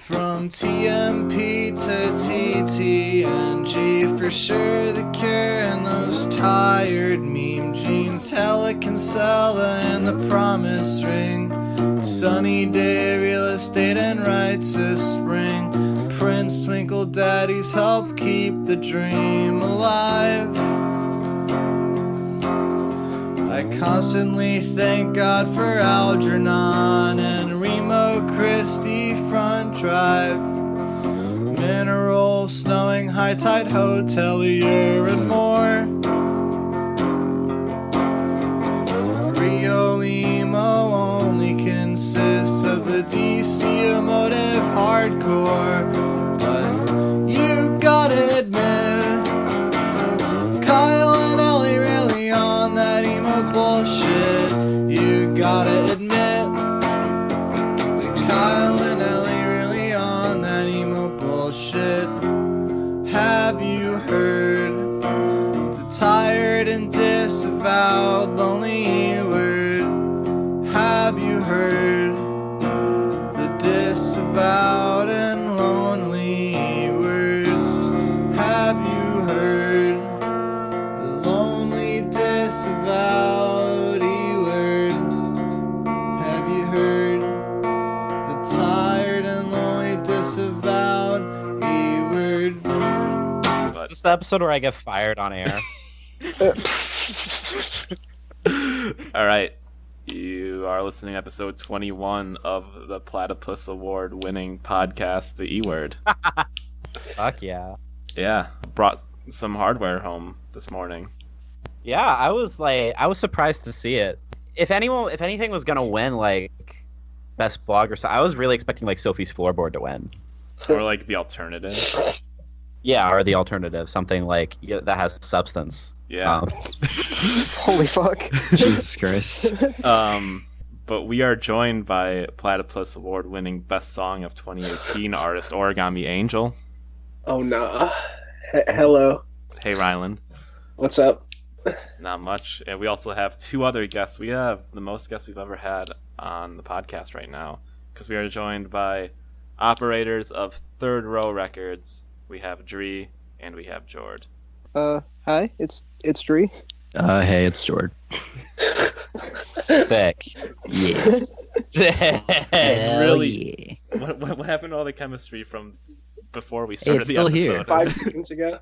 From TMP to TTNG, for sure the cure and those tired meme jeans. Helican Sella and the promise ring. Sunny day, real estate and rights this spring. Prince Twinkle daddies help keep the dream alive. I constantly thank God for Algernon and Remo Christie front drive. Mineral, snowing, high tide hotelier and more. Rio Limo only consists of the DC emotive hardcore. But you gotta admit, Kyle and Ellie really on that emo bullshit. You gotta admit that Kyle and Ellie really on that emo bullshit. Have you heard the tired and disavowed lonely word? Have you heard the disavowed and lonely word? Have you heard the lonely disavowed word? Have you heard the tired and lonely disavowed word? Is this the episode where I get fired on air? All right. You are listening to episode 21 of the Platypus Award-winning podcast, The E-Word. Fuck yeah. Yeah, brought some hardware home this morning. Yeah, I was surprised to see it. If anything was gonna win, like, best blog or something, I was really expecting, like, Sophie's Floorboard to win. Or, like, the alternative. Yeah, or the alternative, something, like, that has substance. Yeah. Holy fuck. Jesus Christ. But we are joined by Platypus Award-winning Best Song of 2018 artist Origami Angel. Oh, nah. Hello. Hey, Ryland. What's up? Not much. And we also have two other guests. We have the most guests we've ever had on the podcast right now, because we are joined by operators of Third Row Records. We have Dree and we have Jord. Hi, it's Dree. Hey, it's Jord. Sick. Yes. Sick. Really? Yeah. What happened to all the chemistry from before we started it's the still episode? here. 5 seconds ago.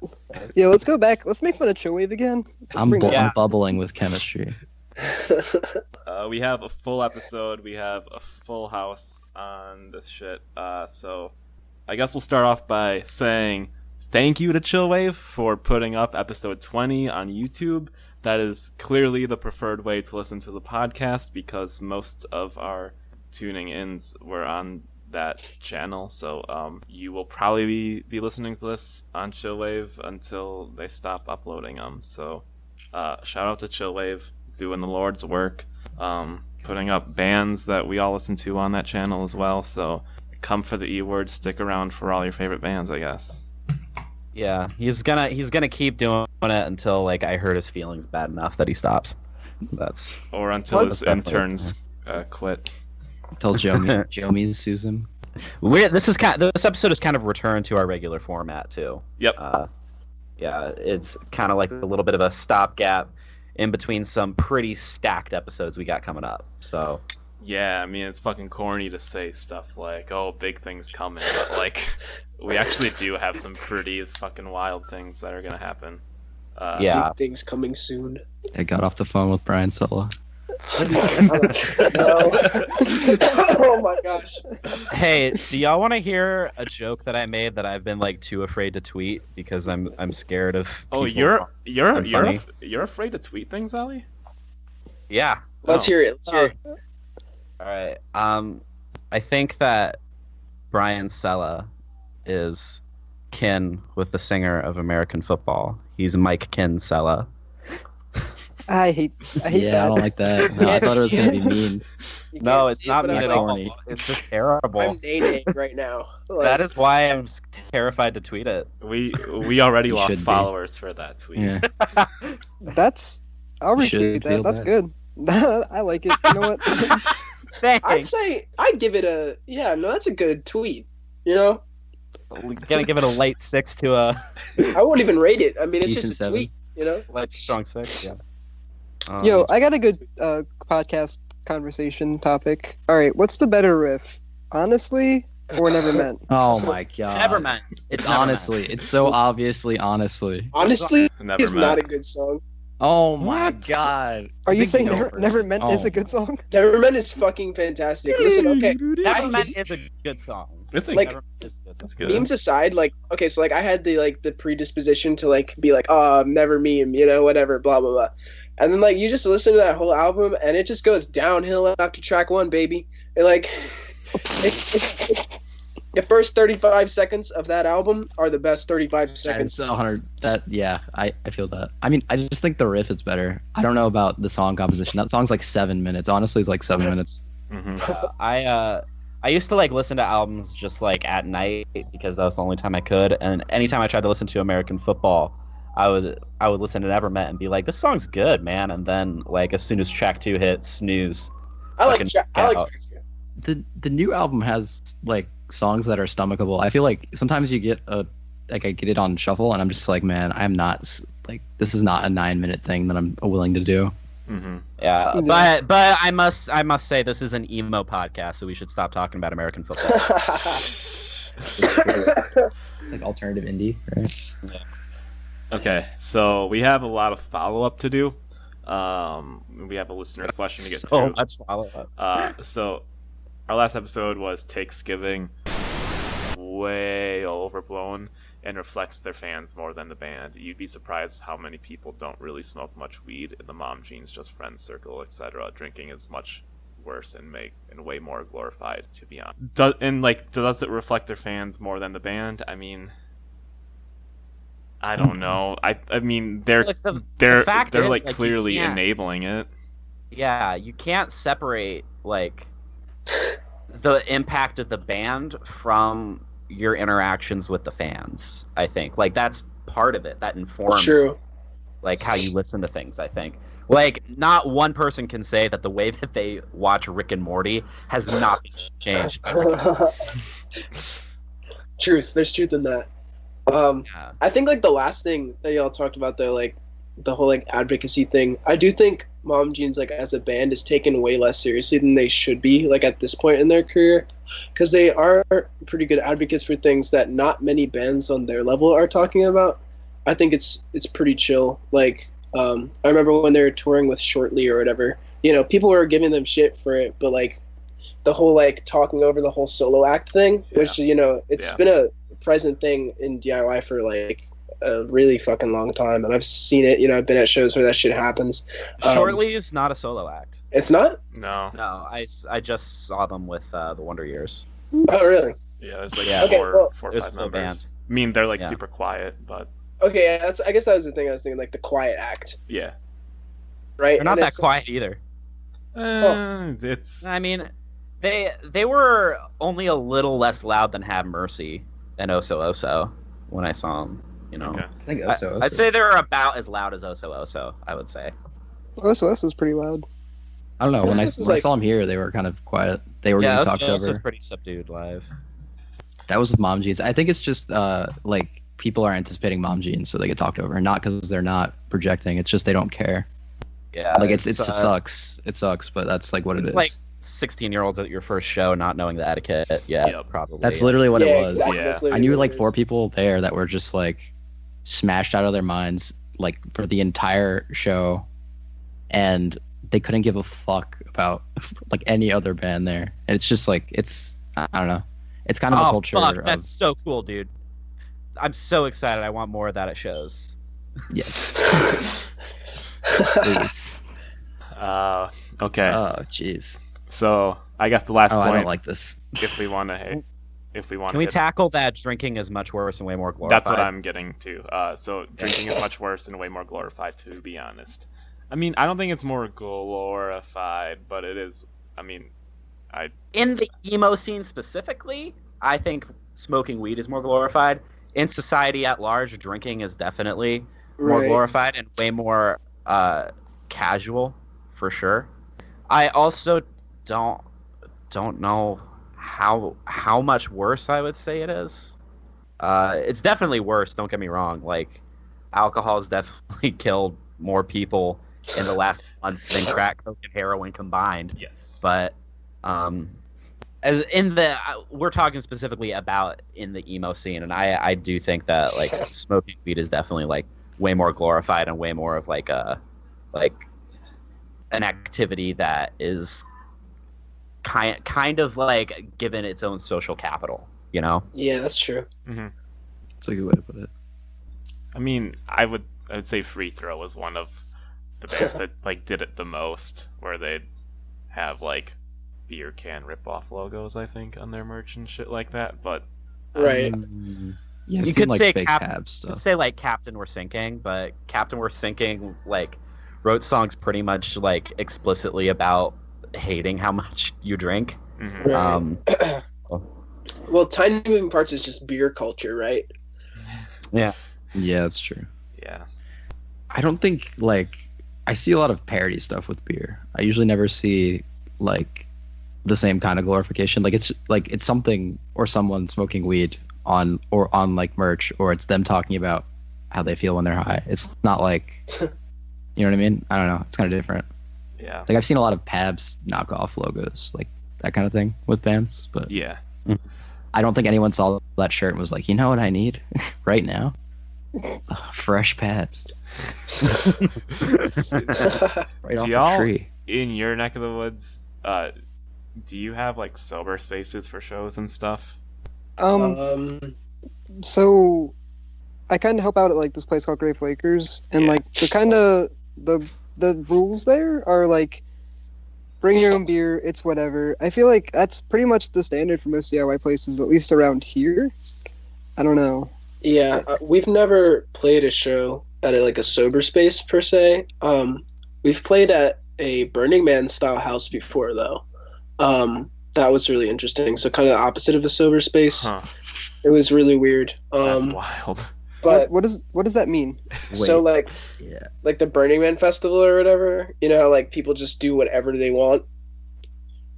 Yeah, let's go back. Let's make fun of Chillwave again. I'm bubbling with chemistry. We have a full episode. We have a full house on this shit. So I guess we'll start off by saying thank you to Chillwave for putting up episode 20 on YouTube. That is clearly the preferred way to listen to the podcast, because most of our tuning ins were on that channel. So you will probably be listening to this on Chillwave until they stop uploading them. So shout out to Chillwave, doing the Lord's work, putting up bands that we all listen to on that channel as well. So come for the E-Word, stick around for all your favorite bands, I guess. Yeah, he's gonna keep doing it until, like, I hurt his feelings bad enough that he stops. Or until his interns quit. Until Jomi sues him. This episode is kind of returned to our regular format too. Yep. Yeah, it's kind of like a little bit of a stopgap in between some pretty stacked episodes we got coming up. So. Yeah, I mean, it's fucking corny to say stuff like, oh, big things coming, but, like, we actually do have some pretty fucking wild things that are gonna happen. Yeah. Big things coming soon. I got off the phone with Brian Sella. Oh my gosh. Hey, do y'all want to hear a joke that I made that I've been, like, too afraid to tweet because I'm scared of Oh, people. you're afraid to tweet things, Ali? Yeah. Let's hear it. All right. I think that Brian Sella is kin with the singer of American football. He's Mike Kinsella. I hate Yeah, that. I don't like that. No, I thought it was going to be mean. You No, can't it's see it, not but mean I'm at all. corny. It's just terrible. I'm dating right now. Like, That is why I'm terrified to tweet it. We already You lost should be. followers for that tweet. Yeah. I'll You should retweet that. feel That's bad. good. I like it. You know what? Thanks. I'd say I'd give it a that's a good tweet. You know, We're gonna give it a light 6 to a I won't even rate it. I mean, it's Decent just a 7. tweet. You know. light strong 6. Yeah. Yo, I got a good podcast conversation topic. All right, what's the better riff? Honestly or Never Meant? Oh my god. never meant. It's never Honestly, it's so obviously honestly. Honestly, Never it's Met. not a good song. Oh my What? god. Are I you think saying we know Never, first. Never Meant is Oh. a good song? Never Meant is fucking fantastic. Listen, okay. Never meant is a good song. It's Like, Never Meant is a good song. It's good. Memes aside, like, okay, so like I had the predisposition to like be like, oh, never meme, you know, whatever, blah blah blah, and then like you just listen to that whole album and it just goes downhill after track 1, baby. And, like, the first 35 seconds of that album are the best 35 seconds. It's 100. That yeah, I feel that. I mean, I just think the riff is better. I don't know about the song composition. That song's like 7 minutes. Honestly, it's like 7 minutes. I used to like listen to albums just like at night because that was the only time I could. And anytime I tried to listen to American football, I would listen to Never Met and be like, this song's good, man. And then like as soon as track 2 hit, snooze. I like fucking track out. 2. The new album has like songs that are stomachable. I feel like sometimes you get I get it on shuffle and I'm just like, man, I'm not like, this is not a 9-minute thing that I'm willing to do. Yeah, but I must say this is an emo podcast, so we should stop talking about American football. It's like alternative indie, right? Okay, so we have a lot of follow-up to do. We have a listener question to get So through. much follow-up. So our last episode was Takesgiving, way overblown and reflects their fans more than the band. You'd be surprised how many people don't really smoke much weed in the mom jeans, just friends circle, etc. Drinking is much worse and way more glorified, to be honest. Does it reflect their fans more than the band? I mean, I don't know. I mean, they're Like, the they're fact is, like like, you clearly can't- enabling it. Yeah, you can't separate like the impact of the band from your interactions with the fans. I think like that's part of it that informs True. like how you listen to things. I think like not one person can say that the way that they watch Rick and Morty has not been changed. Truth. There's truth in that. Yeah. I think like the last thing that y'all talked about though, like the whole like advocacy thing, I do think Mom Jeans like as a band is taken way less seriously than they should be like at this point in their career, because they are pretty good advocates for things that not many bands on their level are talking about. I think it's pretty chill. Like I remember when they were touring with Shortly or whatever, you know, people were giving them shit for it, but like the whole like talking over the whole solo act thing, which you know it's been a present thing in DIY for like a really fucking long time, and I've seen it. You know, I've been at shows where that shit happens. Shortly is not a solo act. It's not. No. No, I just saw them with the Wonder Years. Oh, really? Yeah, there's like Yeah. Okay, well, four or there's five a full members. band. I mean, they're like Yeah. super quiet, but Okay, I guess that was the thing I was thinking, like the quiet act, yeah. right? They're not And that it's- quiet either. It's I mean, they were only a little less loud than Have Mercy and Oso Oso when I saw them. You know, okay. I think I'd say they were about as loud as Oso Oso. I would say. OSOS is pretty loud. I don't know. When I This is when I like- saw them here, they were kind of quiet. They were Yeah, getting talked Oso Oso's over. pretty subdued live. That was with Mom Jeans. I think it's just like people are anticipating Mom Jeans, so they get talked over, not because they're not projecting. It's just they don't care. Yeah, Like it sucks. It sucks, but that's like what it it's is. like 16-year-olds at your first show not knowing the etiquette. Yeah, Yep. probably. That's literally what it was. Exactly. Yeah. That's I literally knew what like it 4 is. people there that were just like smashed out of their minds like for the entire show, and they couldn't give a fuck about like any other band there. And it's just like I don't know. It's kind of a Oh culture fuck, of that's so cool, dude. I'm so excited. I want more of that at shows. yes. Please. Okay. Oh jeez. So I guess the last Oh, I point, don't like this. if we want to, Can we tackle that drinking is much worse and way more glorified? That's what I'm getting to. So drinking is much worse and way more glorified, to be honest. I mean, I don't think it's more glorified, but it is. I mean, In the emo scene specifically, I think smoking weed is more glorified. In society at large, drinking is definitely more Right. glorified and way more casual, for sure. I also don't know how much worse I would say it is. It's definitely worse. Don't get me wrong. Like, alcohol has definitely killed more people in the last month than crack, coke, and heroin combined. Yes. But we're talking specifically about in the emo scene, and I do think that like smoking weed is definitely like way more glorified and way more of like an activity that is kind of like given its own social capital, you know? Yeah, that's true. Mm-hmm. That's a good way to put it. I mean, I would say Free Throw was one of the bands that like did it the most, where they'd have like beer can rip-off logos, I think, on their merch and shit like that. But Right. Yeah, You could like say fake Cap- Pabst I'd stuff. say like Captain We're Sinking, but Captain We're Sinking like wrote songs pretty much like explicitly about hating how much you drink. mhm. Right. Well, Tiny Moving Parts is just beer culture, right? Yeah. Yeah, that's true. Yeah. I don't think like I see a lot of parody stuff with beer. I usually never see like the same kind of glorification. Like it's something or someone smoking weed on like merch, or it's them talking about how they feel when they're high. It's not like you know what I mean? I don't know. It's kind of different. Yeah. Like I've seen a lot of Pabst knockoff logos, like that kind of thing with bands, but Yeah. I don't think anyone saw that shirt and was like, you know what I need right now? Fresh Pabst. Right off the y'all- tree. In your neck of the woods, do you have like sober spaces for shows and stuff? So I kind of help out at like this place called Grave Lakers, and Yeah. like the rules there are like bring your own beer, it's whatever. I feel like that's pretty much the standard for most DIY places, at least around here. I don't know. Yeah, we've never played a show at a sober space per se. We've played at a Burning Man style house before though. That was really interesting. So kind of the opposite of a sober space. Huh. It was really weird. That's wild. But what does that mean? so like Yeah. like the Burning Man festival or whatever, you know how like people just do whatever they want.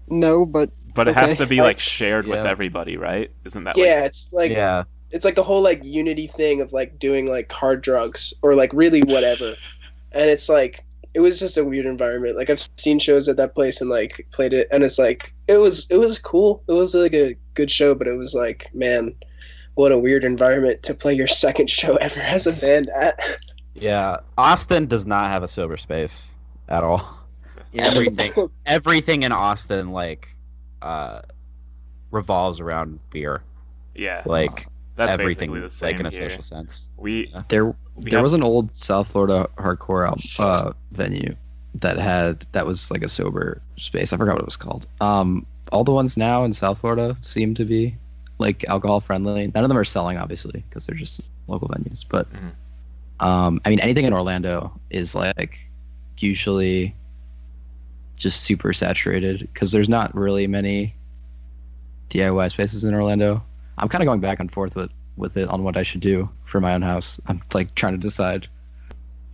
No, but But it has Okay. to be like shared with Yeah. everybody, right? Isn't that Yeah, it's like Yeah. it's like the whole like unity thing of like doing like hard drugs or like really whatever. And it's like it was just a weird environment. Like I've seen shows at that place and like played it, and it's like it was cool. It was like a good show, but it was like, man, what a weird environment to play your second show ever as a band at. Yeah. Austin does not have a sober space at all. like? Everything in Austin like revolves around beer. Yeah. Like That's everything basically the same like in a here. social sense. We There have- was an old South Florida hardcore venue that was like a sober space. I forgot what it was called. All the ones now in South Florida seem to be like alcohol friendly. None of them are selling, obviously, because they're just local venues. But Mhm. I mean, anything in Orlando is like usually just super saturated because there's not really many DIY spaces in Orlando. I'm kind of going back and forth with it on what I should do for my own house. I'm like trying to decide.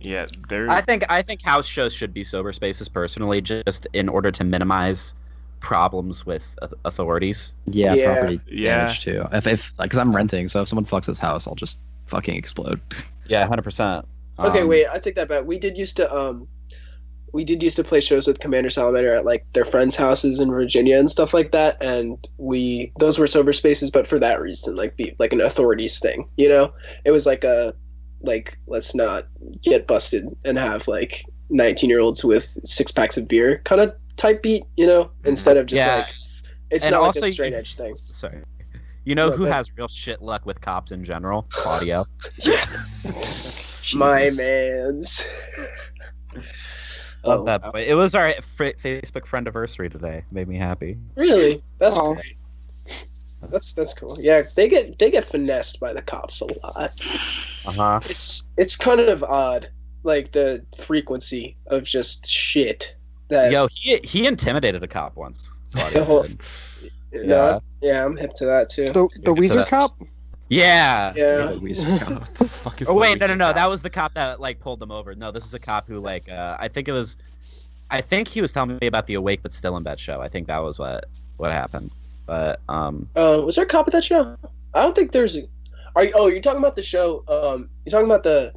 Yeah, there. I think house shows should be sober spaces personally, just in order to minimize problems with authorities. Yeah, Yeah. property Yeah. damage too. If because I'm renting, so if someone fucks this house, I'll just fucking explode. Yeah, 100%. Okay, wait, I take that back. We did used to play shows with Commander Salamander at like their friends' houses in Virginia and stuff like that, and those were sober spaces, but for that reason, like be like an authorities thing, you know? It was like let's not get busted and have like 19-year-olds with 6-packs of beer kind of type beat, you know, instead of just Yeah. like it's And not also like a straight you- edge thing. Sorry. You know What, who but- has real shit luck with cops in general? Claudio. My Jesus. man's. Love Oh, that boy. It was our Facebook friend anniversary today. Made me happy. really? That's Oh. great. That's cool. Yeah, they get finessed by the cops a lot. Uh-huh. It's kind of odd, like the frequency of just shit that. Yo, he intimidated a cop once. The whole- Claudio did. No, yeah, I'm hip to that too. The Weezer that. cop? Yeah. Yeah. What the fuck is Oh the wait, no. Weezer cop? That was the cop that like pulled them over. No, this is a cop who like I think he was telling me about the Awake but Still in Bed show. I think that was what happened. But Was there a cop at that show? I don't think there's. You're talking about the show? You're talking about the.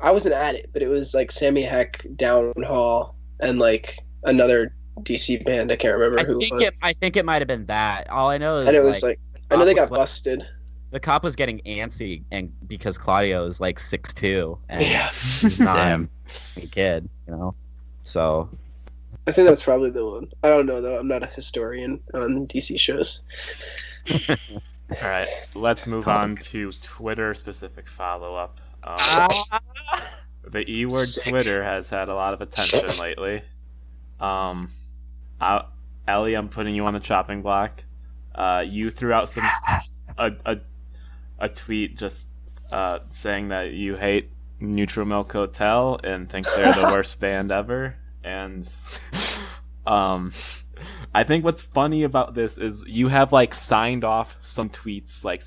I wasn't at it, but it was like Sammy Heck, Downhall, and like another DC band. I can't remember who. I think it might have been that. All I know is, and it was like I know they got busted. The cop was getting antsy, and because Claudio is like 6'2", and Yeah. he's not a kid, So I think that's probably the one. I don't know though. I'm not a historian on DC shows. All right, let's move on to Twitter specific follow up. The E word Sick. Twitter has had a lot of attention lately. Ellie, I'm putting you on the chopping block. You threw out a tweet just saying that you hate Neutral Milk Hotel and think they're the worst band ever. And I think what's funny about this is you have like signed off some tweets like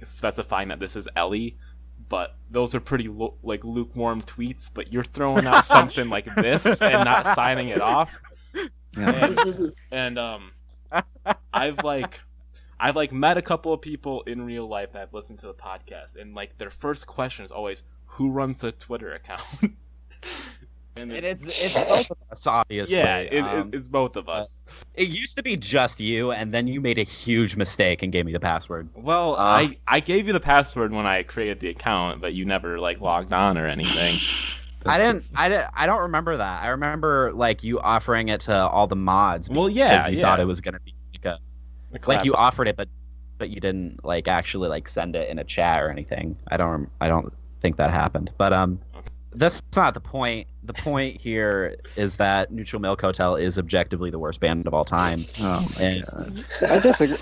specifying that this is Ellie, but those are pretty lukewarm tweets. But you're throwing out something like this and not signing it off. And I've met a couple of people in real life that have listened to the podcast, and like their first question is always, "Who runs a Twitter account?" and it's both of us, obviously. Yeah, it's both of us. It used to be just you, and then you made a huge mistake and gave me the password. Well, I gave you the password when I created the account, but you never like logged on or anything. I don't remember that. I remember like you offering it to all the mods. Well, yeah, because you thought it was gonna be like you offered it, but you didn't like actually like send it in a chat or anything. I don't think that happened. But that's not the point. The point here is that Neutral Milk Hotel is objectively the worst band of all time. Oh my God.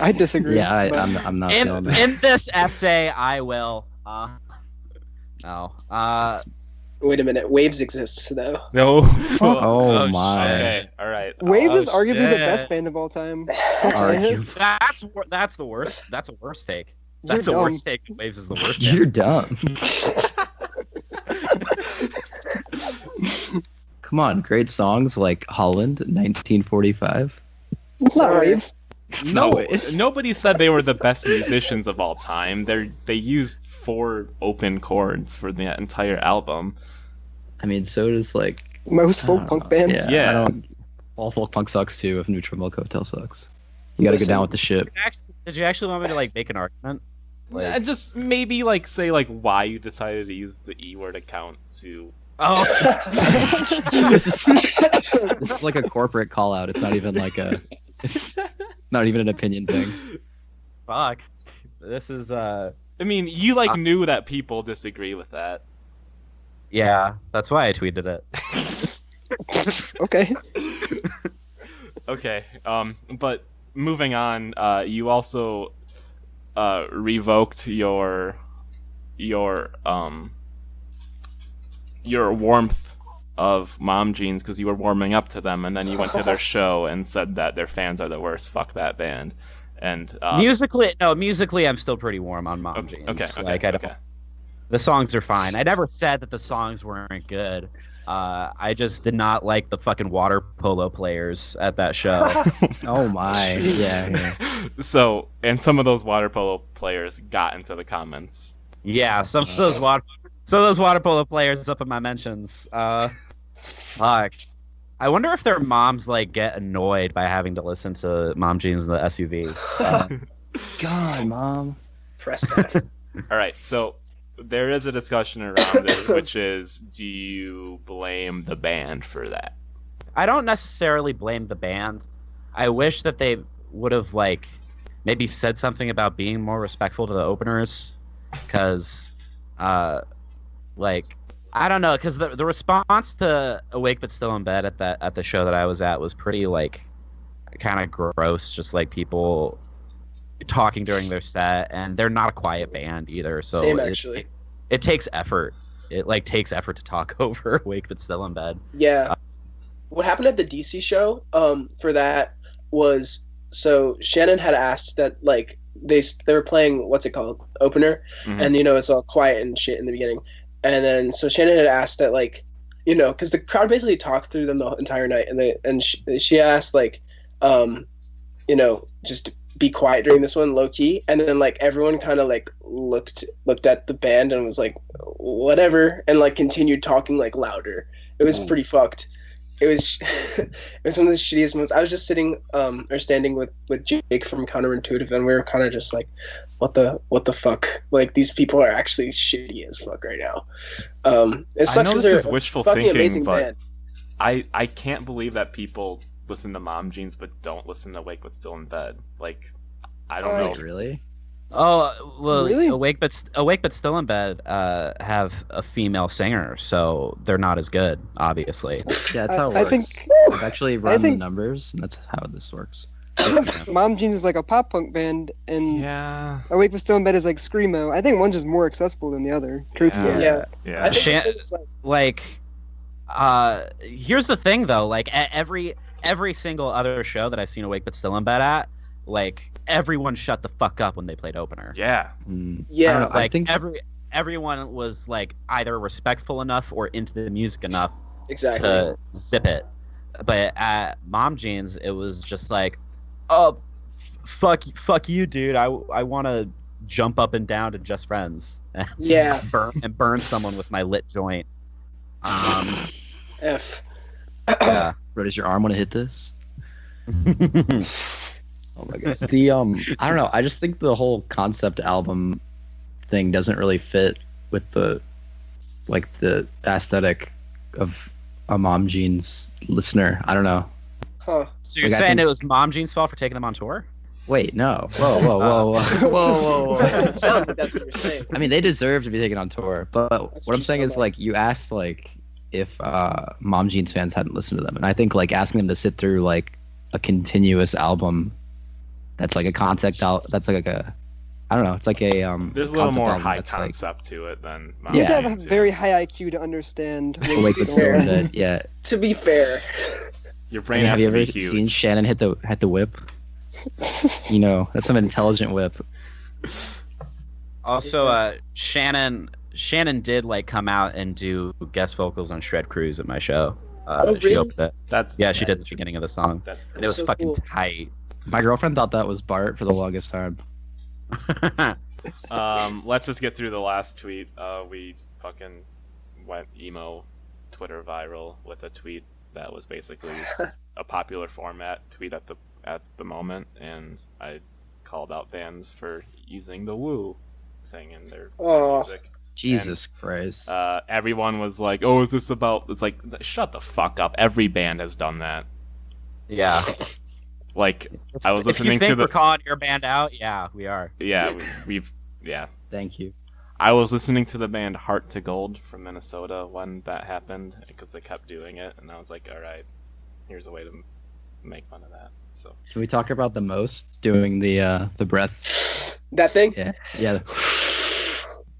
I disagree. Yeah, but- I'm not feeling that. In this essay, I will. No. Wait a minute. Waves exists though. No. Oh my. Okay. All right. Waves is arguably the shit. best band of all time. Argue. That's the worst. That's a worst take. You're That's a dumb. worst take. Waves is the worst. You're dumb. Come on, great songs like Holland, 1945. It's not Sorry. Waves. No, it's- nobody said they were the best musicians of all time. They used 4 open chords for the entire album. I mean, so does like Most folk punk bands. Yeah. I don't. All folk punk sucks too. If Neutral Milk Hotel sucks, you got to go down with the ship. Did you actually want me to like make an argument? Like, Just maybe like say like why you decided to use the E word account to. oh, this is like a corporate call out. It's not even like it's not even an opinion thing. fuck. This is I mean, you like knew that people disagree with that. yeah. That's why I tweeted it. Okay. Okay. But moving on, you also revoked your warmth of Mom Jeans because you were warming up to them, and then you went to their show and said that their fans are the worst. Fuck that band. And Musically, I'm still pretty warm on Mom Jeans. okay, Like I don't. okay. The songs are fine. I never said that the songs weren't good. I just did not like the fucking water polo players at that show. Oh my. Yeah. So, and some of those water polo players got into the comments. Yeah, some of those water polo players up in my mentions. Fuck. I wonder if their moms like get annoyed by having to listen to Mom Jeans in the SUV. God, Mom. Press that. All right, so there is a discussion around this, which is, do you blame the band for that? I don't necessarily blame the band. I wish that they would have like maybe said something about being more respectful to the openers, because like I don't know, because the response to Awake But Still in Bed at the show that I was at was pretty like kind of gross, just like people talking during their set, and they're not a quiet band either, so Same, actually. it takes effort. It like takes effort to talk over Awake But Still in Bed. Yeah. What happened at the DC show for that was, so Shannon had asked that like they were playing, what's it called, opener, Mhm. and it's all quiet and shit in the beginning, and then so Shannon had asked that like because the crowd basically talked through them the entire night, and she asked like just be quiet during this one, low key, and then like everyone kind of like looked at the band and was like, whatever, and like continued talking like louder. It was pretty fucked. It was it was one of the shittiest moments. I was just sitting or standing with Jake from Counterintuitive, and we were kind of just like, what the fuck? Like, these people are actually shitty as fuck right now. It sucks. I know this is wishful thinking, amazing but band. I can't believe that people listen to Mom Jeans but don't listen to Awake But Still in Bed. Like, I don't know. Really? Oh well, Really? Awake but Still in Bed have a female singer, so they're not as good, obviously. Yeah, that's how it I works. think I've actually run think- the numbers, and that's how this works. Mom Jeans is like a pop punk band, and Yeah. Awake But Still in Bed is like screamo. I think one's just more accessible than the other. Truthfully. Yeah. Yeah. I think Shan- it's like, Here's the thing though, like every single other show that I've seen Awake But Still in Bed at, like everyone shut the fuck up when they played opener. Yeah. Mm. I yeah, don't know, I like think- everyone was like either respectful enough or into the music enough exactly. to zip it. But at Mom Jeans, it was just like, oh, fuck you, dude. I want to jump up and down to Just Friends and Yeah. burn someone with my lit joint. F. Yeah. Bro, does your arm want to hit this? Oh my god. The I don't know. I just think the whole concept album thing doesn't really fit with the aesthetic of a Mom Jeans listener. I don't know. Huh. So you're Like, I saying think- it was Mom Jean's fault for taking them on tour? Wait, no. Whoa. Whoa. It sounds like that's what you're saying. I mean, they deserve to be taken on tour, but That's what I'm just saying so is, bad. like, you asked, like, if Mom Jeans fans hadn't listened to them, and I think, like, asking them to sit through, like, a continuous album that's, like, a concept out, that's, like, a, I don't know, it's like a, There's a little concept more album high that's, like, concept to it than Mom You have to Yeah. have a Jeans, very high IQ to understand. Awake But Still in Bed, yeah. To be fair, Your I brain mean, has have you to be ever huge. seen Shannon hit the whip? You know, that's some intelligent whip. Also, Shannon did like come out and do guest vocals on Shred Cruise at my show. Oh, She really? opened it. That's Yeah, she did the beginning of the song, That's and it was so fucking cool. tight. My girlfriend thought that was Bart for the longest time. Let's just get through the last tweet. We fucking went emo Twitter viral with a tweet that was basically a popular format tweet at the moment, and I called out bands for using the woo thing in their Aw. music. Jesus Christ. Everyone was like, "Oh, is this about?" It's like, shut the fuck up. Every band has done that. Yeah, Like, I was if you listening think to the we're calling your band out, yeah, we are. yeah, we've yeah. Thank you. I was listening to the band Heart to Gold from Minnesota when that happened because they kept doing it, and I was like, all right, here's a way to make fun of that. So Can we talk about the most doing the breath? that thing. Yeah.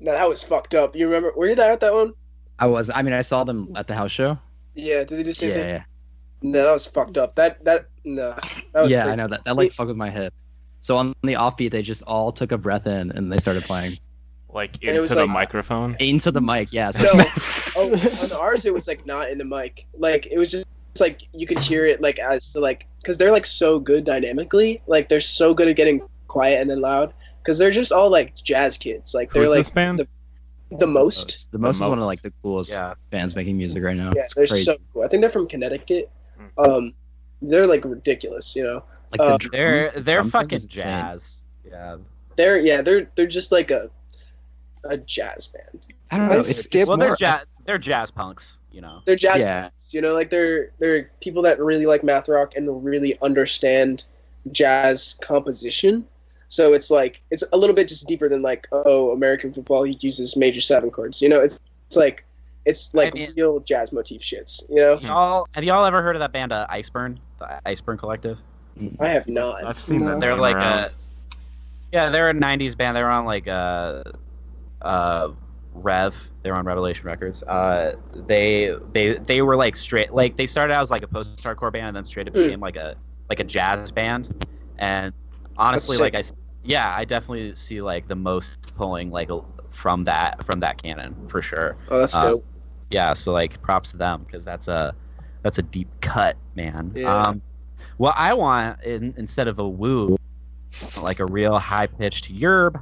No, that was fucked up. You remember? Were you there at that one? I mean, I saw them at the house show. Yeah. Did they do the same thing? Yeah. No, that was fucked up. That no. That was Yeah, crazy. I know that like fucked with my head. So on the offbeat, they just all took a breath in and they started playing like And it into was the like- microphone. into the mic. Yeah. So No. Oh, on ours it was like not in the mic. Like it was just like you could hear it like as to like because they're like so good dynamically. Like they're so good at getting quiet and then loud because they're just all like jazz kids. Like they're Who's like this band? the most. the most is one of most. like the coolest Yeah. bands making music right now. Yeah, It's they're crazy. so cool. I think they're from Connecticut. They're like ridiculous. You know. Like the drum- They're drum thing fucking is insane. jazz. Yeah. They're just like a jazz band. I don't know. I It's skip Well, more, they're jazz punks, you know. They're jazz Yeah. bands, you know, like they're people that really like math rock and really understand jazz composition. So it's like it's a little bit just deeper than like, oh, American football he uses major seven chords. You know, it's like I mean- real jazz motif shits, you know? Have y'all ever heard of that band Iceburn? The Iceburn Collective? I have not. I've seen No. that. They're name like around. they're a '90s band. They were on like Rev. They were on Revelation Records. They were like straight, like they started out as like a post-hardcore band and then straight up became like a jazz band. And honestly, That's like I definitely see like the most pulling like from that canon for sure. Oh, that's dope. Yeah, so like props to them because that's a deep cut, man. Yeah. What I want instead of a woo, like a real high pitched yerb.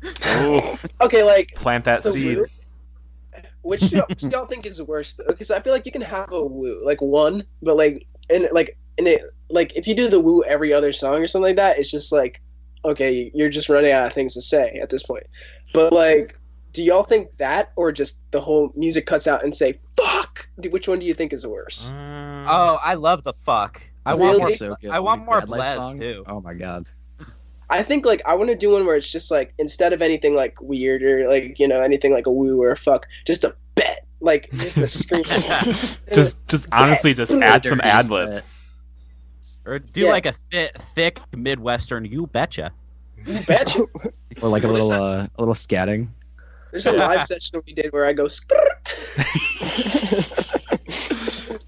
Ooh, Okay, like plant that the seed. woo. Which do y'all think is worse? Because I feel like you can have a woo, like one, but like if you do the woo every other song or something like that, it's just like, okay, you're just running out of things to say at this point. But like, do y'all think that, or just the whole music cuts out and say fuck? Which one do you think is worse? Oh, I love the fuck. I want more. Really? So good. I want more Bad Life bless song? too. Oh my god. I think like I want to do one where it's just like instead of anything like weird or like anything like a woo or a fuck, just a bet, like just a scream. Just honestly, just add some Dirty ad libs. Or do Yeah. like a thick Midwestern. You betcha. You betcha. Or like a little scatting. There's a live session we did where I go. Skrrt.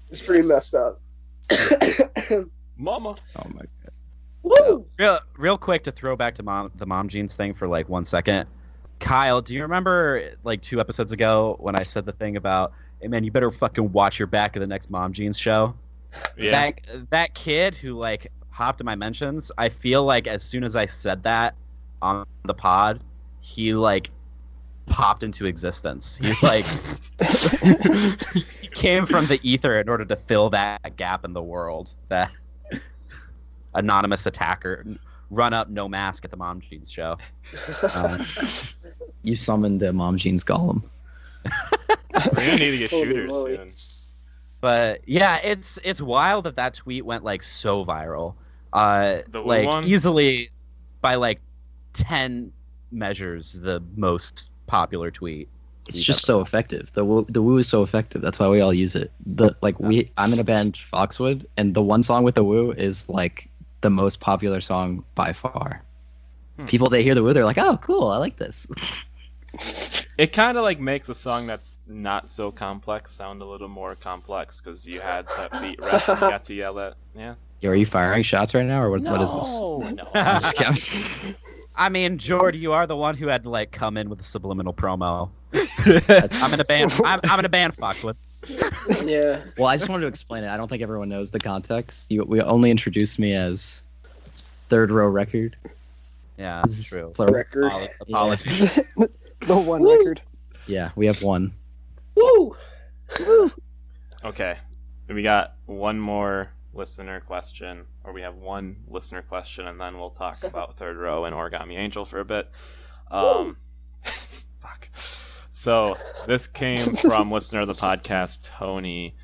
It's pretty messed up. Mama. Oh my god. Woo! Real quick to throw back to the mom jeans thing for like 1 second. Kyle, do you remember like 2 episodes ago when I said the thing about, hey man, you better fucking watch your back at the next Mom Jeans show? Yeah. That kid who like hopped in my mentions, I feel like as soon as I said that on the pod, he like popped into existence. He's like he came from the ether in order to fill that gap in the world. That anonymous attacker run up no mask at the Mom Jeans show. You summoned the Mom Jeans Golem. We're gonna need to get Holy shooters moly. soon. But yeah, it's wild that tweet went like so viral. The woo Like one? easily by like 10 measures the most popular tweet. It's just so effective. The woo is so effective. That's why we all use it. I'm in a band Foxwood, and the one song with the woo is like the most popular song by far. People, they hear the woo, they're like, "Oh, cool, I like this." It kind of like makes a song that's not so complex sound a little more complex because you had that beat rest and you got to yell at. Yeah. Yo, are you firing shots right now, or what is this? No. I'm just kidding. I mean, Jord, you are the one who had to like come in with a subliminal promo. I'm in a band. I'm in a band. Foxwood. Yeah. Well, I just wanted to explain it. I don't think everyone knows the context. We only introduced me as Third Row Record. Yeah, that's true. Plural. Record. Apologies. The one Woo! record. Yeah, we have one. Woo! Okay. We got one more listener question, or we have one listener question, and then we'll talk about Third Row and Origami Angel for a bit. Fuck. So this came from listener of the podcast, Tony.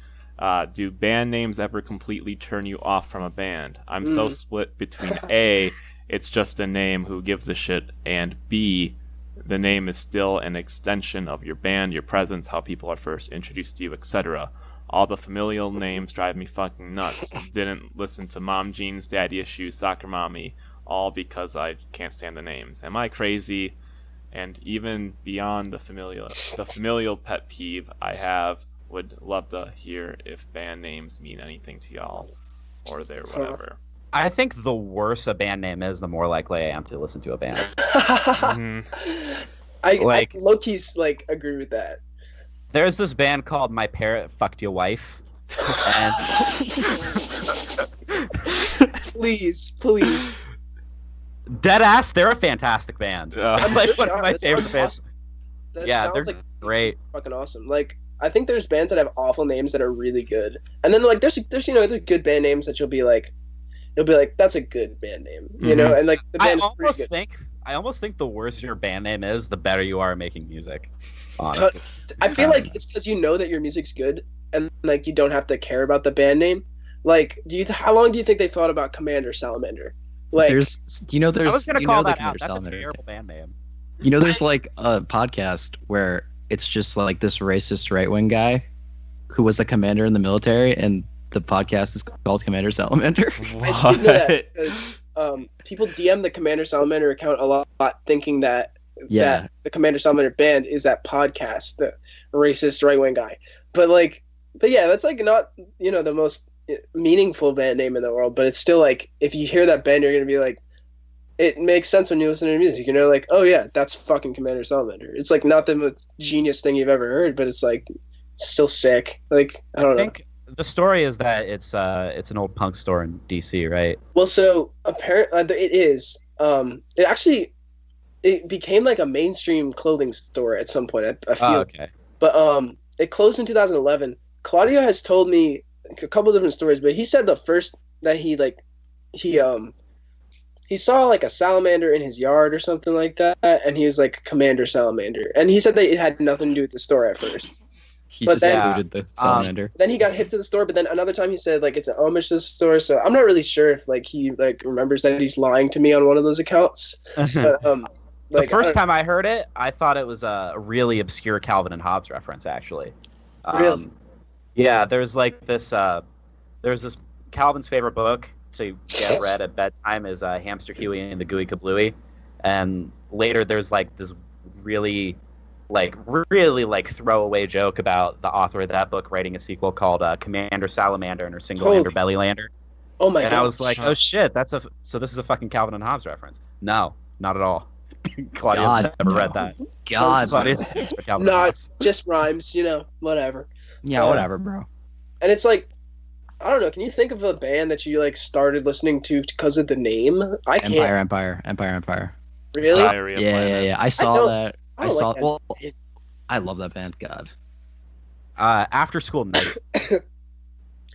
Do band names ever completely turn you off from a band? I'm so split between A, it's just a name, who gives a shit, and B, the name is still an extension of your band, your presence, how people are first introduced to you, etc. All the familial names drive me fucking nuts. Didn't listen to Mom Jeans, Daddy Issues, Soccer Mommy, all because I can't stand the names. Am I crazy? And even beyond the familial pet peeve I would love to hear if band names mean anything to y'all, or they're whatever. I think the worse a band name is, the more likely I am to listen to a band. I low-key's like agree with that. There's this band called My Parrot Fucked Your Wife. And Please. Deadass, they're a fantastic band. Yeah. Like one of my That favorite sounds bands. awesome. That Yeah, sounds they're like great. fucking awesome. Like, I think there's bands that have awful names that are really good, and then like there's other good band names that you'll be like that's a good band name, and like the band's pretty good. I almost think the worse your band name is, the better you are at making music. Honestly. I feel like it's because you know that your music's good, and like you don't have to care about the band name. Like, how long do you think they thought about Commander Salamander? Like, I was gonna call that out. That's a terrible band name. There's like a podcast where it's just like this racist right-wing guy who was a commander in the military, and the podcast is called Commander Salamander. I did know that because people DM the Commander Salamander account a lot, thinking that the Commander Salamander band is that podcast, the racist right-wing guy. But yeah, that's like not the most meaningful band name in the world. But it's still like, if you hear that band, you're gonna be like, it makes sense when you listen to their music. Like, oh yeah, that's fucking Commander Salamander. It's like not the most genius thing you've ever heard, but it's like still sick. Like, I don't know. the story is that it's an old punk store in DC, right? Well, so apparently it is. It became like a mainstream clothing store at some point. I feel. Oh, okay. But it closed in 2011. Claudio has told me a couple different stories, but he said the first that he saw like a salamander in his yard or something like that, and he was like Commander Salamander, and he said that it had nothing to do with the store at first. He But just then- included the salamander. Then he got hip to the store, but then another time he said like it's an homage to the store. So I'm not really sure if like he like remembers that he's lying to me on one of those accounts. But The like, first time I heard it, I thought it was a really obscure Calvin and Hobbes reference, actually. Really? Yeah, there's this Calvin's favorite book to get read at bedtime is Hamster Huey and the Gooey Kablooey, and later there's like this really throwaway joke about the author of that book writing a sequel called Commander Salamander and her Single-Hander Bellylander. oh my And god, I was like, oh shit, so this is a fucking Calvin and Hobbes reference. No, not at all. Claudia's God, never no. read that. God. Claudia's never read Calvin and not Hobbes. just rhymes, whatever. Yeah, whatever, bro. And it's like, I don't know. Can you think of a band that you like started listening to because of the name? I can't Empire. really. Diarrhea Planet. Yeah. I saw don't- that. I I don't saw. like that. Well, I love that band. God. After School Night.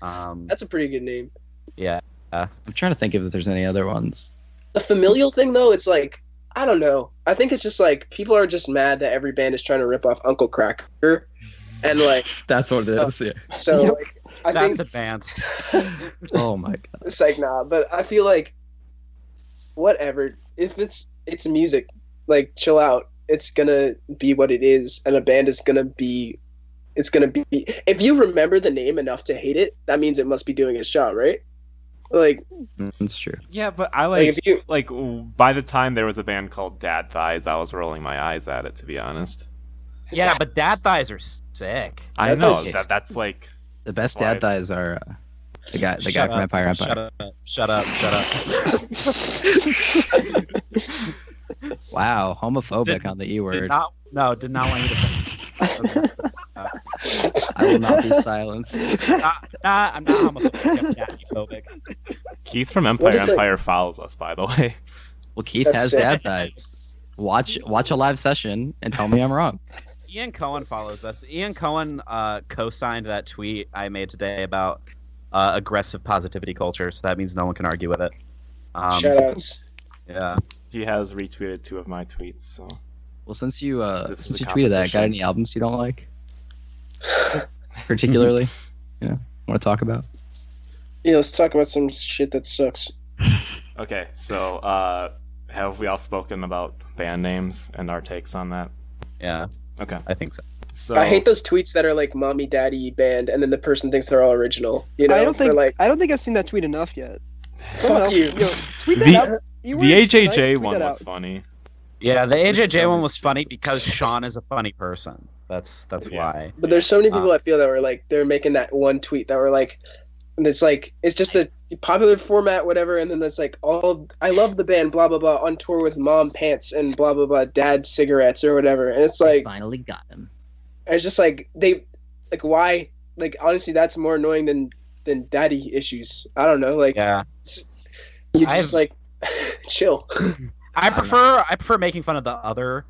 That's a pretty good name. Yeah. I'm trying to think if there's any other ones. The familial thing, though, it's like, I don't know. I think it's just like people are just mad that every band is trying to rip off Uncle Cracker, and like That's what it is. Yeah. so. Yep. Like, I That's think advanced. Oh my god. it's like nah, but I feel like whatever. If it's music, like chill out. It's gonna be what it is, and a band is gonna be. It's gonna be. If you remember the name enough to hate it, that means it must be doing its job, right? Like That's true. Yeah, but I if you. like by the time there was a band called Dad Thighs, I was rolling my eyes at it, to be honest. Yeah, but dad thighs are sick. I That know does- that's like The best Why? dad thighs are the guy Shut from up, Empire. Shut up. Wow, homophobic on the E Did word. not want you to finish. I will not be silenced. I'm not homophobic. I'm daddy-phobic. Keith from What is it? Empire follows us, by the way. Well, Keith That's has sick. dad thighs. Watch a live session and tell me I'm wrong. Ian Cohen follows us. Ian Cohen co-signed that tweet I made today about aggressive positivity culture, so that means no one can argue with it. Shoutouts. Yeah. He has retweeted 2 of my tweets, so Well, since you This is since the you tweeted that, competition. got any albums you don't like? Particularly, want to talk about? Yeah, let's talk about some shit that sucks. okay. So have we all spoken about band names and our takes on that? Yeah, Okay. I think so. So I hate those tweets that are like "mommy, daddy" band, and then the person thinks they're all original. You know, I don't think Or, like, I don't think I've seen that tweet enough yet. fuck you. Tweet The- that out. You the were- AJJ tweet one that was out. funny. Yeah, the AJJ one was funny because Sean is a funny person. That's Yeah. why. But there's so many people I feel that were like they're making that one tweet that were like, and it's like it's just a popular format, whatever, and then that's like all I love the band, blah blah blah, on tour with mom pants and blah blah blah, dad cigarettes or whatever, and it's like Finally got him. it's just like they like why like honestly that's more annoying than daddy issues. I don't know, like Yeah, you just like chill. I prefer making fun of the other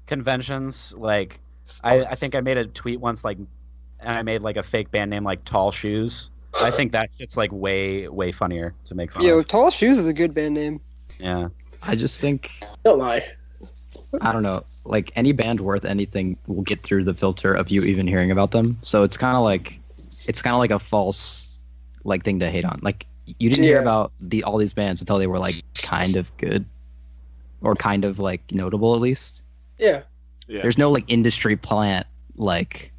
conventions. Like I Sports. think I made a tweet once, like, and I made like a fake band name like Tall Shoes. I think that shit's like way funnier to make fun Yo, of. Tall Shoes is a good band name. Yeah. I just think Don't lie. I don't know. Like any band worth anything will get through the filter of you even hearing about them. So it's kind of like a false like thing to hate on. Like you didn't hear Yeah. about all these bands until they were like kind of good or kind of like notable at least. Yeah. Yeah. There's no like industry plant like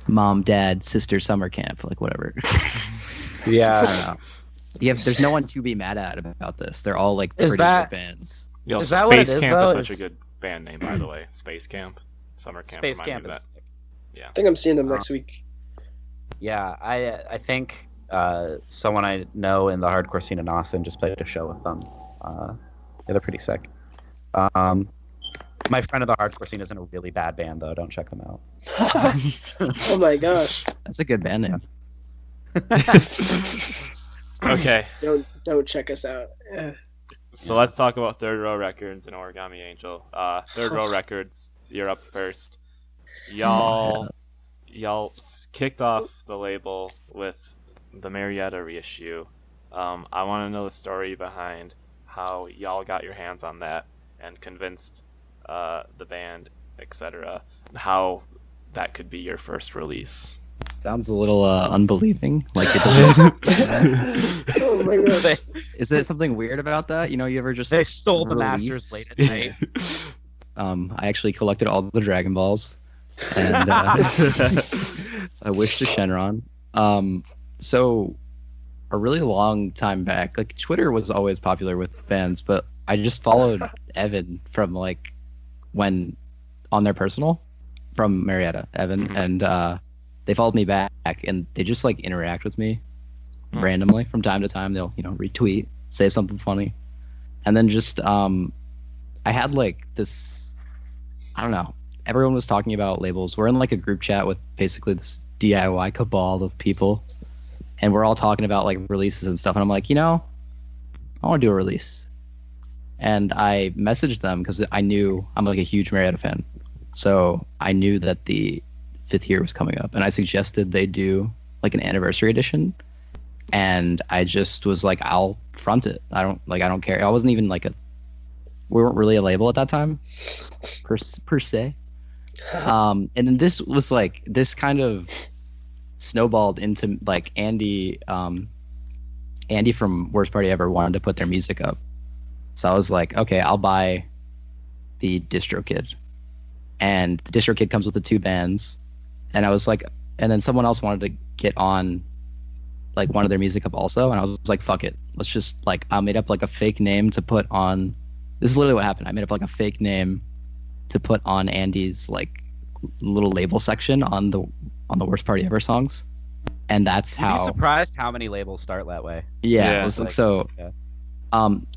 mom, dad, sister summer camp, like whatever. I Yeah. don't know. There's no one to be mad at about this. They're all like Is pretty that- good bands. Yo, Is that what it Space is, Camp though? is such a Is- good band name, by the way. Space Camp, Summer Camp. Space remind Camp me of is. I think I'm seeing them next week. Yeah, I think someone I know in the hardcore scene in Austin just played a show with them. Yeah, they're pretty sick. My friend of the hardcore scene is in a really bad band though. Don't check them out. Oh my gosh. That's a good band name. Okay, Don't check us out. so let's talk about Third Row Records and Origami Angel. Third Row Records, you're up first. Y'all kicked off the label with the Marietta reissue. I want to know the story behind how y'all got your hands on that and convinced the band, etc., how that could be your first release. Sounds a little unbelieving. Like it doesn't. Oh my god. Is there something weird about that? You ever just They stole the release- masters late at night. I actually collected all the Dragon Balls, and I wish to Shenron. So a really long time back, like Twitter was always popular with fans, but I just followed Evan from like when on their personal from Marietta, Evan, and they followed me back, and they just like interact with me randomly from time to time. They'll retweet, say something funny, and then just I had like this, I don't know. Everyone was talking about labels. We're in like a group chat with basically this DIY cabal of people, and we're all talking about like releases and stuff. And I'm like, I want to do a release. And I messaged them because I knew I'm like a huge Marietta fan, so I knew that the 5th year was coming up, and I suggested they do like an anniversary edition. And I just was like, I'll front it. I don't care. I wasn't even like we weren't really a label at that time, per se. And then this was like, this kind of snowballed into like Andy from Worst Party Ever wanted to put their music up. So I was like, okay, I'll buy the DistroKid. And the DistroKid comes with the 2 bands. And I was like, and then someone else wanted to get on like one of their music up also. And I was like, fuck it. Let's just like, I made up like a fake name to put on. This is literally what happened. I made up like a fake name to put on Andy's like little label section on the Worst Party Ever songs. And that's You'd be how. surprised how many labels start that way. Yeah, Yeah, it was like- so. yeah.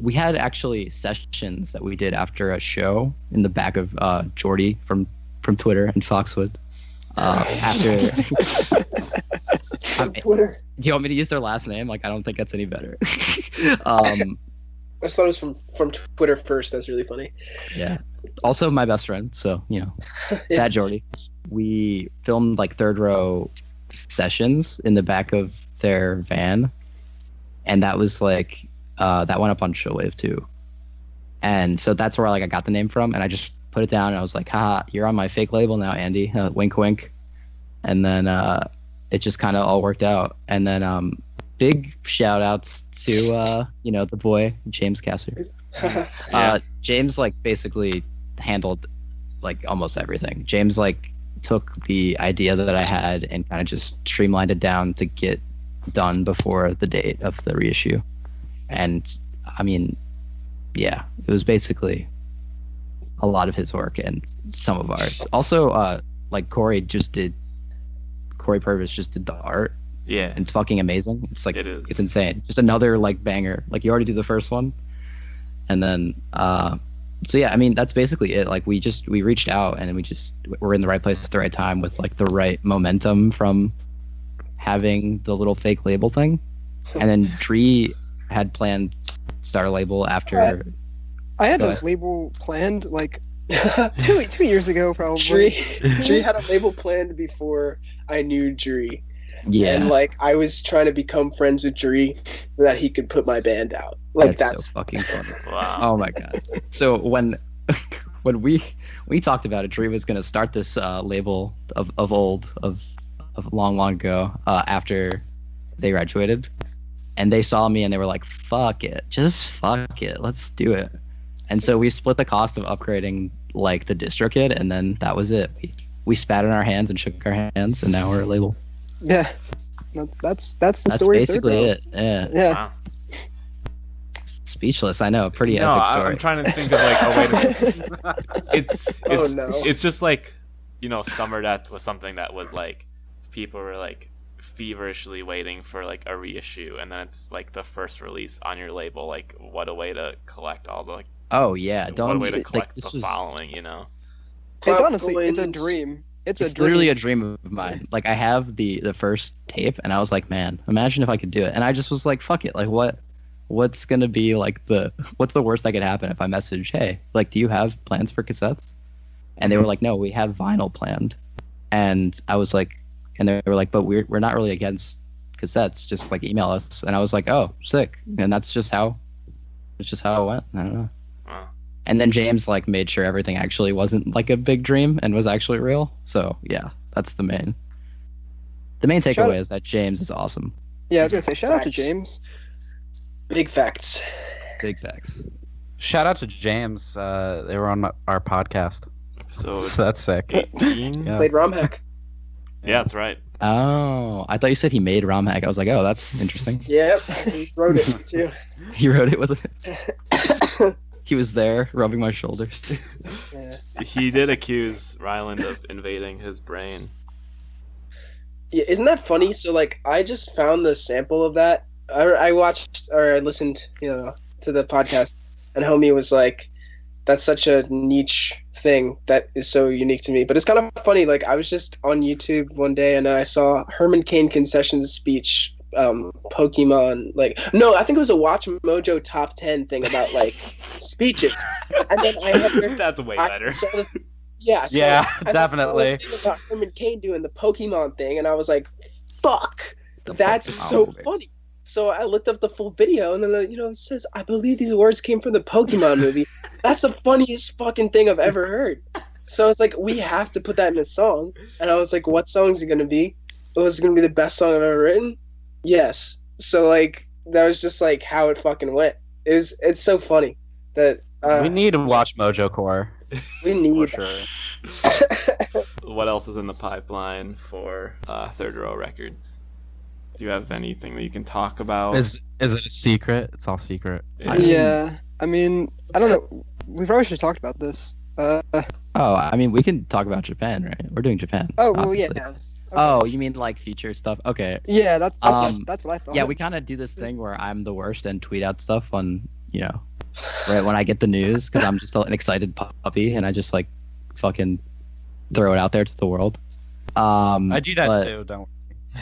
We had actually sessions that we did after a show in the back of Jordy from Twitter and Foxwood. After, Twitter. do you want me to use their last name? Like, I don't think that's any better. I just thought it was from Twitter first. That's really funny. Yeah. Also, my best friend. So that Jordy. We filmed like Third Row sessions in the back of their van, and that was like that went up on Showwave too. And so that's where like I got the name from, and I just put it down, and I was like, haha, you're on my fake label now, Andy. Wink, wink. And then it just kind of all worked out. And then big shout outs to the boy James Casser. Yeah. James like basically handled like almost everything. James like took the idea that I had and kind of just streamlined it down to get done before the date of the reissue. And I mean, yeah, it was basically a lot of his work and some of ours. Also, like Corey Purvis just did the art. Yeah. And it's fucking amazing. It's like, It is. it's insane. Just another like banger. Like you already did the first one. And then, so yeah, I mean, that's basically it. Like we reached out and we're in the right place at the right time with like the right momentum from having the little fake label thing. And then Dree had planned to start a label after. I had Go a ahead. label planned like two years ago, probably. Dree had a label planned before I knew Dree. Yeah. And like I was trying to become friends with Dree so that he could put my band out. Like that's so fucking funny. Wow. Oh my god. So when we talked about it, Dree was gonna start this label of long ago after they graduated, and they saw me and they were like, "Fuck it, just fuck it, let's do it." And so we split the cost of upgrading like the DistroKid, and then that was it. We spat in our hands and shook our hands, and now we're a label. Yeah. That's the That's story. of Third basically Row. it. Yeah. Yeah. Wow. Speechless. I know. Pretty No, epic story. I'm trying to think of like a way to. It's Oh, no. It's just like Summer Death was something that was like people were like feverishly waiting for like a reissue, and then it's like the first release on your label. Like what a way to collect all the Oh yeah. what a Don't way to like collect this the was. following. It's honestly, it's a Coins. dream. It's literally a dream of mine. Like I have the first tape, and I was like, man, imagine if I could do it. And I just was like, fuck it. Like what's gonna be like what's the worst that could happen if I message, hey, like, do you have plans for cassettes? And they were like, no, we have vinyl planned. And I was like, and they were like, but we're not really against cassettes. Just like email us. And I was like, oh, sick. And that's just how it went. I don't know. Wow. And then James like made sure everything actually wasn't like a big dream and was actually real. So yeah, that's the main takeaway is that James is awesome. Yeah, I was gonna say shout out to Facts. James. Big facts. Big facts. Shout out to James. They were on our podcast. Episode So that's sick. 18. Yeah. Played ROM hack. Yeah, that's right. Oh, I thought you said he made ROM hack. I was like, oh, that's interesting. Yep, he wrote it too. He wrote it with it. He was there rubbing my shoulders. Yeah. He did accuse Ryland of invading his brain. Yeah, isn't that funny? So like, I just found the sample of that. I watched or I listened, to the podcast, and homie was like, "That's such a niche thing that is so unique to me." But it's kind of funny. Like I was just on YouTube one day and I saw Herman Cain Concessions speech, Pokemon. Like no, I think it was a Watch Mojo top 10 thing about like speeches. And then I heard That's way better. Yeah, Yeah, and I definitely. saw the thing about Herman Cain doing the Pokemon thing, and I was like, "Fuck, The that's Pokemon so movie. funny." So I looked up the full video, and then it says, "I believe these words came from the Pokemon movie." That's the funniest fucking thing I've ever heard. So it's like we have to put that in a song, and I was like, "What song is it gonna be? Was it gonna be the best song I've ever written?" Yes. So like that was just like how it fucking went. It's so funny that We need to watch Mojo Core we for need. sure. What else is in the pipeline for Third Row Records? Do you have anything that you can talk about? Is it a secret? It's all secret. Yeah, I mean, I don't know. We probably should have talked about this. Oh, I mean, we can talk about Japan, right? We're doing Japan. Oh well, yeah. obviously. Okay. Oh, you mean like feature stuff? Okay. Yeah, that's Um, that's what I thought. Yeah, we kind of do this thing where I'm the worst and tweet out stuff on, right when I get the news because I'm just an excited puppy and I just like fucking throw it out there to the world. I do that but, too. Don't.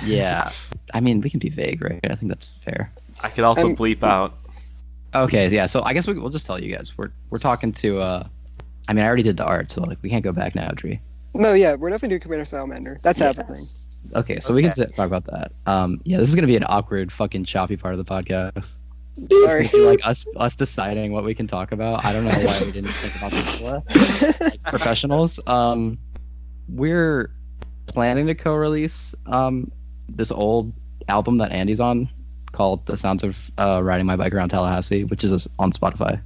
Yeah, I mean, we can be vague, right? I think that's fair. I could also I'm- bleep out. Okay, yeah. So I guess we'll just tell you guys we're talking to. I mean, I already did the art, so like we can't go back now, Dree. No, yeah, we're definitely doing Commander Salamander. That's happening. Okay, so we can talk about that. Yeah, this is gonna be an awkward, fucking choppy part of the podcast. Sorry. It's gonna be like us deciding what we can talk about. I don't know why we didn't think about this before. Like, professionals. We're planning to co-release this old album that Andy's on called "The Sounds of Riding My Bike Around Tallahassee," which is on Spotify.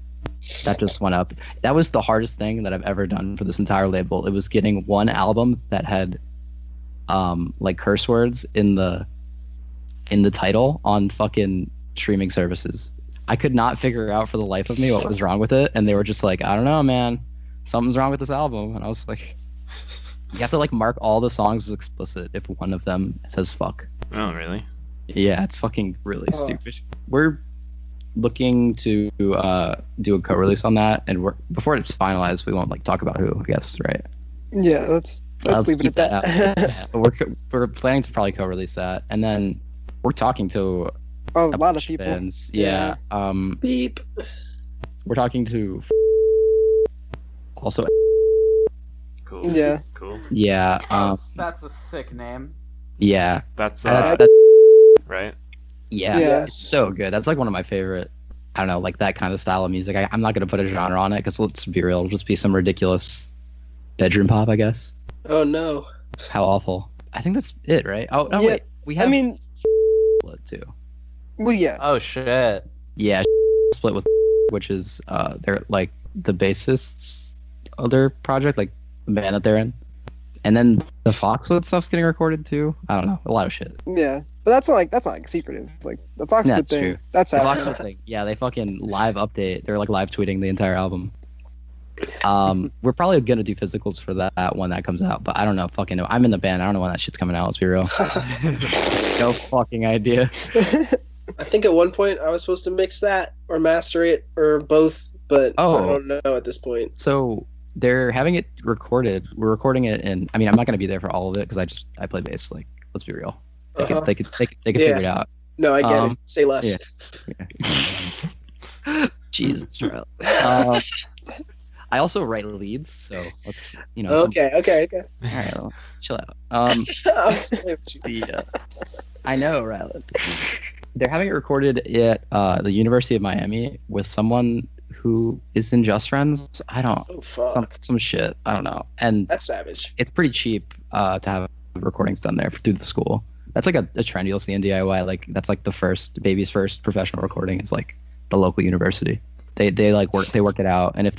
That just went up. That was the hardest thing that I've ever done for this entire label. It was getting one album that had like curse words in the title on fucking streaming services. I could not figure out for the life of me what was wrong with it, and they were just like, I don't know, man, something's wrong with this album. And I was like, you have to like mark all the songs as explicit if one of them says fuck. Oh, really? Yeah, it's fucking really Oh. stupid. We're looking to do a co-release on that, and before it's finalized, we won't like talk about who, I guess, right? Yeah, let's leave it keep at that. Yeah, but we're planning to probably co-release that, and then we're talking to Oh, a lot of bunch people. bands. Yeah. Beep. We're talking to also. Cool. Yeah. Cool. Yeah. That's a sick name. Yeah. That's That's right. yeah. Yeah. It's so good. That's like one of my favorite. I don't know, like that kind of style of music. I'm not gonna put a genre on it because let's be real, it'll just be some ridiculous bedroom pop, I guess. Oh no. How awful. I think that's it, right? Oh no, Yeah, wait. We have I mean, too. well, yeah. Oh shit. Yeah, split with, which is they're like the bassist's other project, like the band that they're in, and then the Foxwood stuff's getting recorded too. I don't know, a lot of shit. Yeah, but that's not like secretive. Like the Foxwood That's thing. true. That's The happening. Foxwood thing, yeah, they fucking live update. They're like live tweeting the entire album. We're probably gonna do physicals for that when that comes out, but I don't know. Fucking know. I'm in the band. I don't know when that shit's coming out. Let's be real. No fucking idea. I think at one point I was supposed to mix that or master it or both, but Oh. I don't know at this point. So they're having it recorded. We're recording it, and I mean, I'm not gonna be there for all of it because I play bass. Like, let's be real. They could figure it out. No, I get it. Say less. Yeah. Jesus, Charlie. I also write leads, so let's Okay. All right, well, chill out. I'm just playing with you. I know, Ryland. They're having it recorded at the University of Miami with someone who is in Just Friends. I don't. Oh, fuck. Some shit. I don't know. And That's savage. it's pretty cheap to have recordings done there through the school. That's like a trend you'll see in DIY. Like that's like the baby's first professional recording is like the local university. They work it out, and if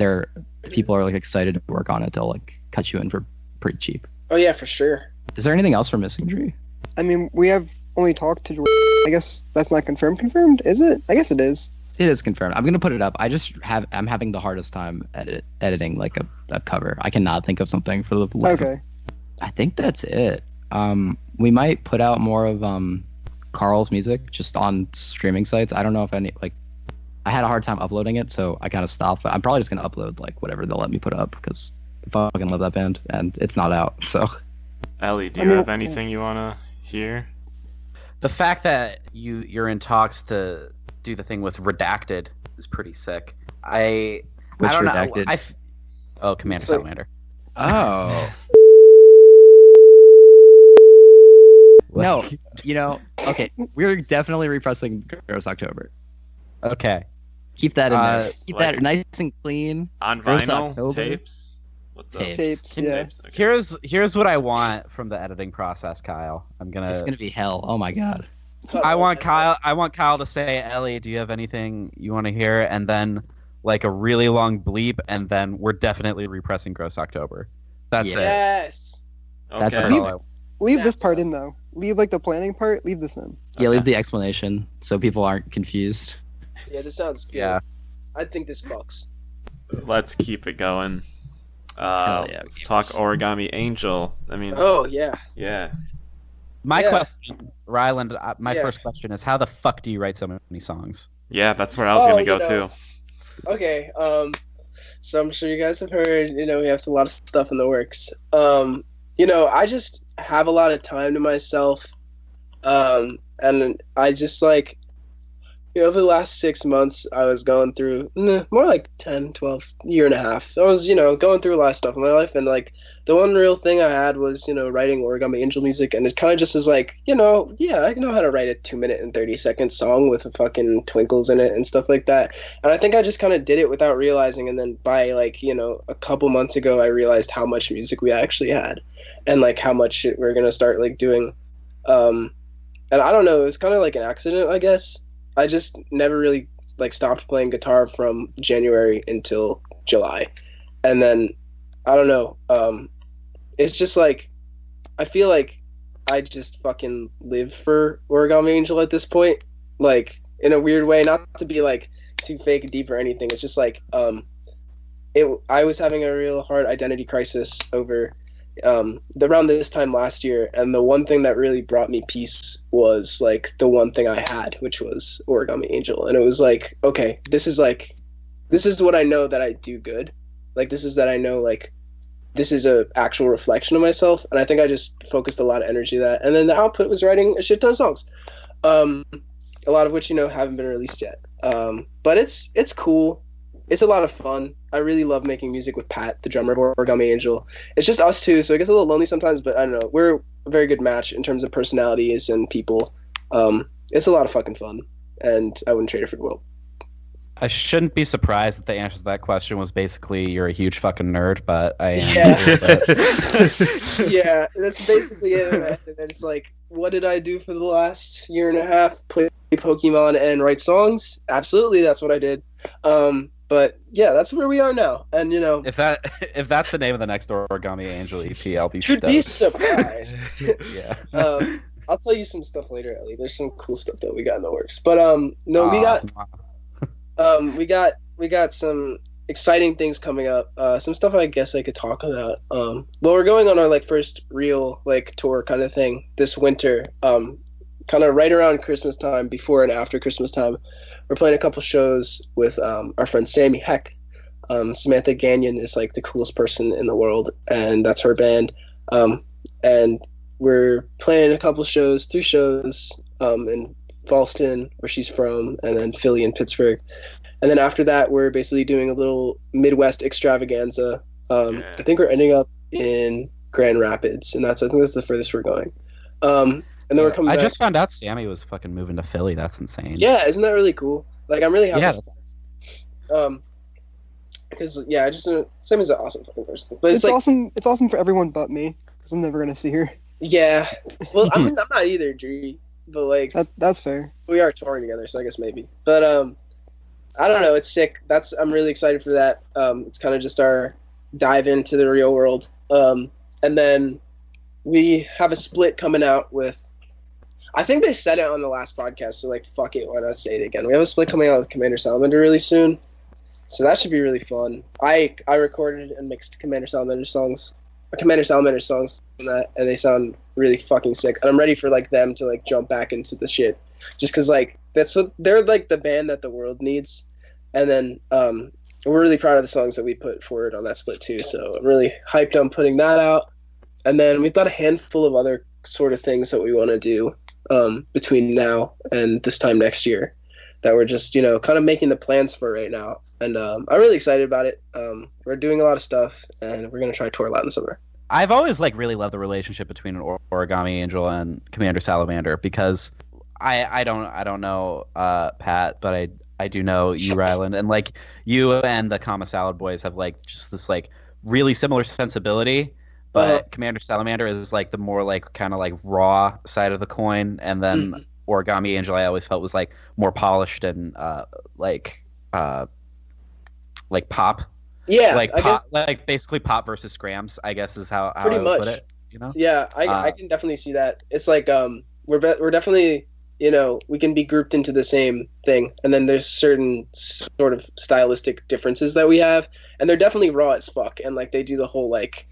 people are like excited to work on it, they'll like cut you in for pretty cheap. Oh yeah, for sure. Is there anything else for Missing Dree? I mean, we have only talked to Jord. I guess that's not confirmed, is it? I guess it is. It is confirmed. I'm gonna put it up. I'm having the hardest time editing like a cover. I cannot think of something for the Okay. I think that's it. We might put out more of Carl's music just on streaming sites. I don't know if I had a hard time uploading it, so I kind of stopped. But I'm probably just gonna upload like whatever they'll let me put up because I fucking love that band and it's not out. So, Ellie, do you have anything you wanna hear? The fact that you're in talks to do the thing with Redacted is pretty sick. I don't Redacted? know. Commander Salamander. Oh. No, okay. We're definitely repressing Gross October. Okay. Keep that in there. Keep like- that nice and clean. On Gross vinyl, October? tapes. What's up? Tapes. Yeah. Tapes. Okay. Here's what I want from the editing process, Kyle. It's gonna be hell. Oh my god. I want Kyle to say, Ellie, do you have anything you want to hear? And then like a really long bleep, and then we're definitely repressing Gross October. That's it. Yes. That's Okay. all I Leave this part in though. Leave like the planning part. Leave this in. Yeah, Okay. leave the explanation so people aren't confused. Yeah, this sounds good. Yeah. I think this fucks. Let's keep it going. Hell yeah, Let's talk Origami Angel. I mean, Oh yeah. yeah. My Yeah. question, Ryland, my Yeah. first question is, how the fuck do you write so many songs? Yeah, that's where I was Oh, gonna go you know. too. Okay. So I'm sure you guys have heard. We have a lot of stuff in the works. I just have a lot of time to myself. And I just like, over the last 6 months, I was going through more like 10, 12, year and a half. I was, going through a lot of stuff in my life. And like the one real thing I had was, writing Origami Angel music. And it kind of just is like, yeah, I know how to write a 2-minute and 30-second song with fucking twinkles in it and stuff like that. And I think I just kind of did it without realizing. And then by like, a couple months ago, I realized how much music we actually had and like how much shit we're going to start like doing. And I don't know, it was kind of like an accident, I guess. I just never really like stopped playing guitar from January until July. And then I don't know, it's just like I feel like I just fucking live for Origami Angel at this point. Like in a weird way, not to be like too fake and deep or anything. It's just like I was having a real hard identity crisis over around this time last year, and the one thing that really brought me peace was like the one thing I had, which was Origami Angel. And it was like, okay, this is what I know that I do good. Like this is that I know like this is a actual reflection of myself, and I think I just focused a lot of energy to that. And then the output was writing a shit ton of songs, a lot of which haven't been released yet. But it's cool. It's a lot of fun. I really love making music with Pat, the drummer of Origami Angel. It's just us two, so it gets a little lonely sometimes, but I don't know. We're a very good match in terms of personalities and people. It's a lot of fucking fun, and I wouldn't trade it for the world. I shouldn't be surprised that the answer to that question was basically you're a huge fucking nerd, but I am. Yeah. Yeah, that's basically it. And then it's like, what did I do for the last year and a half? Play Pokemon and write songs? Absolutely, that's what I did. But yeah, that's where we are now. And if that's the name of the next Origami Angel EP, I'll be should stoked. be surprised. Yeah. I'll tell you some stuff later, Ellie. There's some cool stuff that we got in the works. But no, we got some exciting things coming up. Some stuff I guess I could talk about. Well, we're going on our like first real like tour kind of thing this winter. Kind of right around Christmas time, before and after Christmas time. We're playing a couple shows with our friend Sammy Heck. Samantha Gagnon is like the coolest person in the world, and that's her band. And we're playing a couple shows, 3 shows in Boston, where she's from, and then Philly and Pittsburgh. And then after that, we're basically doing a little Midwest extravaganza. I think we're ending up in Grand Rapids, and I think that's the furthest we're going. And then we're coming back. I just found out Sammy was fucking moving to Philly. That's insane. Yeah, isn't that really cool? Like, I'm really happy. Yeah. Because I just Sammy's an awesome fucking person. But It's like, awesome. It's awesome for everyone but me, because I'm never gonna see her. Yeah. Well, I'm not either, Dree. But like, that's fair. We are touring together, so I guess maybe. But I don't know. It's sick. I'm really excited for that. It's kind of just our dive into the real world. And then we have a split coming out with. I think they said it on the last podcast, so like, fuck it, why not say it again? We have a split coming out with Commander Salamander really soon, so that should be really fun. I recorded and mixed Commander Salamander songs on that, and they sound really fucking sick. And I'm ready for like them to like jump back into the shit, just because like that's what they're like, the band that the world needs. And then we're really proud of the songs that we put forward on that split too. So I'm really hyped on putting that out. And then we've got a handful of other sort of things that we want to do between now and this time next year that we're just, kind of making the plans for right now. And I'm really excited about it. We're doing a lot of stuff, and we're going to try to tour a lot in the summer. I've always like really loved the relationship between Origami Angel and Commander Salamander, because I don't know Pat, but I do know you, Ryland, and like you and the Kama Salad Boys have like just this like really similar sensibility. But Commander Salamander is like the more like kind of like raw side of the coin, and then Origami Angel I always felt was like more polished and like pop. Yeah, like I pop, guess, like basically pop versus Grams, I guess is how pretty I would much put it. Yeah, I can definitely see that. It's like we're definitely, we can be grouped into the same thing, and then there's certain sort of stylistic differences that we have, and they're definitely raw as fuck, and like they do the whole like,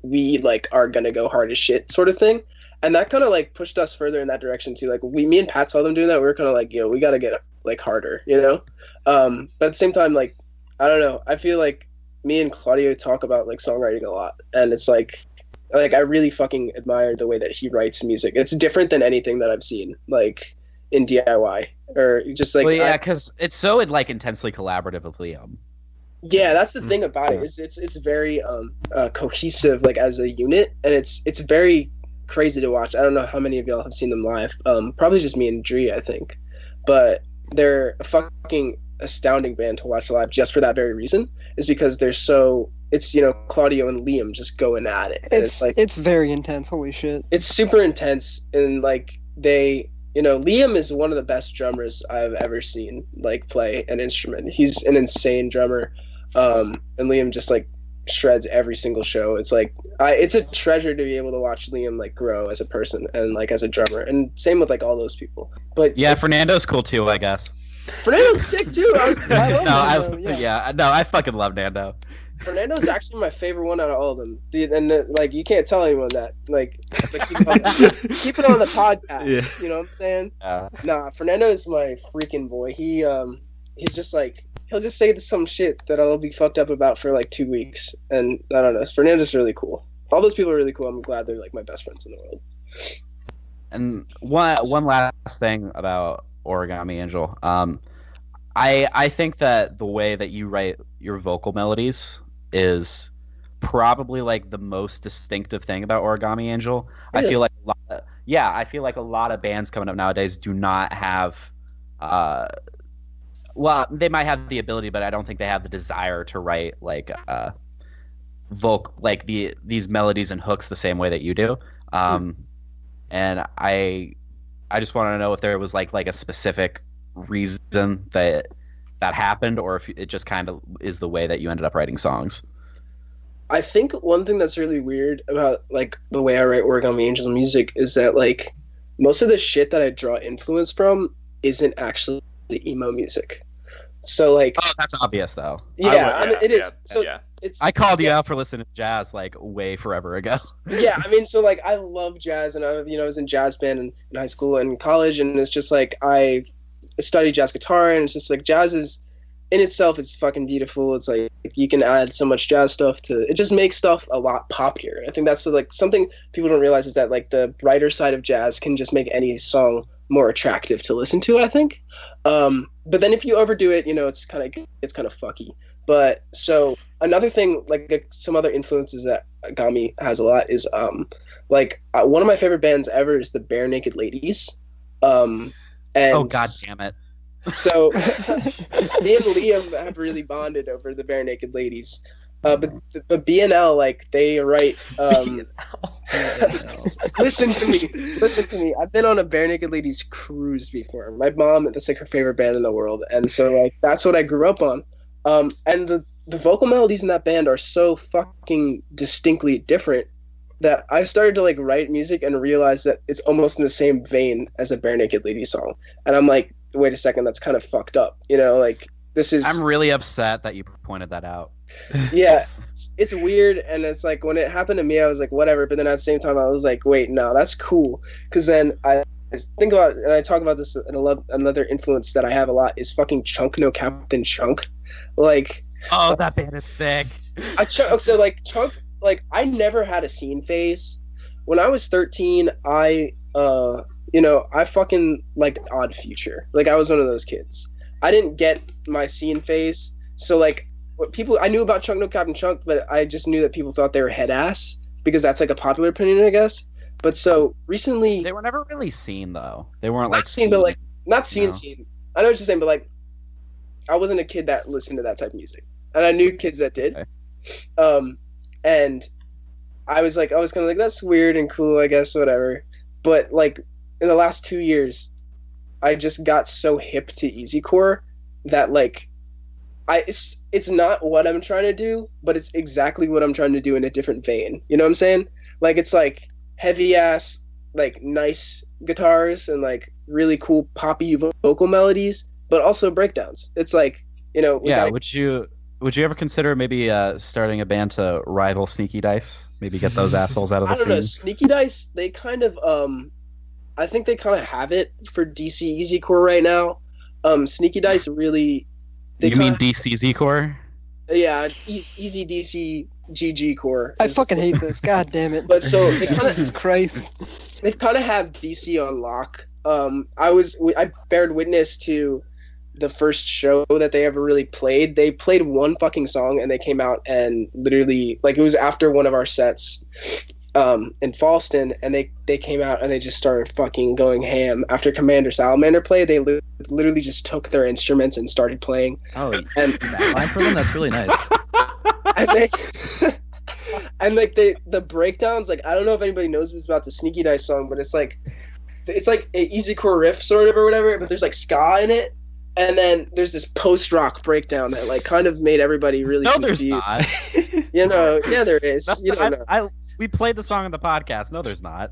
we like are gonna go hard as shit sort of thing, and that kind of like pushed us further in that direction too. Like me and Pat saw them doing that. We were kind of like, we gotta get like harder, but at the same time, like, I don't know, I feel like me and Claudio talk about like songwriting a lot, and it's like I really fucking admire the way that he writes music. It's different than anything that I've seen like in DIY or just like. Well, yeah, because it's so like intensely collaborative with Liam. Yeah, that's the thing about it. It's very cohesive, like as a unit, and it's very crazy to watch. I don't know how many of y'all have seen them live. Probably just me and Dree, I think. But they're a fucking astounding band to watch live, just for that very reason. Is because they're so. It's Claudio and Liam just going at it. And it's like it's very intense. Holy shit! It's super intense, and like they. Liam is one of the best drummers I've ever seen like play an instrument. He's an insane drummer. And Liam just like shreds every single show. It's like it's a treasure to be able to watch Liam like grow as a person and like as a drummer, and same with like all those people. But yeah, Fernando's cool too, I guess. Fernando's sick too. I fucking love Nando. Fernando's actually my favorite one out of all of them. And like, you can't tell anyone that. Like keep it on the podcast. Yeah. You know what I'm saying? Nah, Fernando is my freaking boy. He's just like, he'll just say some shit that I'll be fucked up about for like 2 weeks, and I don't know. Fernando's really cool. All those people are really cool. I'm glad they're like my best friends in the world. And one last thing about Origami Angel, I think that the way that you write your vocal melodies is probably like the most distinctive thing about Origami Angel. Really? I feel like a lot of bands coming up nowadays do not have. Well, they might have the ability, but I don't think they have the desire to write like these melodies and hooks the same way that you do. And I just want to know if there was like a specific reason that happened, or if it just kind of is the way that you ended up writing songs. I think one thing that's really weird about like the way I write Origami Angel music is that like most of the shit that I draw influence from isn't actually emo music. So like, oh, that's obvious though. Yeah, I mean, it is. So yeah. I called you out for listening to jazz like way forever ago. Yeah, I mean, so like I love jazz, and I was in jazz band in high school and college, and it's just like I studied jazz guitar, and it's just like jazz is in itself, it's fucking beautiful. It's like you can add so much jazz stuff to it. Just makes stuff a lot poppier. I think that's like something people don't realize is that like the brighter side of jazz can just make any song more attractive to listen to, I think. But then if you overdo it, it's kind of fucky. But so another thing, like some other influences that Gami has a lot is one of my favorite bands ever is the Bare Naked Ladies. And Oh god damn it. so me and Liam have really bonded over the Bare Naked Ladies. But BNL, like, they write listen to me. I've been on a Bare Naked Ladies cruise before. My mom, that's like her favorite band in the world, and so like that's what I grew up on. And the vocal melodies in that band are so fucking distinctly different that I started to like write music and realize that it's almost in the same vein as a Bare Naked Ladies song. And I'm like, wait a second, that's kind of fucked up. Like this is. I'm really upset that you pointed that out. Yeah, it's weird, and it's like when it happened to me, I was like, whatever. But then at the same time, I was like, wait, no, that's cool. Because then I think about, and I talk about this, and I love another influence that I have a lot is fucking Chunk No Captain Chunk. Like, oh, that band is sick. So like Chunk, like I never had a scene phase. When I was 13, I fucking liked Odd Future. Like I was one of those kids. I didn't get my scene phase, so like. I knew about Chunk No Captain Chunk, but I just knew that people thought they were head ass because that's like a popular opinion, I guess. But so recently, they were never really seen though. They weren't not like seen, but like not seen. No. Seen. I know what you're saying, but like, I wasn't a kid that listened to that type of music, and I knew kids that did. Okay. And I was kind of like, that's weird and cool, I guess, whatever. But like in the last 2 years, I just got so hip to easycore that like. It's not what I'm trying to do, but it's exactly what I'm trying to do in a different vein. You know what I'm saying? Like it's like heavy ass, like nice guitars and like really cool poppy vocal melodies, but also breakdowns. It's like, Yeah, would you ever consider maybe starting a band to rival Sneaky Dice? Maybe get those assholes out of the I don't scene? know. Sneaky Dice, they kind of I think they kind of have it for DC Easycore right now. Sneaky Dice really. You mean DCZ Core? Yeah, easy DC GG core. I fucking hate this. God damn it. But so they kind Jesus of Christ. they kind of have DC on lock. I bared witness to the first show that they ever really played. They played one fucking song and they came out and literally like it was after one of our sets in Fallston, and they came out and they just started fucking going ham. After Commander Salamander played, they literally just took their instruments and started playing. Oh, and that for them, that's really nice. and they and like the breakdowns, like I don't know if anybody knows this about the Sneaky Dice song, but it's like an easycore riff sort of or whatever, but there's like ska in it, and then there's this post-rock breakdown that like kind of made everybody really confused. There's not. Yeah, there is. You don't know. We played the song on the podcast. No, there's not.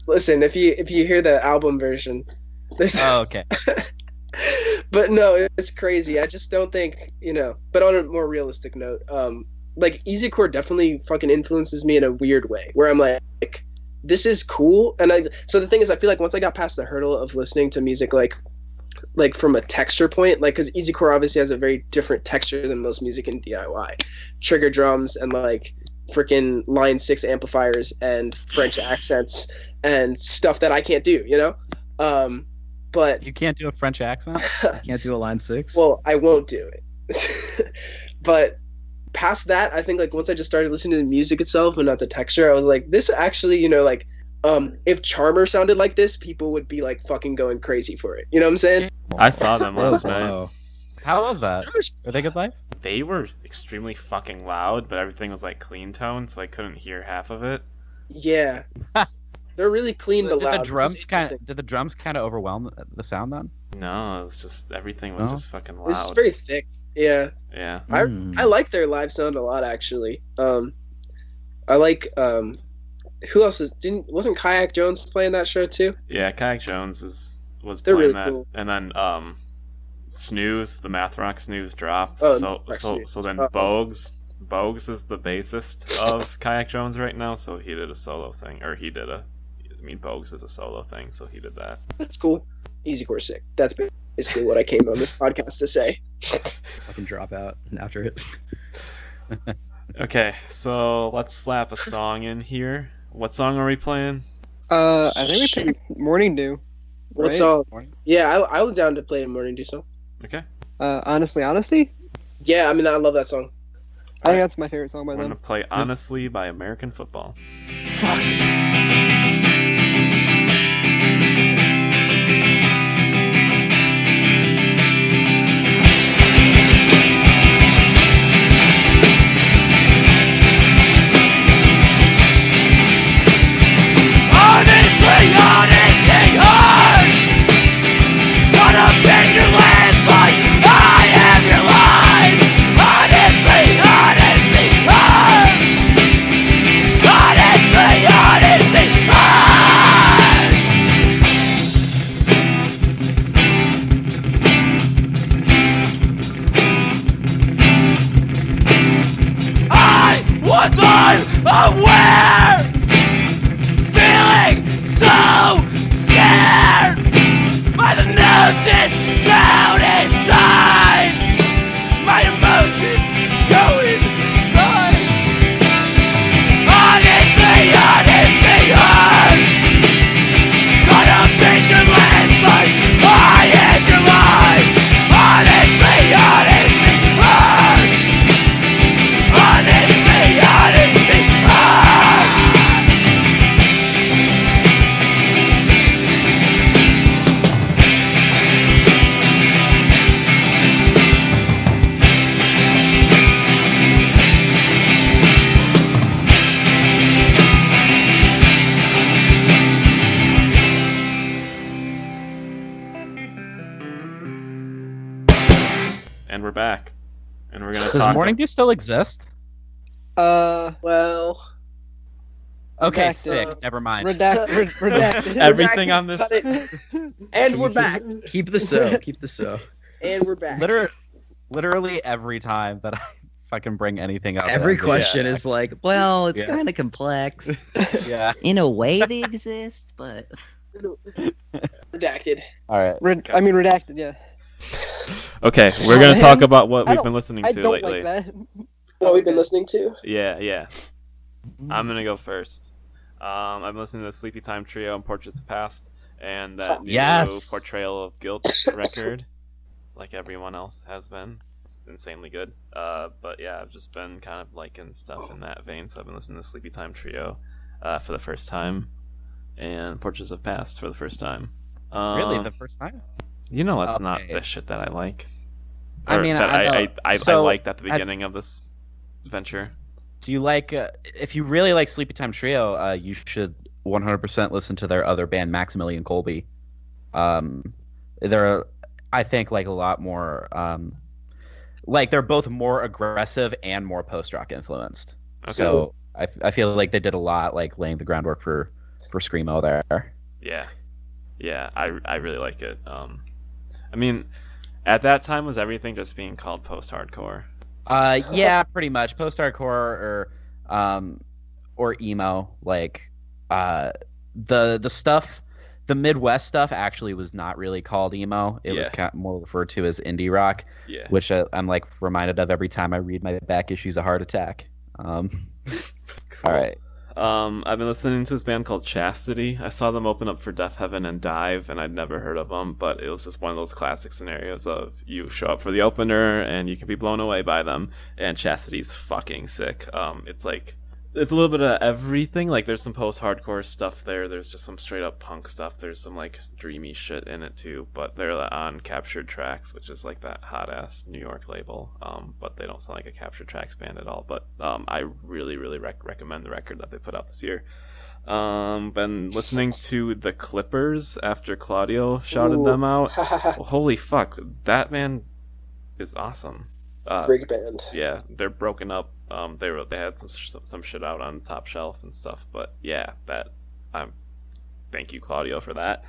Listen, if you hear the album version, there's. Oh, okay. But no, it's crazy. I just don't think But on a more realistic note, like easycore definitely fucking influences me in a weird way, where I'm like, this is cool, and so the thing is, I feel like once I got past the hurdle of listening to music like from a texture point, like because easycore obviously has a very different texture than most music in DIY, trigger drums and like freaking line 6 amplifiers and French accents and stuff that I can't do, but You can't do a French accent? Can't do a line 6. well, I won't do it. But past that, I think like once I just started listening to the music itself and not the texture, I was like, this actually, if Charmer sounded like this, people would be like fucking going crazy for it. You know what I'm saying? I saw them last night. Whoa. How was that? Are they good live? They were extremely fucking loud, but everything was like clean tone, so I couldn't hear half of it. Yeah. They're really clean but loud. Did the drums kind of overwhelm the sound then? No, it was just everything was No? just fucking loud. It's just very thick. Yeah. Yeah. I like their live sound a lot, actually. I like who else wasn't Kayak Jones playing that show too? Yeah, Kayak Jones was They're playing really that, cool. and then Snooze, the math rock Snooze dropped. Oh, so Math Rock Snooze. so then Uh-oh. Bogues is the bassist of Kayak Jones right now, so he did a solo thing, or Bogues is a solo thing, so he did that. That's cool. Easycore sick. That's big. Basically, what I came on this podcast to say. I can drop out after it. Okay, so let's slap a song in here. What song are we playing? I think we picked Morning Dew. What Right? song? Yeah, I was down to play Morning Dew song. Okay. Honestly, Honesty? Yeah, I mean, I love that song. I think that's my favorite song by We're going them. to play Honestly by American Football. And we're back. And we're going to Does talk... Morning Dew still exist? Well, Okay, Redacted. sick. Never mind. Redacted. Everything on this... cut it. And we're back. Keep the so. Keep the so. And we're back. Literally every time that I fucking bring anything up. Every that- question is like, well, it's Yeah. kind of complex. Yeah. In a way, they exist, but Redacted. All right. Redacted, yeah. Okay, we're going to talk about what I we've don't- been listening I to don't lately. like that. What we've been listening to? Yeah. I'm going to go first. I've been listening to the Sleepy Time Trio and Portraits of Past and that new Yes. Portrayal of Guilt record, like everyone else has been. It's insanely good. But yeah, I've just been kind of liking stuff in that vein, so I've been listening to Sleepy Time Trio for the first time and Portraits of Past for the first time. Really, the first time? You know that's not Okay. the shit that I like. I Or mean, that I know. I So, liked at the beginning of this venture. Do you like? If you really like Sleepy Time Trio, you should 100% listen to their other band, Maximilian Kolbe. They're, I think, like a lot more. Like they're both more aggressive and more post-rock influenced. Okay. So I feel like they did a lot, like laying the groundwork for screamo there. Yeah, I really like it. I mean, at that time, was everything just being called post-hardcore? Yeah, pretty much post-hardcore or emo. Like the stuff, the Midwest stuff actually was not really called emo. It was kind of more referred to as indie rock, Yeah. which I'm like reminded of every time I read my back issues of Heart Attack. All right. I've been listening to this band called Chastity. I saw them open up for Deaf Heaven and Dive, and I'd never heard of them, but it was just one of those classic scenarios of you show up for the opener and you can be blown away by them, and Chastity's fucking sick. It's like, it's a little bit of everything. Like, there's some post-hardcore stuff there. There's just some straight-up punk stuff. There's some, like, dreamy shit in it, too. But they're on Captured Tracks, which is, like, that hot-ass New York label. But they don't sound like a Captured Tracks band at all. But I really, really recommend the record that they put out this year. Been listening to The Clippers after Claudio shouted them out. Well, holy fuck. That band is awesome. Great band. Yeah, they're broken up. They had some shit out on Top Shelf and stuff, but yeah, thank you, Claudio, for that.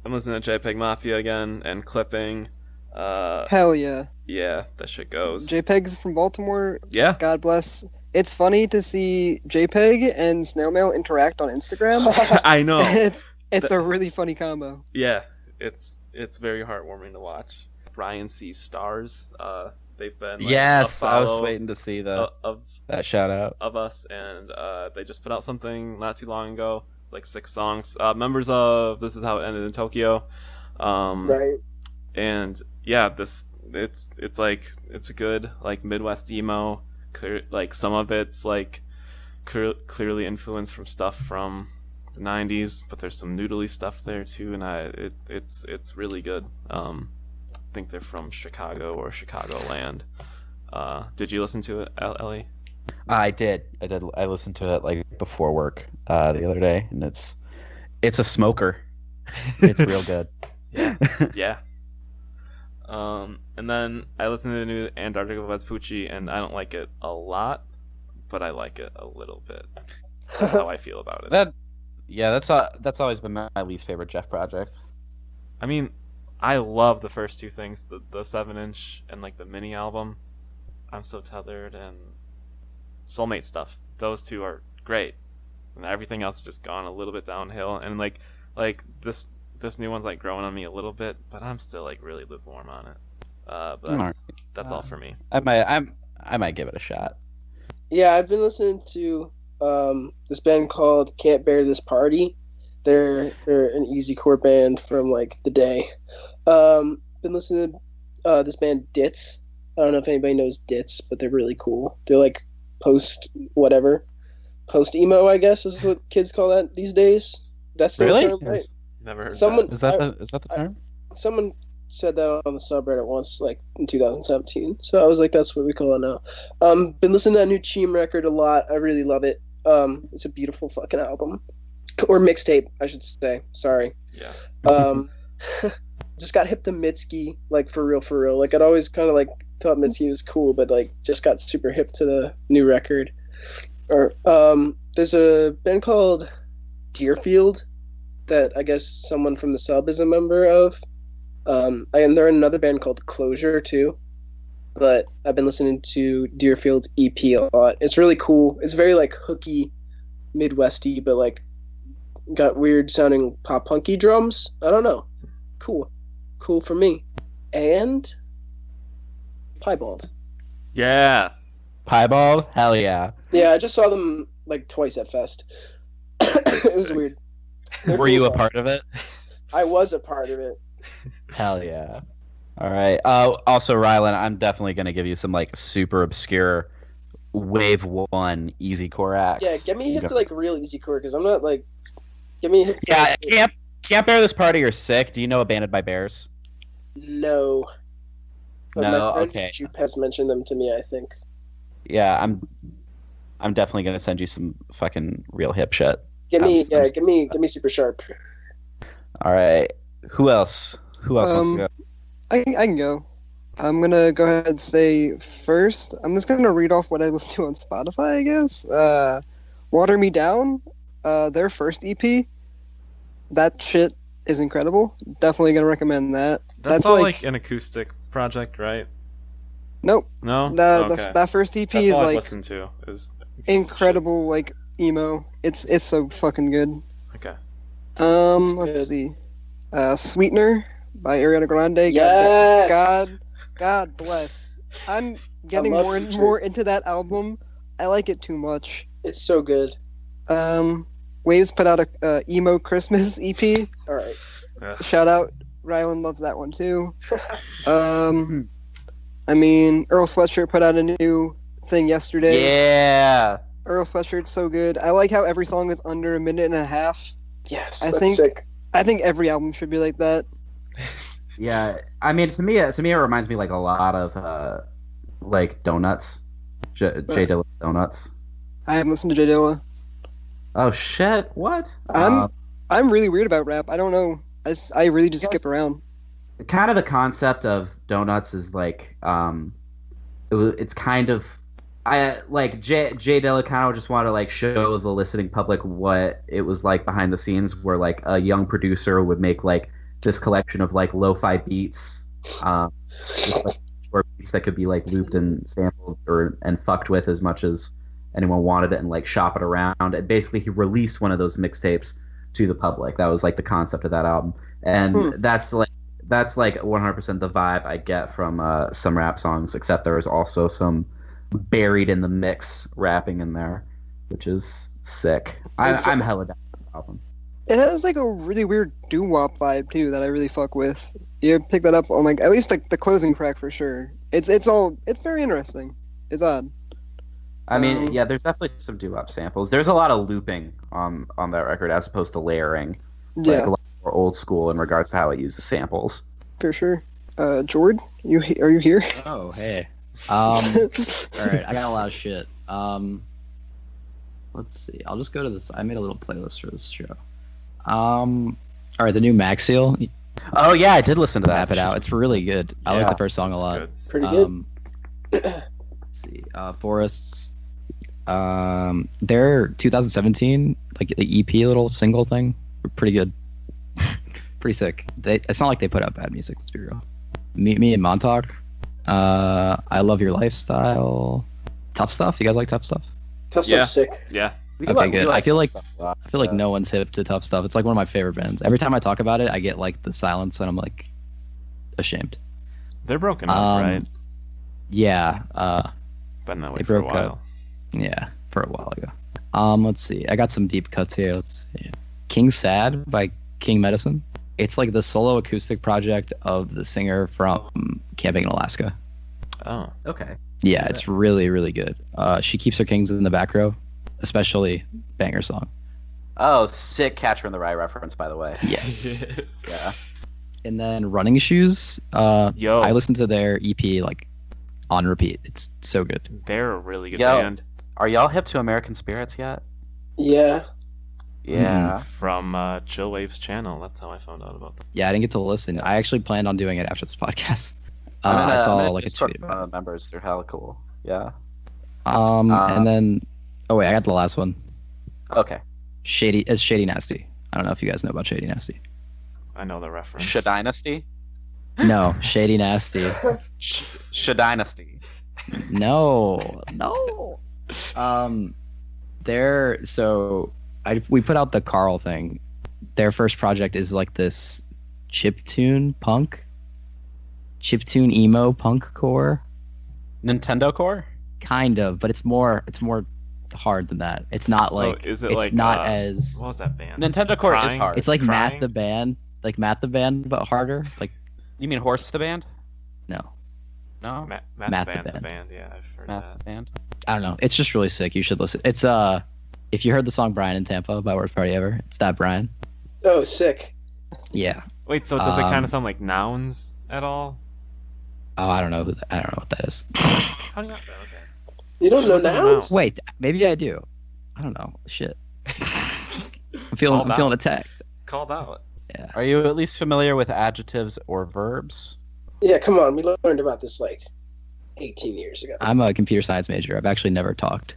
I'm listening to JPEG Mafia again and clipping. Hell yeah. Yeah, that shit goes. JPEG's from Baltimore. Yeah, God bless. It's funny to see JPEG and Snail Mail interact on Instagram. I know. It's a really funny combo. Yeah, it's It's very heartwarming to watch. Brian sees stars. They've been Yes, a I was follow waiting to see that of shout out. of us, and they just put out something not too long ago. It's like 6 songs. Members of This Is How It Ended in Tokyo. Right. And yeah, it's like it's a good like Midwest emo. Like some of it's like clearly influenced from stuff from the 90s, but there's some noodly stuff there too, and it's really good. I think they're from Chicago or Chicagoland. Did you listen to it, Ellie? I did. I listened to it like before work the other day, and it's a smoker. It's real good. Yeah. Yeah. And then I listened to the new Antarctica Vespucci, and I don't like it a lot, but I like it a little bit. That's how I feel about it. That's always been my least favorite Jeff project. I mean, I love the first 2 things, the 7-inch and like the mini album. I'm So Tethered and Soulmate Stuff. Those 2 are great, and everything else has just gone a little bit downhill. And like this new one's like growing on me a little bit, but I'm still like really lukewarm on it. But that's all for me. I might give it a shot. Yeah, I've been listening to this band called Can't Bear This Party. They're an easycore band from like the day. Been listening to this band Ditz. I don't know if anybody knows Ditz, but they're really cool. They're like post emo, I guess is what kids call that these days. That's the Really? term, right? Never heard Someone that. Is that the term? Someone said that on the subreddit once, like in 2017. So I was like, that's what we call it now. Been listening to that new Cheem record a lot. I really love it. It's a beautiful fucking album. Or mixtape, I should say. Sorry. Yeah. Just got hip to Mitski, like for real. Like I'd always kind of like thought Mitski was cool, but like just got super hip to the new record. Or there's a band called Deerfield that I guess someone from the sub is a member of. And they're in another band called Closure too. But I've been listening to Deerfield's EP a lot. It's really cool. It's very like hooky, Midwesty, but like got weird sounding pop punky drums. I don't know. Cool for me. And Piebald. Yeah. Piebald? Hell yeah. Yeah, I just saw them like twice at Fest. It was weird. Were you a part of it? I was a part of it. Hell yeah. All right. Also, Ryland, I'm definitely going to give you some like super obscure Wave 1 easy core acts. Yeah, get me hit to like real easy core because I'm not like. Get me hit to, Yeah, like, Can't Bear This Party or Sick. Do you know Abandoned by Bears? No. But No, my friend okay. Jupe has mentioned them to me, I think. Yeah, I'm definitely going to send you some fucking real hip shit. Give me I'm- give me super sharp. All right. Who else? Who else wants to go? I can go. I'm gonna go ahead and say first. I'm just gonna read off what I listen to on Spotify, I guess. Water Me Down, their first EP. That shit is incredible. Definitely gonna recommend that. That's all like an acoustic project, right? Nope. No? Okay. That first EP That's is all I've like listened to is acoustic incredible, like emo. It's so fucking good. shit. Okay. Let's see. Sweetener by Ariana Grande. Yes! God bless. I'm getting love more and Future. more into that album. I like it too much. It's so good. Waves put out a emo Christmas EP. All right. Ugh. Shout out, Ryland loves that one too. I mean, Earl Sweatshirt put out a new thing yesterday. Yeah. Earl Sweatshirt's so good. I like how every song is under a minute and a half. Yes, I that's think- sick. I think every album should be like that. Yeah. I mean, to me, it reminds me like a lot of like Donuts, J Dilla Donuts. I haven't listened to J Dilla. Oh shit! What? I'm really weird about rap. I don't know. I really just Yes. skip around. Kind of the concept of Donuts is like it's kind of J Dilla kind of just wanted to like show the listening public what it was like behind the scenes, where like a young producer would make like this collection of like lo-fi beats, just, like, short beats that could be like looped and sampled and fucked with as much as anyone wanted it, and like shop it around. And basically he released one of those mixtapes to the public. That was like the concept of that album, and that's like that's like 100% the vibe I get from some rap songs, except there is also some buried in the mix rapping in there, which is sick. I'm hella down with the album. It has like a really weird doo-wop vibe too that I really fuck with. You pick that up on like at least like the closing track for sure. It's very interesting. It's odd. I mean, yeah, there's definitely some doo-wop samples. There's a lot of looping on that record as opposed to layering. Yeah, Like a lot more old school in regards to how it uses samples. for sure. Jord, are you here? Oh, hey. All right, I got a lot of shit. Let's see. I'll just go to this. I made a little playlist for this show. All right, the new Max Seal. Oh yeah, I did listen to that. Tap it out. It's really good. I like Yeah, the first song a lot. Good. Pretty good. Let's see. Forests. Their 2017 like the EP little single thing, pretty good. Pretty sick. It's not like they put out bad music. Let's be real. Meet Me in Montauk. I Love Your Lifestyle. Tough Stuff. You guys like Tough Stuff? Tough Yeah. Stuff's sick. Yeah. Okay, good. I feel like stuff a lot. no one's hip to Tough Stuff. It's like one of my favorite bands. Every time I talk about it, I get like the silence, and I'm like ashamed. They're broken up, right? Yeah. Been that way they for a broke while. up. Yeah, for a while ago. Let's see. I got some deep cuts here. Let's see. King Sad by King Medicine. It's like the solo acoustic project of the singer from Camping in Alaska. Oh. Okay. Yeah, it's really, really good. She keeps her kings in the back row, especially banger song. Oh, sick Catcher in the Rye reference, by the way. Yes. Yeah. And then Running Shoes. Yo. I listened to their EP like on repeat. It's so good. They're a really good Yo. band. Are y'all hip to American Spirits yet? Yeah. Yeah. From Chillwave's channel. That's how I found out about them. Yeah, I didn't get to listen. I actually planned on doing it after this podcast. I'm I saw in like a Discord tweet with about it. members. They're hella cool. Yeah. And then, oh wait, I got the last one. Okay. Shady Nasty. I don't know if you guys know about Shady Nasty. I know the reference. Shadynasty? No, Shady Nasty. Shadynasty. No. We put out the Carl thing. Their first project is like this chiptune emo punk core, Nintendo Core? kind of, but it's more hard than that. It's not So like is it it's like not as what was that band? Nintendo Core is Crying? hard. it's like Crying? Matt the band, but harder. Like You mean Horse the Band? no, Matt No? Matt the the Band's a Band. band. Yeah, I've heard Math that. the Band? I don't know. It's just really sick. You should listen. It's if you heard the song Brian in Tampa by Worst Party Ever, it's that Brian. Oh, sick. Yeah. Wait, so does it kind Um, of sound like nouns at all? Oh, I don't know what that is. How do you not? Okay. You don't know Listen to nouns? Wait, maybe I do. I don't know. Shit. I'm feeling Called out. attacked. Called out. Are you at least familiar with adjectives or verbs? Yeah, come on. We learned about this like 18 years ago. I'm a computer science major. I've actually never talked.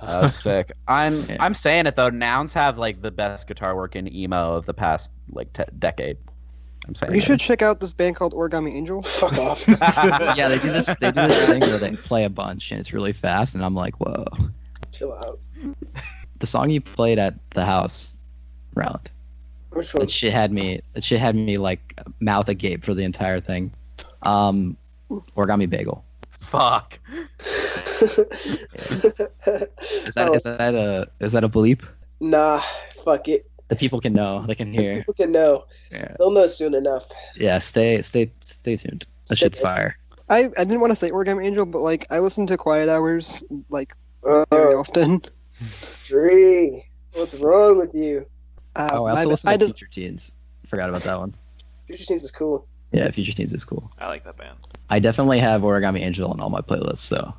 Oh, sick. I'm Yeah. I'm saying it though. Nouns have like the best guitar work in emo of the past like decade. I'm saying You it. should check out this band called Origami Angel. Fuck off. Yeah, they do this thing where they play a bunch and it's really fast, and I'm like, whoa. Chill out. The song you played at the house, Ryland, Which one? that shit had me like mouth agape for the entire thing. Origami Bagel. Fuck. Is that a bleep? Nah, fuck it. The people can know. They can hear. People can know. Yeah. They'll know soon enough. Yeah. Stay tuned. That shit's fire. I didn't want to say Origami Angel, but like I listen to Quiet Hours like very often. Dree, what's wrong with you? Oh, I also listen to Future Teens. Forgot about that one. Future Teens is cool. Yeah, Future Teens is cool. I like that band. I definitely have Origami Angel on all my playlists, so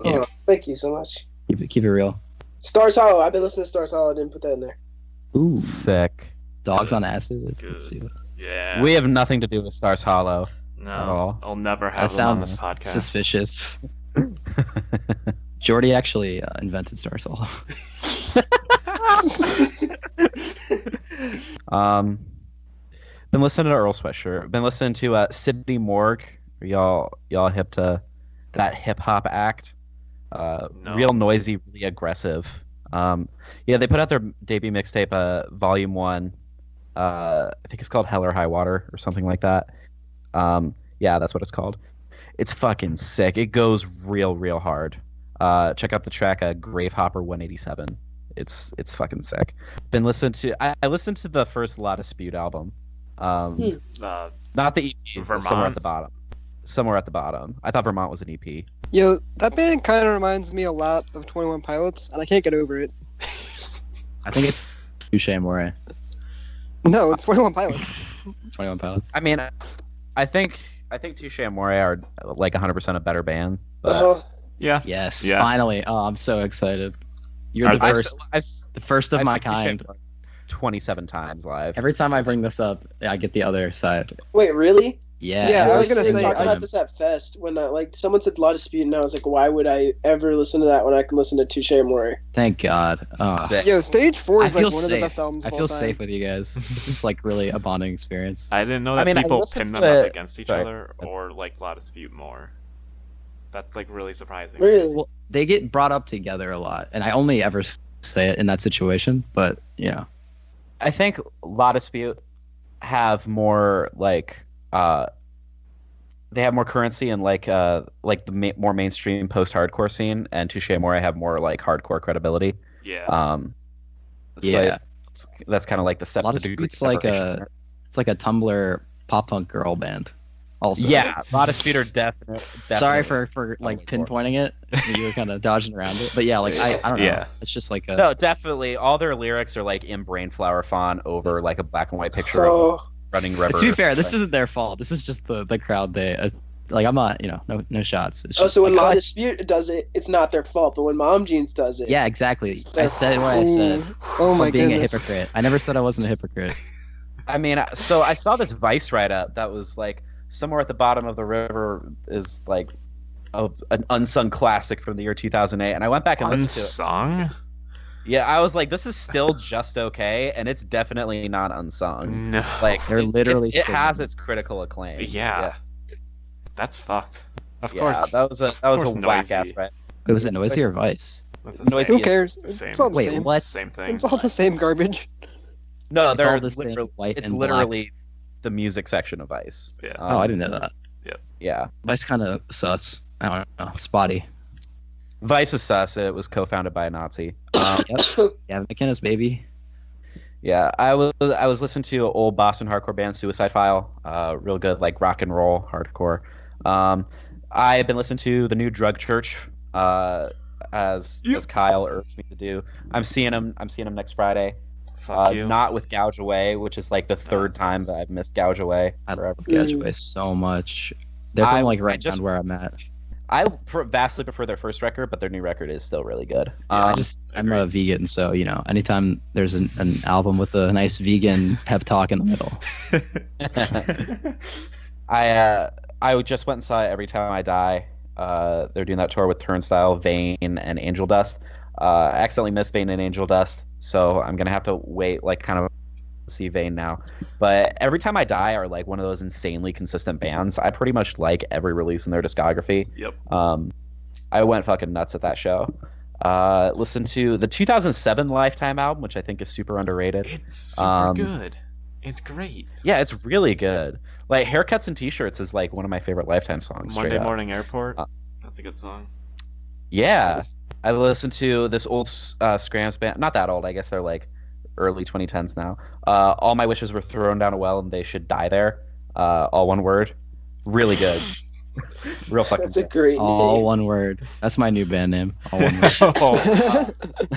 Yeah. Oh, thank you so much. keep it real. Stars Hollow. I've been listening to Stars Hollow. I didn't put that in there. Ooh, Sick. Dogs on Acid. Good. Let's see. Yeah. We have nothing to do with Stars Hollow. no. at all. I'll never That have them on sounds this podcast. suspicious. Jordy actually invented Star Hollow. Been listening to Earl Sweatshirt. Been listening to Sydney Morgue. Are y'all hip to that hip hop act? No. Real noisy, really aggressive. Yeah, they put out their debut mixtape, Volume 1. I think it's called Hell or High Water or something like that. Yeah, that's what it's called. It's fucking sick. It goes real hard. Check out the track Gravehopper 187. It's fucking sick. Been listening to I listened to the first La Dispute album. Not the EP. Vermont? Somewhere at the bottom. Somewhere at the bottom. I thought Vermont was an EP. Yo, that band kind of reminds me a lot of 21 Pilots, and I can't get over it. I think it's Touche Amore. No, it's 21 Pilots. 21 Pilots. I mean, I think Touche Amore are like 100% a better band. But Yeah. Yes, Yeah. finally. Oh, I'm so excited. You're the first of my kind. 27 times live. Every time I bring this up, I get the other side. Wait, really? Yeah, Yeah, I every was gonna single say, talking time. about this at Fest when like someone said La Dispute, and I was like, why would I ever listen to that when I can listen to Touche Amore? Thank God. Oh, Sick. Yo, Stage 4 I is like feel one safe. of the best albums I of all feel time. safe with you guys. This is like really a bonding experience. I didn't know that I mean, I people listened pin to them up it- against each sorry. other or like La Dispute more. That's like really surprising. Really? Well, they get brought up together a lot, and I only ever say it in that situation. But you know, I think La Dispute have more like they have more currency in like the more mainstream post-hardcore scene, and Touche Amore have more like hardcore credibility. Yeah. So Yeah. that's kind of like the a lot of degree it's like separation there. it's like a Tumblr pop punk girl band. Also, Yeah, La Dispute are definitely. Sorry for like pinpointing it. You were kind of dodging around it, but yeah, like I don't know. Yeah. It's just like a No, definitely. All their lyrics are like in Brainflower font over like a black and white picture of a Oh, running river. To be fair, this Like, isn't their fault. This is just the crowd. Like I'm not, no shots. It's oh, just so when like, La I- Dispute does it, it's not their fault, but when Mom Jeans does it, yeah, exactly. I said what I said. Ooh. Oh my I'm being goodness. a hypocrite. I never said I wasn't a hypocrite. I mean, so I saw this Vice write-up that was like somewhere at the bottom of the river is like an unsung classic from the year 2008, and I went back and listened to it. Unsung? Yeah, I was like, this is still just okay, and it's definitely not unsung. No. Like They're literally it has singing. its critical acclaim. Yeah. That's fucked. Of Yeah, course. that was a course whack ass, Noisy. right? Wait, was it Noisy or Vice? That's the Noisy same, Who cares? Same. It's all the Wait, same. what? same thing. It's all the same garbage. No, It's they're all the same literally, white it's and literally the music section of Vice. Yeah. Oh, I didn't know that. Yeah, Vice kind of sus. I don't know. Spotty. Vice is sus. It was co-founded by a Nazi. Yep. Yeah, McKenna's baby. Yeah, I was listening to an old Boston hardcore band, Suicide File. Real good, like rock and roll hardcore. I've been listening to the new Drug Church, as Kyle urged me to do. I'm seeing him next Friday. Fuck you. Not with Gouge Away, which is like the third that time sucks. that I've missed Gouge Away I forever. love Gouge Away so much. They're I- from like I right just- down where I'm at. I vastly prefer their first record, but their new record is still really good. I'm a vegan, so anytime there's an album with a nice vegan pep talk in the middle. I just went and saw Every Time I Die. They're doing that tour with Turnstile, Vane, and Angel Dust. I accidentally missed Vane and Angel Dust, so I'm gonna have to wait, like, kind of see Vane now. But Every Time I Die are like one of those insanely consistent bands. I pretty much like every release in their discography. Yep. I went fucking nuts at that show. Listened to the 2007 Lifetime album, which I think is super underrated. It's super good. It's great. Yeah, it's really good. Like, Haircuts and T-Shirts is like one of my favorite Lifetime songs. straight Monday up. Morning Airport. That's a good song. Yeah, I listened to this old Scrams band. Not that old, I guess they're like early 2010s now. All My Wishes Were Thrown Down a Well and They Should Die There. All one word. Really good. Real fucking that's a good. great All name. one word. That's my new band name. All one word. Oh,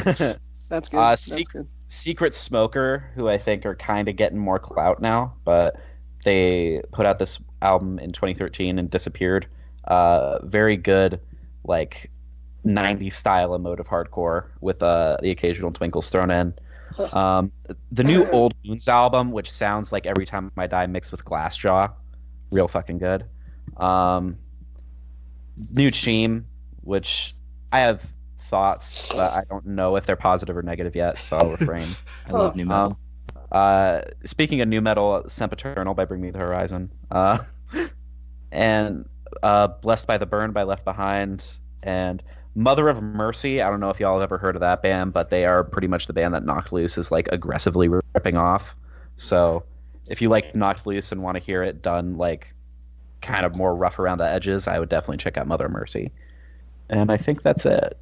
That's good. That's good. Secret Smoker, who I think are kind of getting more clout now, but they put out this album in 2013 and disappeared. Very good, like 90s style emotive hardcore with the occasional twinkles thrown in. The new Old Moons album, which sounds like Every Time I Die mixed with Glassjaw, real fucking good. New Cheem, which I have thoughts, but I don't know if they're positive or negative yet, so I'll refrain. I love new metal. Speaking of new metal, Sempiternal by Bring Me the Horizon, and Blessed by the Burn by Left Behind, and Mother of Mercy. I don't know if y'all have ever heard of that band, but they are pretty much the band that Knocked Loose is like aggressively ripping off. So if you like Knocked Loose and want to hear it done like kind of more rough around the edges, I would definitely check out Mother of Mercy. And I think that's it.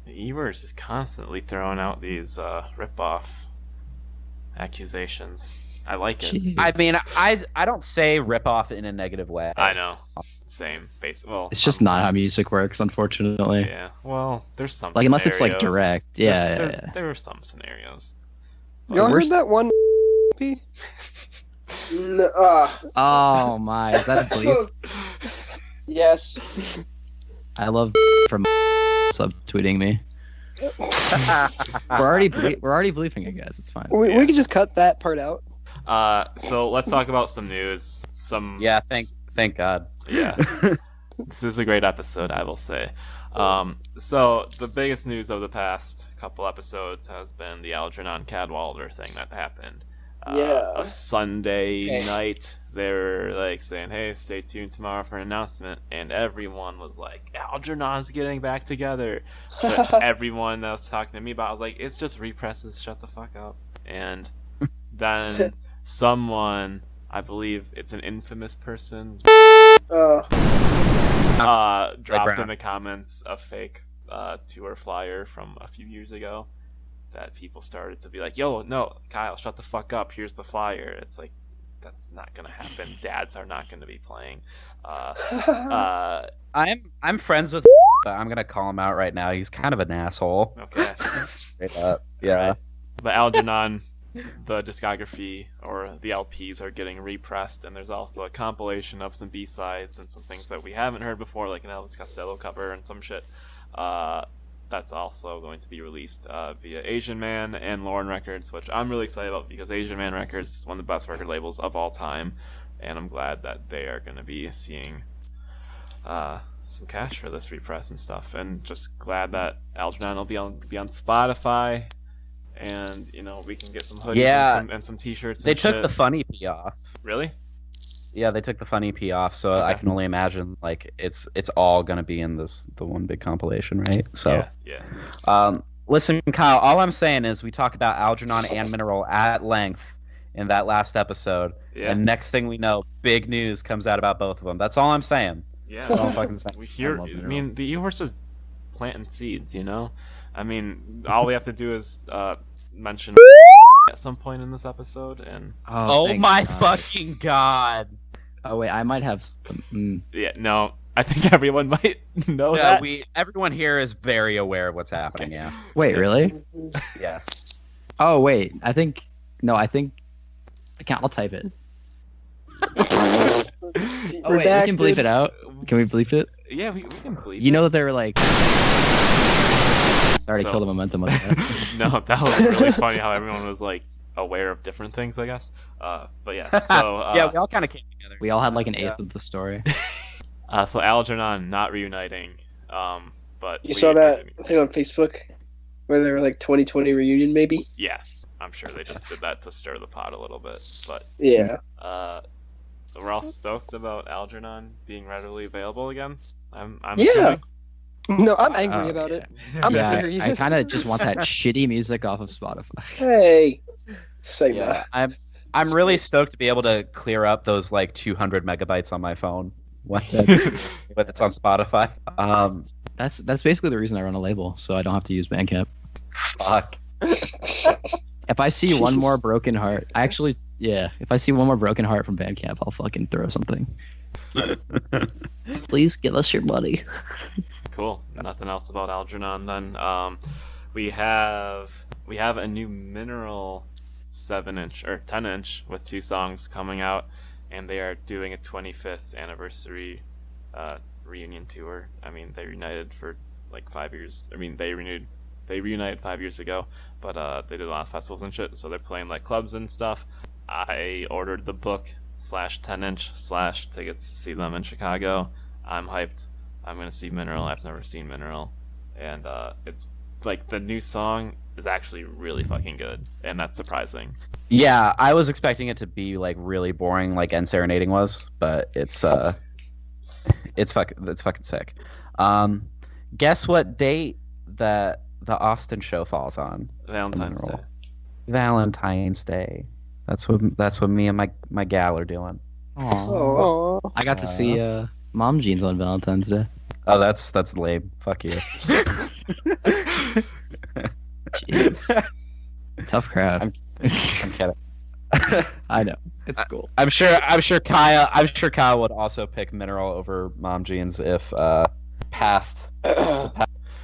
Evers is constantly throwing out these rip-off accusations. I like it. Jeez. I mean, I don't say rip off in a negative way. I know. Same. Well, It's just not how music works, unfortunately. Yeah. Well, there's some Like unless it's like scenarios. direct. There are some scenarios. Y'all heard Worst- that one? P? Oh my, is that a bleep? Yes. I love from subtweeting me. We're already bleeping it, guys. It's fine. We could just cut that part out. So let's talk about some news. Yeah, thank God. Yeah. This is a great episode, I will say. So the biggest news of the past couple episodes has been the Algernon Cadwallader thing that happened. Yeah. A Sunday Okay. night, they were like saying, "Hey, stay tuned tomorrow for an announcement," and everyone was like, "Algernon's getting back together." But everyone that was talking to me about, it was like, "It's just represses. Shut the fuck up." And then someone, I believe it's an infamous person, dropped in the comments a fake tour flyer from a few years ago that people started to be like, "Yo, no, Kyle, shut the fuck up. Here's the flyer." It's like, that's not gonna happen. Dads are not gonna be playing. I'm friends with, but I'm gonna call him out right now. He's kind of an asshole. Okay. Straight up. Yeah. Right. But Algernon, the discography or the LPs are getting repressed, and there's also a compilation of some B-sides and some things that we haven't heard before, like an Elvis Costello cover and some shit. That's also going to be released via Asian Man and Lauren Records, which I'm really excited about because Asian Man Records is one of the best record labels of all time, and I'm glad that they are going to be seeing some cash for this repress and stuff, and just glad that Algernon will be on Spotify, and we can get some hoodies and some t-shirts. They and took shit. the fun EP off. Really? Yeah, they took the fun EP off, so Okay. I can only imagine like it's all gonna be in the one big compilation, right? So yeah. Listen, Kyle, all I'm saying is we talk about Algernon and Mineral at length in that last episode, Yeah. and next thing we know, big news comes out about both of them. That's all I'm saying. Yeah. That's all I'm fucking saying. We hear. love I Mineral. mean, the E-Horse just planting seeds. I mean, all we have to do is mention at some point in this episode, and Oh thank my God. fucking God! Oh wait, I might have some. yeah, no, I think everyone might know Yeah, that. everyone here is very aware of what's happening. Yeah. Wait, really? Yes. Oh wait, I think. I'll type it. Oh wait, we can bleep it out. Can we bleep it? Yeah, we can believe. You know that they were like. Already So- killed the momentum of that. No, that was really funny how everyone was like aware of different things, I guess. But yeah, so Yeah, we all kind of came together. We all had like an eighth Yeah. of the story. so Algernon not reuniting. But You saw that thing on Facebook where they were like 2020 reunion, maybe? Yeah, I'm sure they just did that to stir the pot a little bit. But Yeah. we're all stoked about Algernon being readily available again. I'm Yeah. assuming. No, I'm angry Oh, about yeah. it. I'm Yeah, furious. I kind of just want that shitty music off of Spotify. Hey. Say Yeah, that. I'm really stoked to be able to clear up those like 200 megabytes on my phone when it's on Spotify. That's basically the reason I run a label, so I don't have to use Bandcamp. Fuck. If I see one more broken heart, if I see one more broken heart from Bandcamp, I'll fucking throw something. Please give us your money. Cool. Nothing else about Algernon then. We have a new Mineral 7-inch or 10-inch with 2 songs coming out, and they are doing a 25th anniversary reunion tour. I mean, they reunited for like 5 years. I mean, they reunited 5 years ago, but they did a lot of festivals and shit, so they're playing like clubs and stuff. I ordered the book /10-inch / tickets to see them in Chicago. I'm hyped. I'm gonna see Mineral. I've never seen Mineral, and it's like the new song is actually really fucking good, and that's surprising. Yeah, I was expecting it to be like really boring, like End Serenading was, but it's fucking sick. Guess what date that the Austin show falls on? Valentine's Day. Mineral. Valentine's Day. That's what me and my gal are doing. Aw. Oh, I got to see Mom Jeans on Valentine's Day. Oh, that's lame. Fuck you. Jeez. Tough crowd. I'm kidding. I know. It's cool. I'm sure Kyle would also pick Mineral over Mom Jeans if past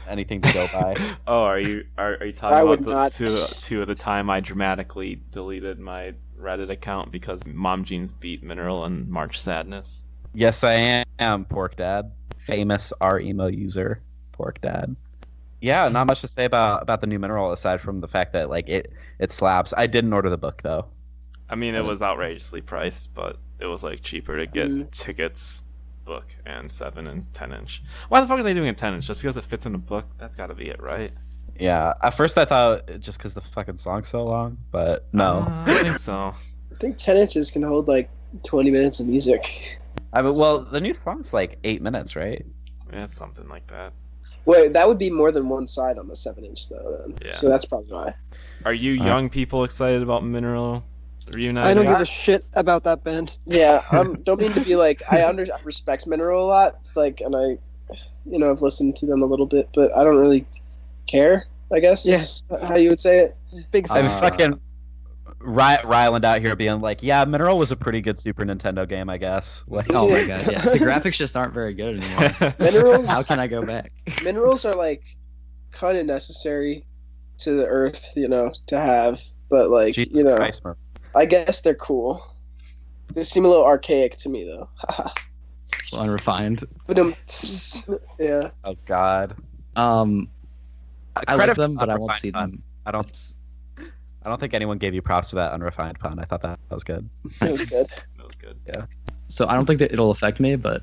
anything to go by. Oh, are you talking I would about not. to the time I dramatically deleted my Reddit account because Mom Jeans beat Mineral and March Sadness? Yes, I am Pork Dad, famous R emo user Pork Dad. Yeah, not much to say about the new Mineral aside from the fact that like it slaps. I didn't order the book though. I mean, it was outrageously priced, but it was like cheaper to get tickets, book, and 7 and 10-inch. Why the fuck are they doing a 10-inch? Just because it fits in a book? That's got to be it, right? Yeah, at first I thought just because the fucking song's so long, but no. I think so. I think 10 inches can hold like 20 minutes of music. I mean, well, the new song's like 8 minutes, right? Yeah, it's something like that. Wait, that would be more than one side on the 7-inch though. Then. Yeah. So that's probably why. Are you young people excited about Mineral reuniting? I don't give a shit about that band. Yeah, don't mean to be like I respect Mineral a lot, like, and I, I've listened to them a little bit, but I don't really care. I guess. Yeah. Is how you would say it. Big I'm fan. fucking Ryland out here being like, yeah, Mineral was a pretty good Super Nintendo game, I guess. Like, Oh my god, yeah. The graphics just aren't very good anymore. Minerals. How can I go back? Minerals are like kind of necessary to the earth, to have, but like, Jesus Christ, Mer- I guess they're cool. They seem a little archaic to me though. So unrefined. But yeah. Oh God. I like Credit them, for but I won't unrefined see pun. them. I don't think anyone gave you props for that unrefined pun. I thought that was good. It was good. That was good. So I don't think that it'll affect me, but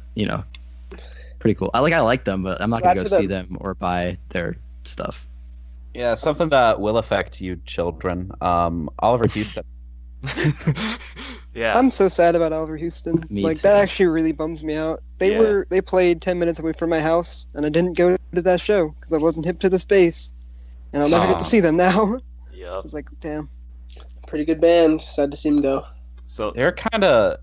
pretty cool. I like them, but I'm not gonna Glad go for see them or buy their stuff. Yeah, something that will affect you children. Oliver Houston. Yeah. I'm so sad about Oliver Houston. Me Like too. that actually really bums me out. They played 10 minutes away from my house, and I didn't go to that show because I wasn't hip to the space, and I'll never get Aw. to see them now. Yep. It's like, damn. Pretty good band. Sad to see him go. So They're kind of.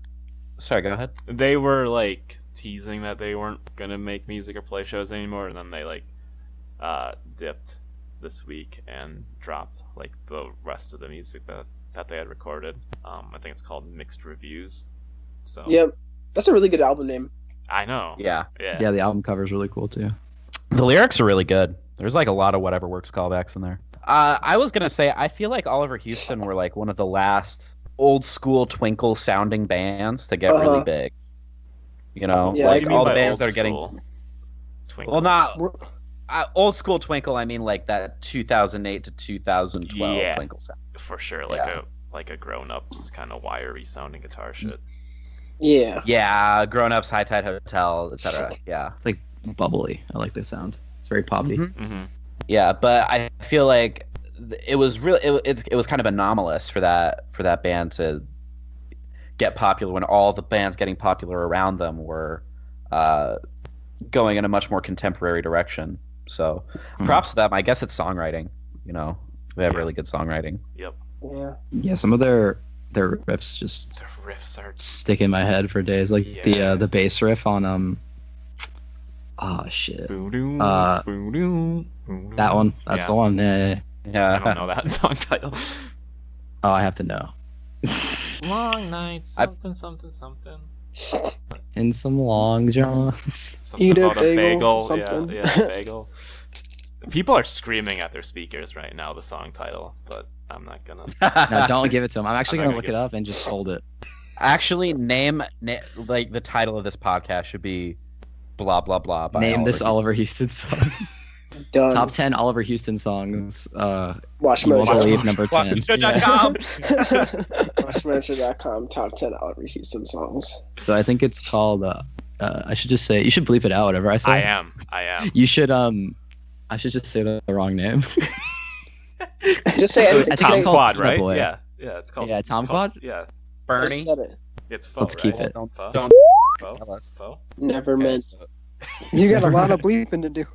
Sorry, go ahead. they were like teasing that they weren't gonna make music or play shows anymore, and then they like dipped this week and dropped like the rest of the music that they had recorded. I think it's called Mixed Reviews. So Yep. That's a really good album name. I know. Yeah. Yeah. Yeah, the album cover is really cool too. The lyrics are really good. There's like a lot of whatever works callbacks in there. I was gonna say I feel like Oliver Houston were like one of the last old school Twinkle sounding bands to get really big. Yeah, What do like you mean all the by bands old that are getting school? Twinkle. well, not old school Twinkle. I mean like that 2008 to 2012 Yeah. Twinkle sound. For sure, like a grown-ups kind of wiry sounding guitar shit. Yeah. Yeah, Grown Ups, High Tide Hotel, etc. Yeah. It's like bubbly. I like the sound. It's very poppy. Mhm. Mm-hmm. Yeah, but I feel like it was really it was kind of anomalous for that band to get popular when all the bands getting popular around them were going in a much more contemporary direction. So props to them. I guess it's songwriting. They have really good songwriting. Yep. Yeah. Yeah, some of their riffs just The riffs are stick in my head for days. Like Yeah. the bass riff on oh shit. boo-doo, Uh, boo-doo, boo-doo. That one. That's Yeah. the one. Yeah. I Yeah. don't know that song title. Oh, I have to know. Long night, something, something, something. In some long johns. Something Eat a about bagel, something. Yeah, bagel. People are screaming at their speakers right now, the song title, but I'm not gonna. No, don't give it to him. I'm actually I'm gonna not look gonna it up and just hold it. Actually, name like the title of this podcast should be blah blah blah. By Name this Houston. Oliver Houston song. Done. Top 10 Oliver Houston songs. Watch You won't Mojo. believe number 10. Watchmojo.com. Watchmojo.com. Top 10 Oliver Houston songs. So I think it's called. I should just say. You should bleep it out. Whatever I say. I am. You should. I should just say the wrong name. Just say anything. It's Tom called Quad, The right? Boy. Yeah, it's called. Yeah, it's Tom called- Quad? Yeah, Bernie. Just said it. it's faux. Let's keep right? it. Don't Faux? don't Faux? tell us. Faux? Never meant. You got a lot of bleeping to do.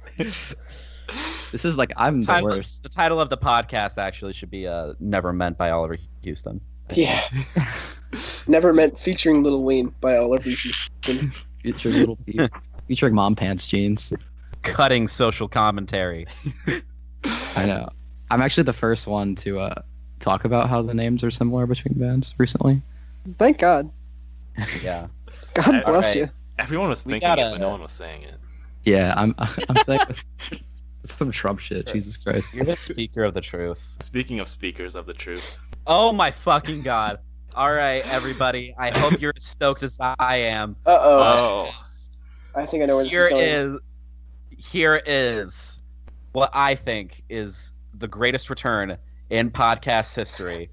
This is like I'm the worst. The title of the podcast actually should be "Never Meant" by Oliver Houston. Yeah. Never meant featuring Lil Wayne by all abbreviation. Featuring Little Peep. Featuring Mom Pants jeans. Cutting social commentary. I know. I'm actually the first one to talk about how the names are similar between bands recently. Thank God. Yeah. God bless Alright. you. Everyone was We thinking gotta- it, but no one was saying it. Yeah, I'm saying some Trump shit. Jesus Christ. You're the speaker of the truth. Speaking of speakers of the truth, Oh my fucking god. All right, everybody. I hope you're as stoked as I am. Uh-oh. oh, I think I know where this is going. Here is what I think is the greatest return in podcast history.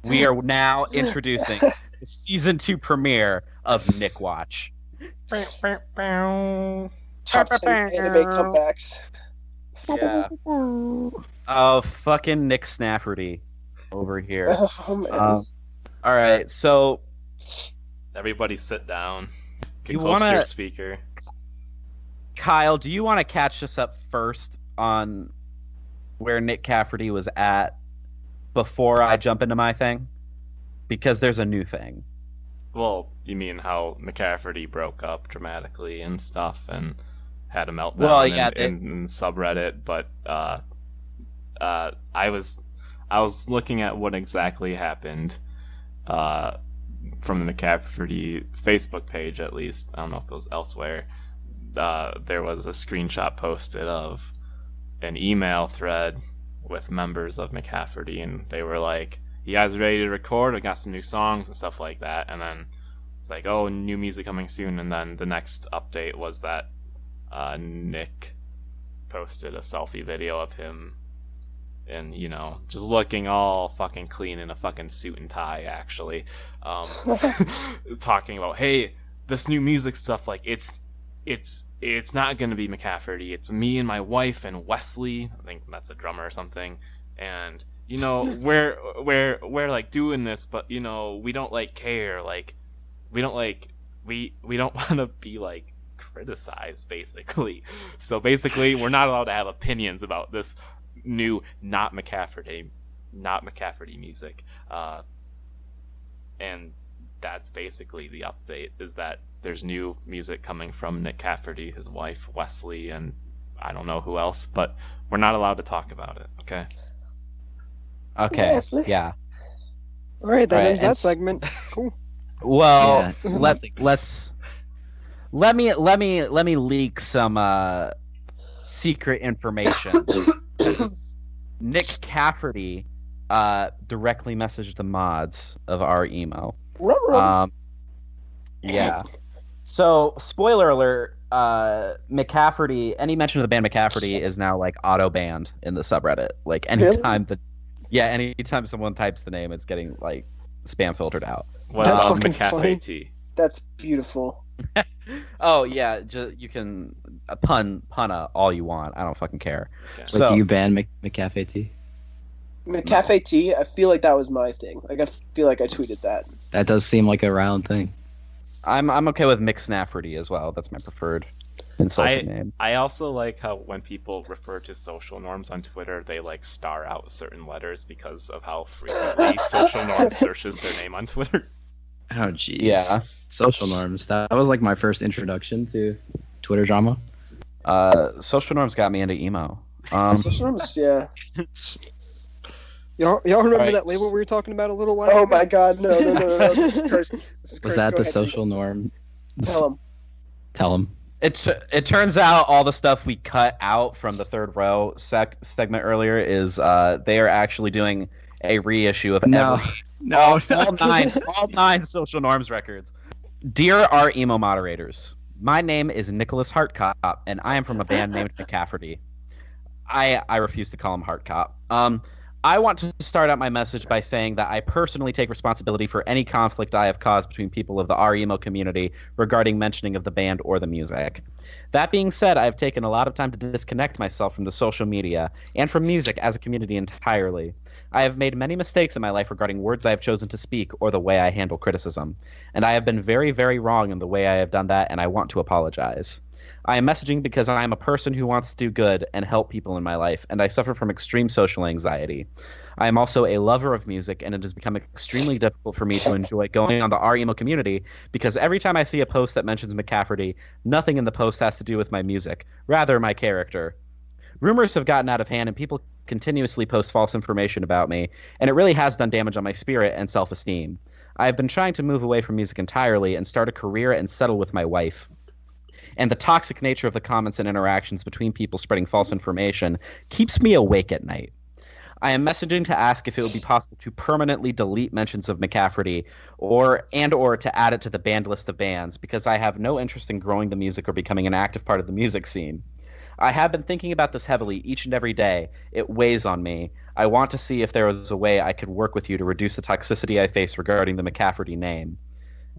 We are now introducing the season 2 premiere of Nick Watch. Top 10 anime comebacks. Yeah. Oh, fucking Nick Snafferty over here. Oh, man. All right, so everybody sit down. Get You close to wanna- your speaker. Kyle, do you want to catch us up first on where Nick Cafferty was at before I jump into my thing? Because there's a new thing. Well, you mean how McCafferty broke up dramatically and stuff and had a meltdown Well, yeah, in subreddit, but I was looking at what exactly happened from the McCafferty Facebook page, at least. I don't know if it was elsewhere. There was a screenshot posted of an email thread with members of McCafferty, and they were like, "You guys ready to record? I got some new songs and stuff like that." And then it's like, "Oh, new music coming soon." And then the next update was that Nick posted a selfie video of him and, you know, just looking all fucking clean in a fucking suit and tie, actually. Talking about, hey, this new music stuff, like, it's not gonna be McCafferty. It's me and my wife and Wesley. I think that's a drummer or something. And, you know, we're like doing this, but, you know, we don't like care. Like, we don't want to be like criticized, basically. So basically, we're not allowed to have opinions about this new not McCafferty music. And that's basically the update, is that there's new music coming from Nick Cafferty, his wife Wesley, and I don't know who else, but we're not allowed to talk about it. Okay. Okay. Wesley. Yeah. All right, that All right, ends and that segment. Cool. Well, Yeah. let me leak some secret information. Nick Cafferty directly messaged the mods of our emo. Yeah. So, spoiler alert, McCafferty, any mention of the band McCafferty is now like auto banned in the subreddit. Like anytime anytime someone types the name, it's getting like spam filtered out. What That's about fucking McCafe funny. tea? That's beautiful. Oh yeah, you can pun all you want. I don't fucking care. Okay. Wait, So- do you ban McCafe tea? McCafe tea, I feel like that was my thing. Like, I feel like I tweeted that. That does seem like a round thing. I'm okay with Mick Snafferty as well. That's my preferred insulting name. I also like how when people refer to social norms on Twitter, they like star out certain letters because of how frequently social norm searches their name on Twitter. Oh, jeez. Yeah. Social norms. That was like my first introduction to Twitter drama. Social norms got me into emo. Social norms, yeah. Y'all remember Alright. that label we were talking about a little while Oh ago? my god, no. This is cursed. This is Was cursed. that Go the ahead, social norm? Tell him. Tell him. It turns out all the stuff we cut out from the third row segment earlier is they are actually doing a reissue of No. every No. all nine social norms records. Dear our emo moderators, my name is Nicholas Hartcop, and I am from a band named McCafferty. I refuse to call him Hartcop. I want to start out my message by saying that I personally take responsibility for any conflict I have caused between people of the emo community regarding mentioning of the band or the music. That being said, I have taken a lot of time to disconnect myself from the social media and from music as a community entirely. I have made many mistakes in my life regarding words I have chosen to speak or the way I handle criticism, and I have been very, very wrong in the way I have done that, and I want to apologize. I am messaging because I am a person who wants to do good and help people in my life, and I suffer from extreme social anxiety. I am also a lover of music, and it has become extremely difficult for me to enjoy going on the our emo community because every time I see a post that mentions McCafferty, nothing in the post has to do with my music, rather my character. Rumors have gotten out of hand, and people continuously post false information about me, and it really has done damage on my spirit and self-esteem. I have been trying to move away from music entirely and start a career and settle with my wife. And the toxic nature of the comments and interactions between people spreading false information keeps me awake at night. I am messaging to ask if it would be possible to permanently delete mentions of McCafferty or to add it to the banned list of bands because I have no interest in growing the music or becoming an active part of the music scene. I have been thinking about this heavily each and every day. It weighs on me. I want to see if there was a way I could work with you to reduce the toxicity I face regarding the McCafferty name.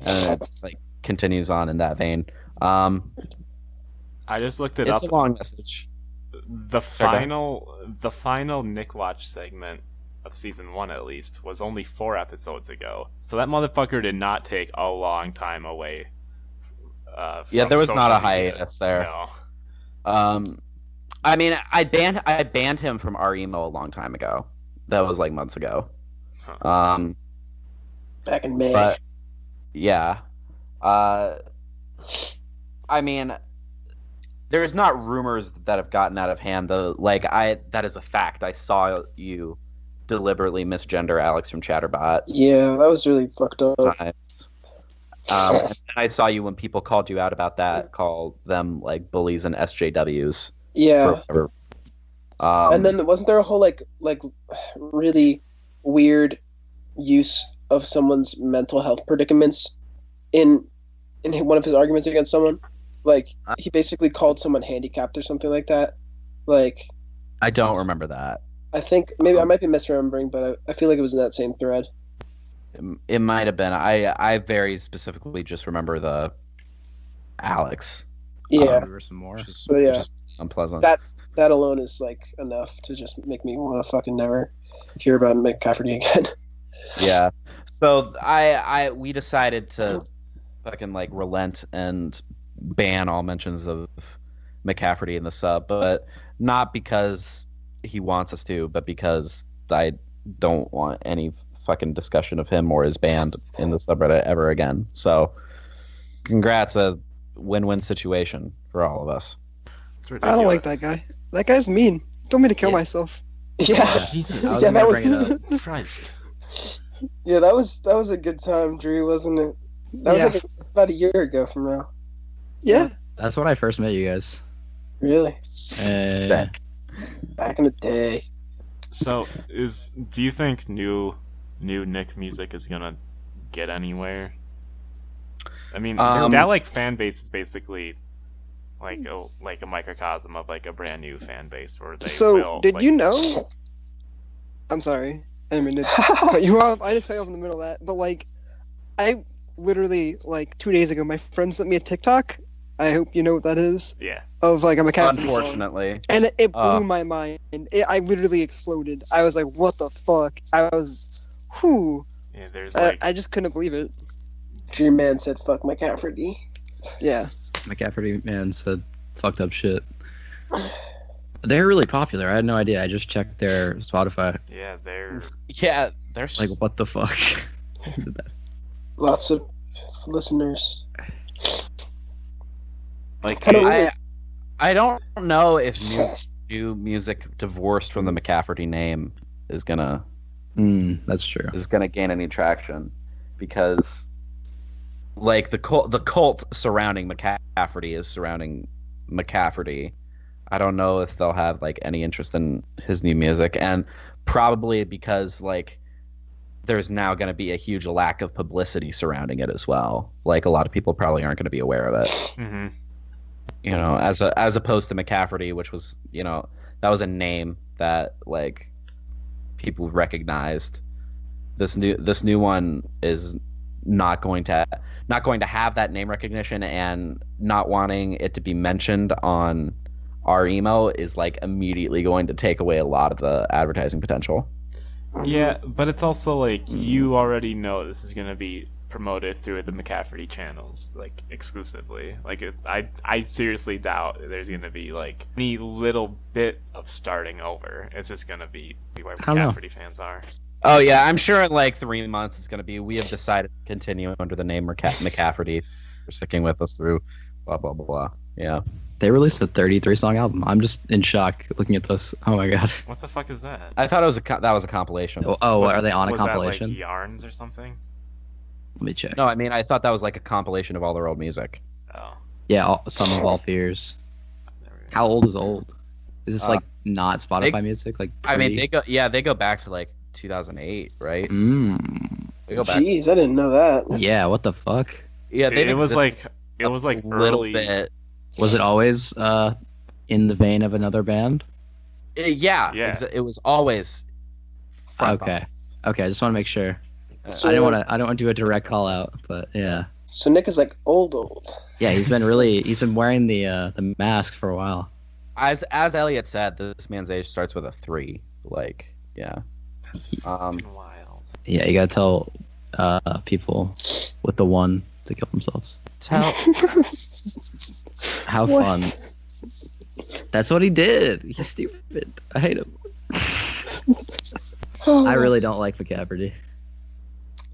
And it continues on in that vein. I just looked it up. It's a long message. The final Nick Watch segment of season 1, at least, was only 4 episodes ago. So that motherfucker did not take a long time away. Yeah, there was not a media. hiatus there. No. I mean, I banned him from our emo a long time ago. That was like months ago. Back in May. But yeah, I mean, there's not rumors that have gotten out of hand though. Like that is a fact. I saw you deliberately misgender Alex from Chatterbot. Yeah, that was really fucked up. Times. And I saw you when people called you out about that, call them like bullies and SJWs. Yeah. And then wasn't there a whole like really weird use of someone's mental health predicaments in one of his arguments against someone? Like he basically called someone handicapped or something like that. Like I don't remember that. I think maybe I might be misremembering, but I feel like it was in that same thread. It might have been. I very specifically just remember the Alex. Yeah. There were some more. Which is unpleasant. That alone is like enough to just make me want to fucking never hear about McCafferty again. Yeah. So we decided to fucking like relent and ban all mentions of McCafferty in the sub, but not because he wants us to, but because I don't want any fucking discussion of him or his band in the subreddit ever again. So congrats, a win-win situation for all of us. I don't like that guy. That guy's mean. He told me to kill myself. Yeah. Jesus. I was Yeah, gonna that bring was- it up. Christ. Yeah, that was a good time, Drew, wasn't it? That Yeah. was like about a year ago from now. Yeah. That's when I first met you guys. Really? Sick. Back in the day. So, do you think new Nick music is gonna get anywhere? I mean, that like fan base is basically like a microcosm of like a brand new fan base where they So, will, did like, you know? I'm sorry. I didn't mean to cut you off. I just cut you off in the middle of that. But, like, I literally, like, 2 days ago, my friend sent me a TikTok. I hope you know what that is. Yeah. Of, like, a McCafferty song. Unfortunately. And it blew my mind. I literally exploded. I was like, what the fuck? I was, whew. Yeah, there's like I just couldn't believe it. Dream Man said, "Fuck McCafferty." Yeah. McCafferty man said fucked up shit. They're really popular. I had no idea. I just checked their Spotify. yeah, they're Yeah, there's Like, what the fuck? Lots of listeners. like Kinda weird. I don't know if new music divorced from the McCafferty name is gonna That's true. gain any traction, because like the cult surrounding McCafferty is surrounding McCafferty. I don't know if they'll have like any interest in his new music, and probably because like there's now going to be a huge lack of publicity surrounding it as well. Like a lot of people probably aren't going to be aware of it. mm-hmm. You know, as opposed to McCafferty, which was, you know, that was a name that like people recognized. This new one is not going to have that name recognition, and not wanting it to be mentioned on our emo is like immediately going to take away a lot of the advertising potential. Yeah, but it's also like you already know this is gonna be promoted through the McCafferty channels, like exclusively. Like I seriously doubt there's gonna be like any little bit of starting over. It's just gonna be where I don't know. McCafferty fans are. Oh yeah, I'm sure in like 3 months it's gonna be. We have decided to continue under the name McCafferty. We're sticking with us through blah blah blah blah. Yeah. They released a 33-song album. I'm just in shock looking at this. Oh my god. What the fuck is that? I thought it was that was a compilation. Oh, are they on a was compilation? that like Yarns or something? Let me check. No, I mean I thought that was like a compilation of all their old music. Oh, Yeah, Sum of All Fears. How old is old? Is this like not Spotify music? Like I mean pre- they go back to like 2008, right? They go back. Jeez, I didn't know that. Yeah, what the fuck? Yeah, it was like a little early. bit. Was it always in the vein of another band? Yeah. It was always. front Okay. box. Okay, I just want to make sure. So, I don't want to do a direct call out, but yeah. So Nick is like old. Yeah, he's been wearing the mask for a while. As Elliot said, this man's age starts with a 3. Like, yeah. That's Um, fucking wild. Yeah, you gotta tell people with the 1 to kill themselves. How What? fun. That's what he did. He's stupid. I hate him. I really don't like McCafferty.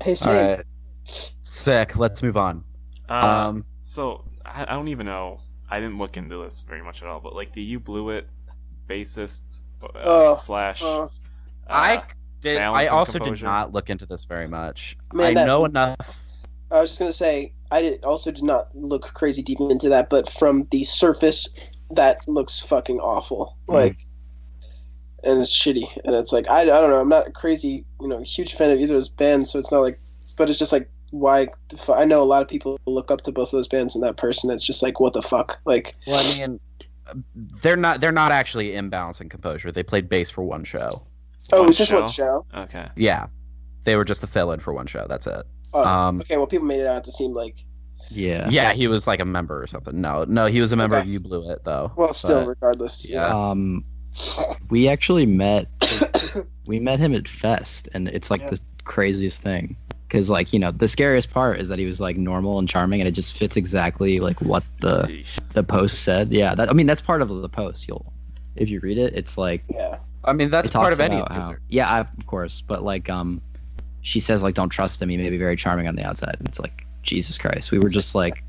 Hey, all Sam. right. Sick. Let's move on. So I don't even know. I didn't look into this very much at all. But like the You Blew It bassist slash. I balance and also did composure. not look into this very much. Man, I that- know enough. I was just gonna say also did not look crazy deep into that, but from the surface, that looks fucking awful. Like, and it's shitty, and it's like I don't know. I'm not a crazy, huge fan of either of those bands, so it's not like. But it's just like why? I know a lot of people look up to both of those bands, and that person, it's just like what the fuck, like. Well, I mean, they're not actually in Balance and Composure. They played bass for one show. Oh, One it's just one show? show. Okay. Yeah, they were just a fill-in for one show. That's it. Oh, okay. Well, people made it out to seem like. Yeah. Yeah, he was like a member or something. No, he was a member Okay. of You Blew It though. Well, still, But, regardless. yeah. We actually met him at Fest, and it's like the craziest thing. Because like the scariest part is that he was like normal and charming, and it just fits exactly like what the post said. Yeah, that's part of the post. If you read it, it's like Yeah. I mean, that's it part talks of any about how, user. yeah, of course, but like she says like don't trust him. He may be very charming on the outside, and it's like Jesus Christ. We were just like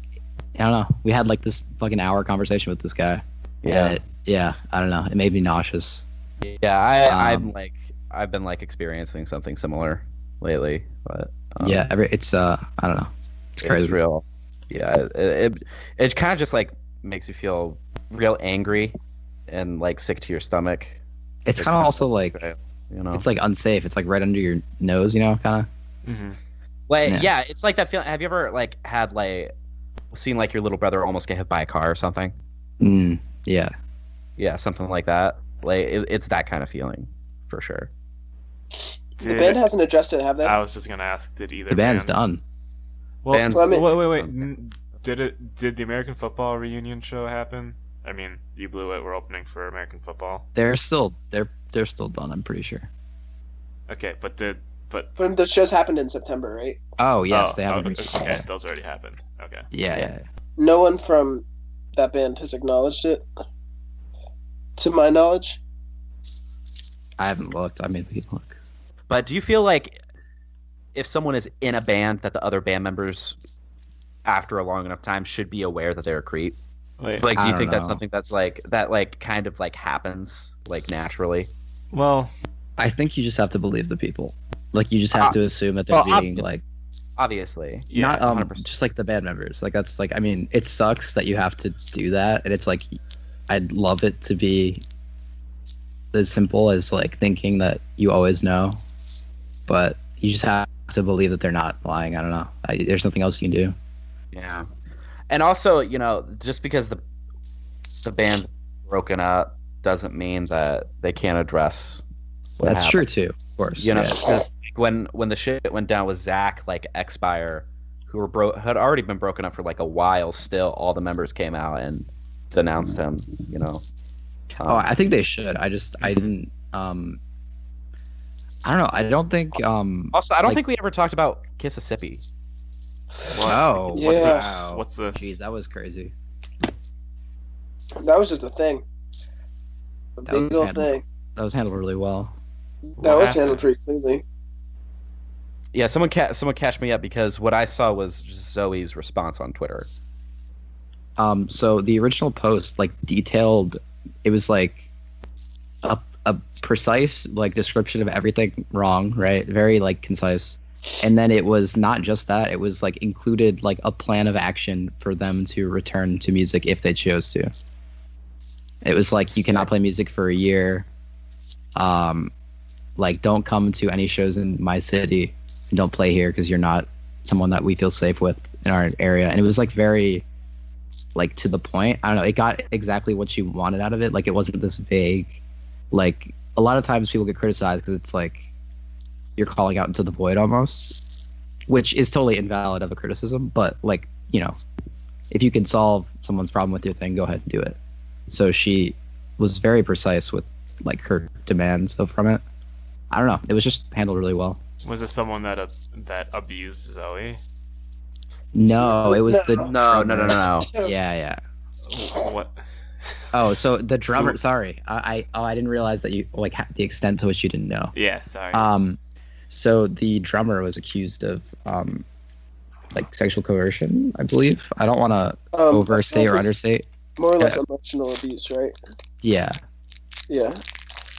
I don't know. We had like this fucking hour conversation with this guy. Yeah. And I don't know. It made me nauseous. Yeah, I've been like experiencing something similar lately, but it's I don't know. It's crazy. It's real. Yeah, it kind of just like makes you feel real angry and like sick to your stomach. It's kind of also like it's like unsafe. It's like right under your nose, kind of. Mm-hmm. Like yeah, it's like that feeling. Have you ever like had like seen like your little brother almost get hit by a car or something? Yeah. Yeah, something like that. Like it's that kind of feeling, for sure. The band hasn't addressed it, have they? I was just gonna ask, did either The band's bands- done. Well, Bands- Well, I mean- wait. Did the American football reunion show happen? I mean, You Blew It. We're opening for American football. They're still done. I'm pretty sure. Okay, but But the shows happened in September, right? Oh yes, oh, they haven't. okay, those already happened. Okay. Yeah. No one from that band has acknowledged it, to my knowledge. I haven't looked. I mean, we can look. But do you feel like if someone is in a band that the other band members, after a long enough time, should be aware that they're a creep? Wait. Like, do I you don't think that's know. something that's like that, like kind of like happens like naturally? Well, I think you just have to believe the people. Like you just have to assume that they're well, being like Obviously, yeah, not 100%. just like the band members. Like that's like I mean, it sucks that you have to do that, and it's like I'd love it to be as simple as like thinking that you always know, but you just have to believe that they're not lying. I don't know. There's nothing else you can do. Yeah, and also, just because the band's broken up doesn't mean that they can't address. what That's happened. true too, of course. You know, yeah. because when the shit went down with Zach, like Expire, who had already been broken up for like a while, still all the members came out and denounced him. Oh, I think they should. I didn't. I don't know. I don't think. Also, I don't like- think we ever talked about Mississippi. Oh, Yeah. wow. What's this? Jeez, that was crazy. That was just a thing. A That big was old handled- thing. That was handled really well. That was happened? handled pretty cleanly. Yeah, someone catch me up because what I saw was just Zoe's response on Twitter. So the original post, like, detailed. It was like a precise like description of everything wrong, right? Very like concise. And then it was not just that; it was like included like a plan of action for them to return to music if they chose to. It was like you cannot play music for a year. Like don't come to any shows in my city. And don't play here because you're not someone that we feel safe with in our area. And it was like very like to the point. I don't know. It got exactly what you wanted out of it. Like it wasn't this vague. Like a lot of times people get criticized because it's like you're calling out into the void almost, which is totally invalid of a criticism. But like, you know, if you can solve someone's problem with your thing, go ahead and do it. So she was very precise with like her demands from it. I don't know. It was just handled really well. Was this someone that abused Zoe? No, it was the No. Yeah. What? Oh, so the drummer. Sorry, I didn't realize that you like the extent to which you didn't know. Yeah, sorry. So the drummer was accused of like sexual coercion, I believe. I don't want to overstate or understate. More or less emotional abuse, right? Yeah, Yeah.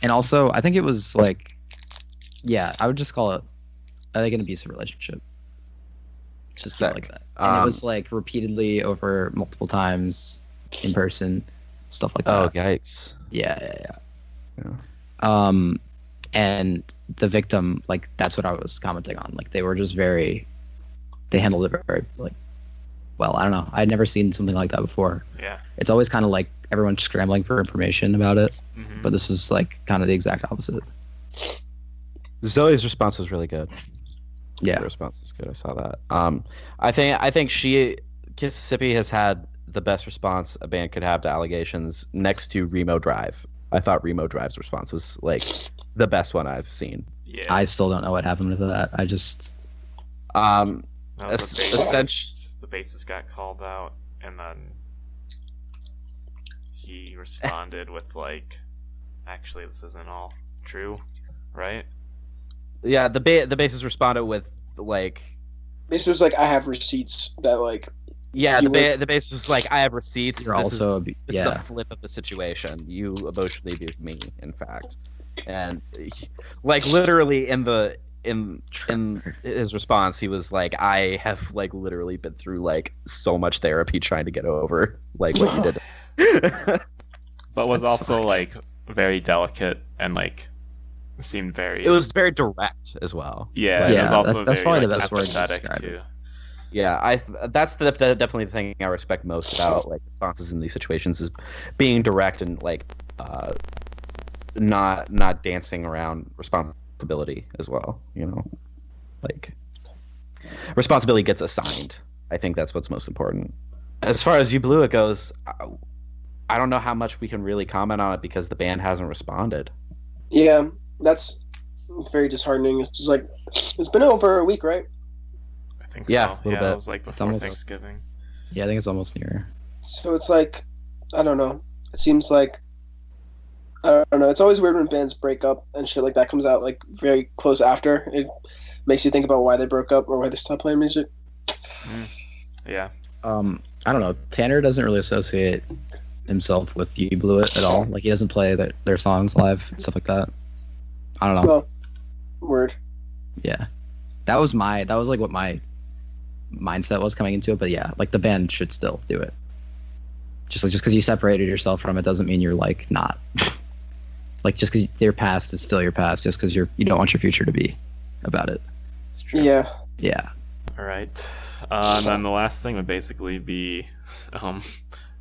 and also I think it was like, yeah, I would just call it, I think, an abusive relationship. Just keep it like that. And it was like repeatedly over multiple times in person, stuff like that. Oh, yikes. Yeah. And the victim, like, that's what I was commenting on. Like, they were just they handled it very, like, well. I don't know. I'd never seen something like that before. Yeah. It's always kind of like everyone's scrambling for information about it, Mhm. but this was like kind of the exact opposite. Zoe's response was really good. Yeah. Her response was good. I saw that. I think Mississippi has had the best response a band could have to allegations next to Remo Drive. I thought Remo Drive's response was like the best one I've seen. Yeah. I still don't know what happened with that. I just That was Essentially- the bassist got called out, and then he responded with like, "Actually, this isn't all true, right?" Yeah, the bassist responded with like, Basically, was like, I have receipts that like. yeah, You the bassist was like, I have receipts. you're This also is, this is a yeah. flip of the situation. You emotionally abused me, in fact, and like literally in his response, he was like, I have like literally been through like so much therapy trying to get over like what you did. But was That's also fine. like very delicate and like seemed very. It was very direct as well. Yeah. Yeah, It was also that's very, probably the like, best word to empathetic, describe it. too. Yeah, that's definitely the thing I respect most about like responses in these situations is being direct and like not dancing around responsibility as well. You know, like responsibility gets assigned. I think that's what's most important. As far as You Blew It goes, I don't know how much we can really comment on it because the band hasn't responded. Yeah, that's very disheartening. It's just like it's been over a week, right? I think Yeah, so. a little Yeah, bit. it was like before almost- Thanksgiving. Yeah, I think it's almost near. So it's like, I don't know. It seems like, I don't know. It's always weird when bands break up and shit like that comes out like very close after. It makes you think about why they broke up or why they stopped playing music. Yeah. I don't know. Tanner doesn't really associate himself with You Blew It at all. Like he doesn't play their songs live and stuff like that. I don't know. Well, word. Yeah, that was like what my mindset was coming into it. But yeah, like the band should still do it. Just because you separated yourself from it doesn't mean you're like not. Like just because your past is still your past, just because you don't want your future to be about it. It's true. Yeah. Yeah. All right. And then the last thing would basically be,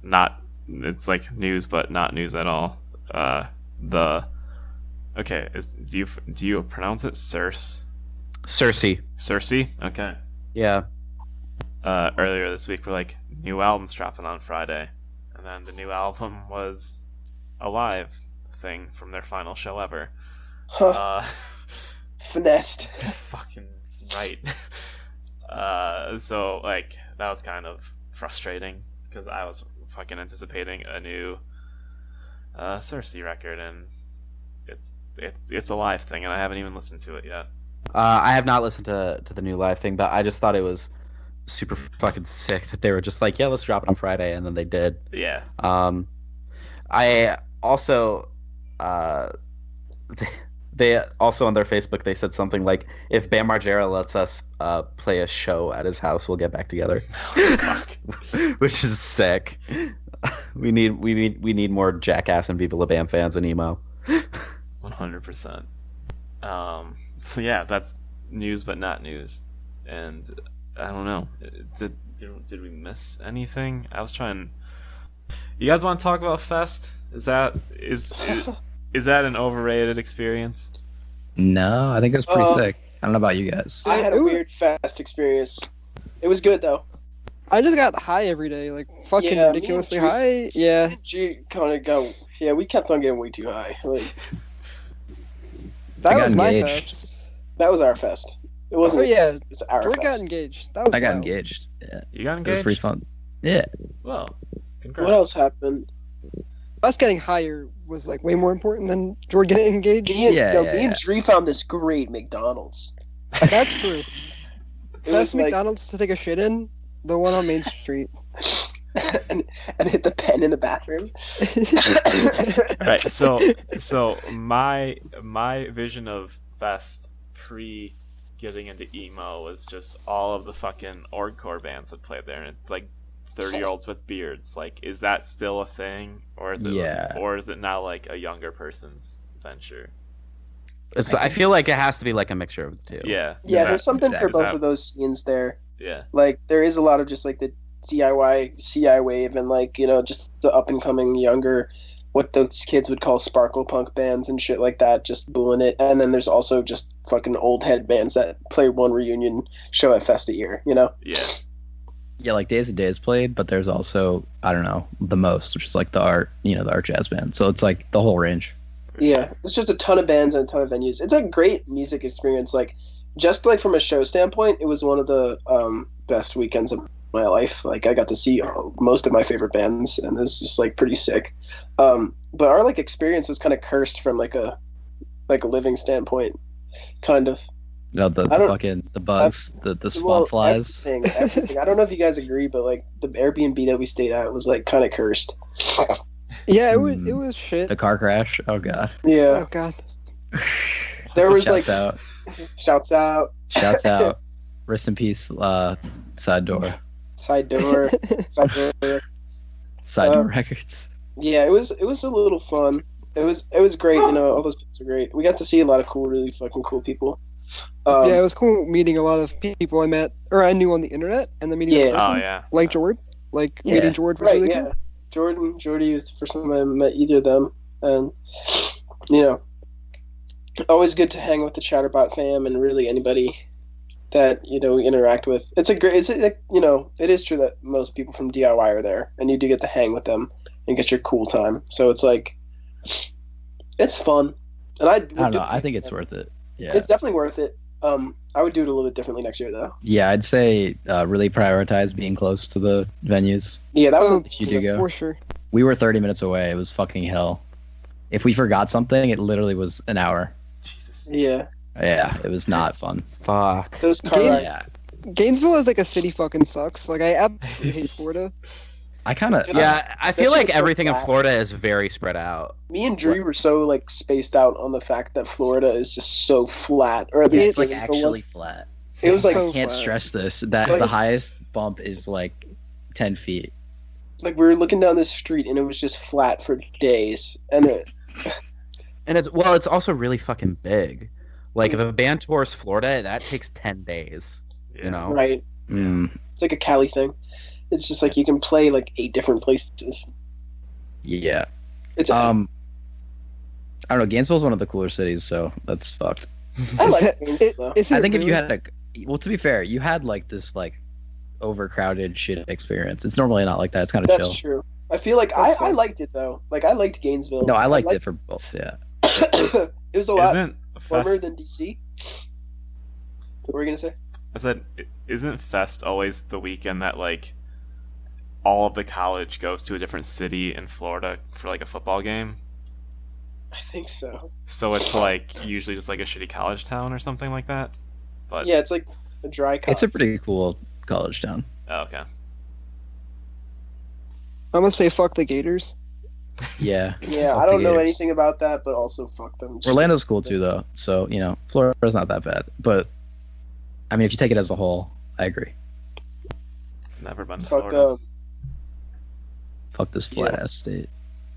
not, it's like news, but not news at all. Do you pronounce it Circe? Cersei. Cersei? Okay. Yeah. Earlier this week, we're like, new album's dropping on Friday. And then the new album was a live thing from their final show ever. Huh. finessed. Fucking right. So like that was kind of frustrating because I was fucking anticipating a new Cersei record, and it's a live thing, and I haven't even listened to it yet. I have not listened to the new live thing, but I just thought it was super fucking sick that they were just like, yeah, let's drop it on Friday, and then they did. Yeah. I also they also on their Facebook they said something like, if Bam Margera lets us play a show at his house, we'll get back together. Which is sick. We need more Jackass and Viva La Bam fans and emo. 100%. So yeah, that's news but not news. And I don't know. Did we miss anything? I was trying. You guys want to talk about Fest? Is that an overrated experience? No, I think it was pretty sick. I don't know about you guys. I had a weird Fest experience. It was good though. I just got high every day, like fucking Yeah, ridiculously me and high. Yeah. G kind of go. Yeah, we kept on getting way too high. Like That got was my engaged. fest. that was our Fest. It wasn't. Oh, yeah. It's our George got Fest. engaged. That was I got wild. engaged. Yeah, You got it was engaged? pretty fun. Yeah, Well, congrats. What else happened? Us getting higher was like way more important than George getting engaged. Me and, Yeah, yeah, me and Dree found this great McDonald's. That's true. It Best was like, McDonald's to take a shit in, the one on Main Street. and hit the pen in the bathroom. Right. So my vision of Fest pre getting into emo was just all of the fucking orgcore bands that played there, and it's like 30-year-olds with beards. Like, is that still a thing, or is it Yeah. or is it now like a younger person's venture? I feel like it has to be like a mixture of the two. Yeah. Yeah, Is there's something for is both that- of those scenes there. Yeah. Like there is a lot of just like the DIY CI wave and like, you know, just the up and coming younger, what those kids would call sparkle punk bands and shit like that, just booing it. And then there's also just fucking old head bands that play one reunion show at Fest a year, you know? Yeah. yeah, like Days of Days played, but there's also, I don't know, the most, which is like the art jazz band. So it's like the whole range. Yeah, it's just a ton of bands and a ton of venues. It's a great music experience. Like, just like from a show standpoint, it was one of the best weekends of my life. Like, I got to see most of my favorite bands, and it was just like pretty sick. But our like experience was kind of cursed from like a living standpoint, kind of. You know, the I don't- fucking the bugs, the Well, swamp flies. Everything. I don't know if you guys agree, but like the Airbnb that we stayed at was like kind of cursed. Yeah, it was shit. The car crash. Oh god. Yeah, Oh god. there was Shouts like out. shouts out, Shouts out. Rest in peace, side door. side door, side door. Side door Um, records. Yeah, it was a little fun. It was great. You know, all those bands are great. We got to see a lot of cool, really fucking cool people. Yeah, it was cool meeting a lot of people I met or I knew on the internet, and then meeting in Yeah. person, Oh yeah. like Jord. Like Yeah. meeting Jord was right. really Yeah, cool. Jordy was the first time I met either of them, and you know, always good to hang with the Chatterbot fam and really anybody that you know we interact with. It is true that most people from DIY are there, and you do get to hang with them and get your cool time. So it's like, it's fun, and I don't know. I think it's worth it. Yeah. It's definitely worth it. I would do it a little bit differently next year, though. Yeah, I'd say really prioritize being close to the venues. Yeah, that Oh, was If you do go. for sure. We were 30 minutes away. It was fucking hell. If we forgot something, it literally was an hour. Jesus. yeah. Yeah, it was not fun. Fuck. Those car Game- rides. Yeah. Gainesville as like a city fucking sucks. Like I absolutely hate Florida. I kind of Yeah, I feel shit like is so everything in flat. Florida is very spread out. Me and Drew were so like spaced out on the fact that Florida is just so flat, or at least it's like Gainesville actually was. flat. It was like So Can't flat. stress this. That Like- the highest bump is like 10 feet. we were looking down this street and it was just flat for days, and And it's also really fucking big. Like if a band tours Florida, that takes 10 days. Yeah. You know? right, Mm, it's like a Cali thing. It's just like you can play like 8 different places. yeah. It's I don't know. Gainesville's one of the cooler cities, so that's fucked. I like Is Gainesville, it- though. is I it think if you really? had well, to be fair, you had like this like overcrowded shit experience. It's normally not like that. It's kind of That's chill. true. I feel like That's I fair. liked it though. Like I liked Gainesville. No, I liked liked it for both. Yeah. it was a lot Isn't warmer Fest than DC. What were you gonna say? I said, isn't Fest always the weekend that like all of the college goes to a different city in Florida for like a football game? I think so. So it's like usually just like a shitty college town or something like that. But Yeah, it's like a dry college. It's a pretty cool college town. oh, okay. I'm gonna say fuck the Gators. Yeah. Yeah, Fuck I the don't know Gators. anything about that, but also fuck them. Orlando's cool too, though. So Florida's not that bad. But I mean, if you take it as a whole, I agree. Never been to Fuck Florida. Fuck this flat ass state.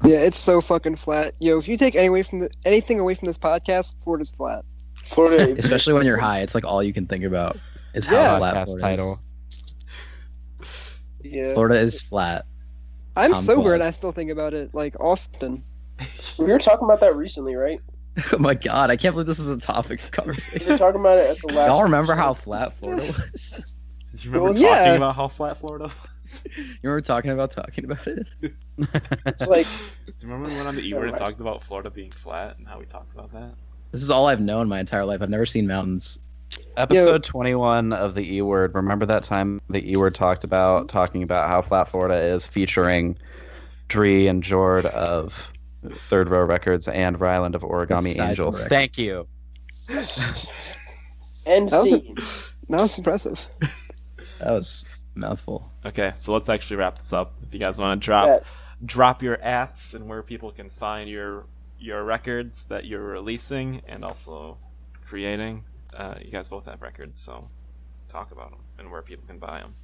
Yeah, it's so fucking flat. Yo, if you take anything away from this podcast, Florida's flat. Florida, Especially when you're high, it's like all you can think about is how Yeah. flat Podcast Florida title. is. yeah. Florida is flat. I'm Tom sober Clark. and I still think about it like often. We were talking about that recently, right? Oh my god, I can't believe this is a topic of We conversation. were talking about it at the last. Y'all remember episode. how flat Florida was? Did you remember Well, yeah. talking about how flat Florida was? You remember talking about it? It's like Do you remember when we went on the E-word and talked about Florida being flat and how we talked about that? This is all I've known my entire life. I've never seen mountains. Episode 21 of the E-word. Remember that time the E-word talking about how flat Florida is, featuring Dree and Jord of Third Row Records and Ryland of Origami Side Angel. Records. Thank you. end That was a- scene. That was impressive. That was a mouthful. Okay, so let's actually wrap this up. If you guys want to Bet. drop your ats and where people can find your records that you're releasing and also creating. You guys both have records, so talk about them and where people can buy them.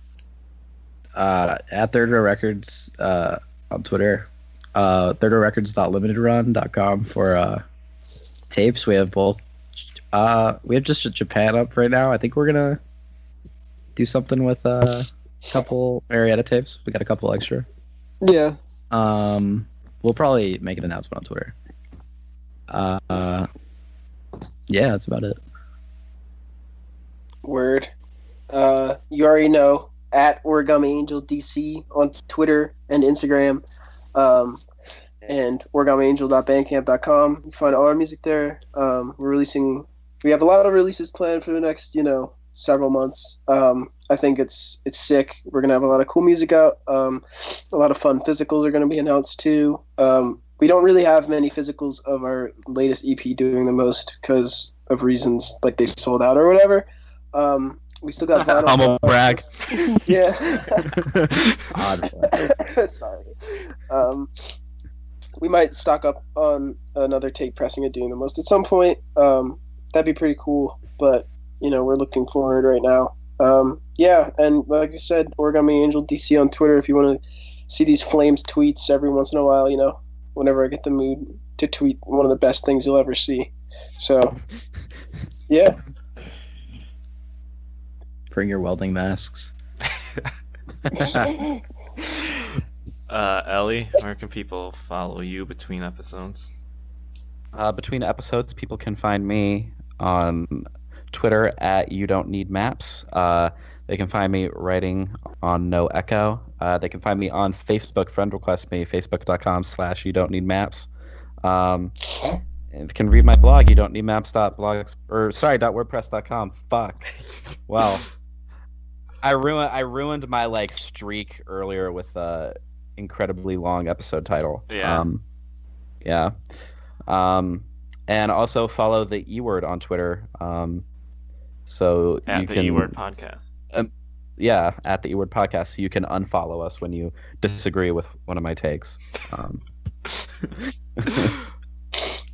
At Third Row Records on Twitter. thirdrowrecords.limitedrun.com for tapes. We have both. We have just Japan up right now. I think we're gonna do something with a couple Marietta tapes. We got a couple extra. Yeah. We'll probably make an announcement on Twitter. Yeah, that's about it. Word. You already know, at Origami Angel DC on Twitter and Instagram, and origamiangel.bandcamp.com. You can find all our music there. We have a lot of releases planned for the next, several months. I think it's sick. We're gonna have a lot of cool music out. A lot of fun physicals are gonna be announced too. We don't really have many physicals of our latest EP doing the most because of reasons like they sold out or whatever. We still got vinyl. Humble brag. Yeah. Odd one. Sorry. We might stock up on another tape pressing of doing the most at some point. That'd be pretty cool, but we're looking forward right now. Yeah, and like I said, Origami Angel DC on Twitter if you want to see these flames tweets every once in a while, whenever I get the mood to tweet one of the best things you'll ever see. So, yeah. Bring your welding masks. Ellie, where can people follow you between episodes? Between episodes, people can find me on Twitter at You Don't Need Maps. They can find me writing on No Echo. They can find me on Facebook. Friend request me, facebook.com/You Don't Need Maps. And they can read my blog, You Don't Need Maps.wordpress.com. Fuck. Well, I ruined my streak earlier with the incredibly long episode title. Yeah. Yeah. And also follow the E-word on Twitter. So At you the can E-word podcast. Yeah, at the E-word podcast. So you can unfollow us when you disagree with one of my takes.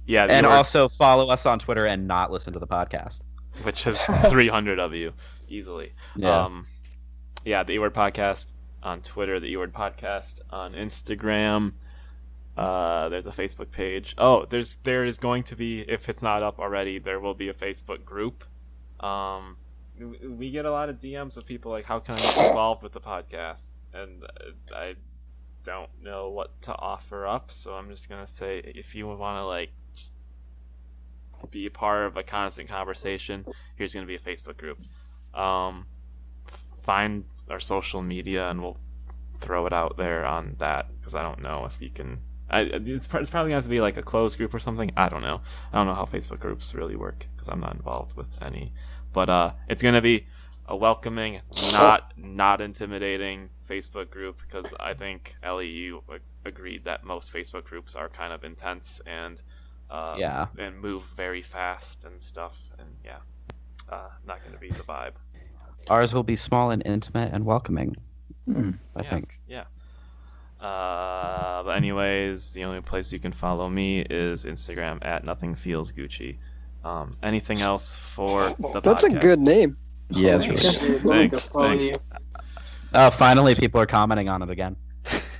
Yeah, And E-word, also follow us on Twitter and not listen to the podcast. which is 300 of you easily. Yeah. Yeah, the E-word podcast on Twitter, the E-word podcast on Instagram. There's a Facebook page. Oh, there is going to be, if it's not up already, there will be a Facebook group. We get a lot of DMs of people like, how can I get involved with the podcast? And I don't know what to offer up, so I'm just gonna say, if you want to just be a part of a constant conversation, here's gonna be a Facebook group. Find our social media and we'll throw it out there on that, because I don't know if you can It's probably gonna have to be like a closed group or something. I don't know. I don't know how Facebook groups really work because I'm not involved with any. But it's gonna be a welcoming, not intimidating Facebook group, because I think Ellie, you agreed that most Facebook groups are kind of intense and and move very fast and stuff, and not gonna be the vibe. Ours will be small and intimate and welcoming. I think. Yeah. But anyways, the only place you can follow me is Instagram at nothingfeelsgucci. Anything else for the That's podcast? a good name. Yeah, it's really good. Thanks. Oh, finally, people are commenting on it again.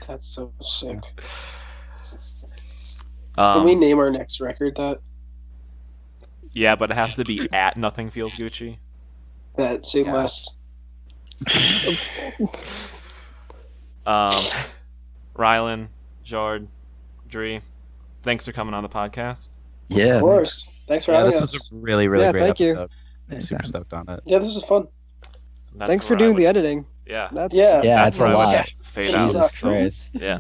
That's so sick. Can we name our next record that? Yeah, but it has to be at Nothing Feels Gucci. That say less. Ryland, Jord, Dree, thanks for coming on the podcast. Yeah. Of course. Thanks for having this us. was a really, really great thank you. episode. I'm super stoked on it. Yeah, this was fun. That's Thanks for where I doing would- the editing. Yeah. Yeah. Yeah, That's it's a where I would lot. fade out. Jesus Christ. Yeah.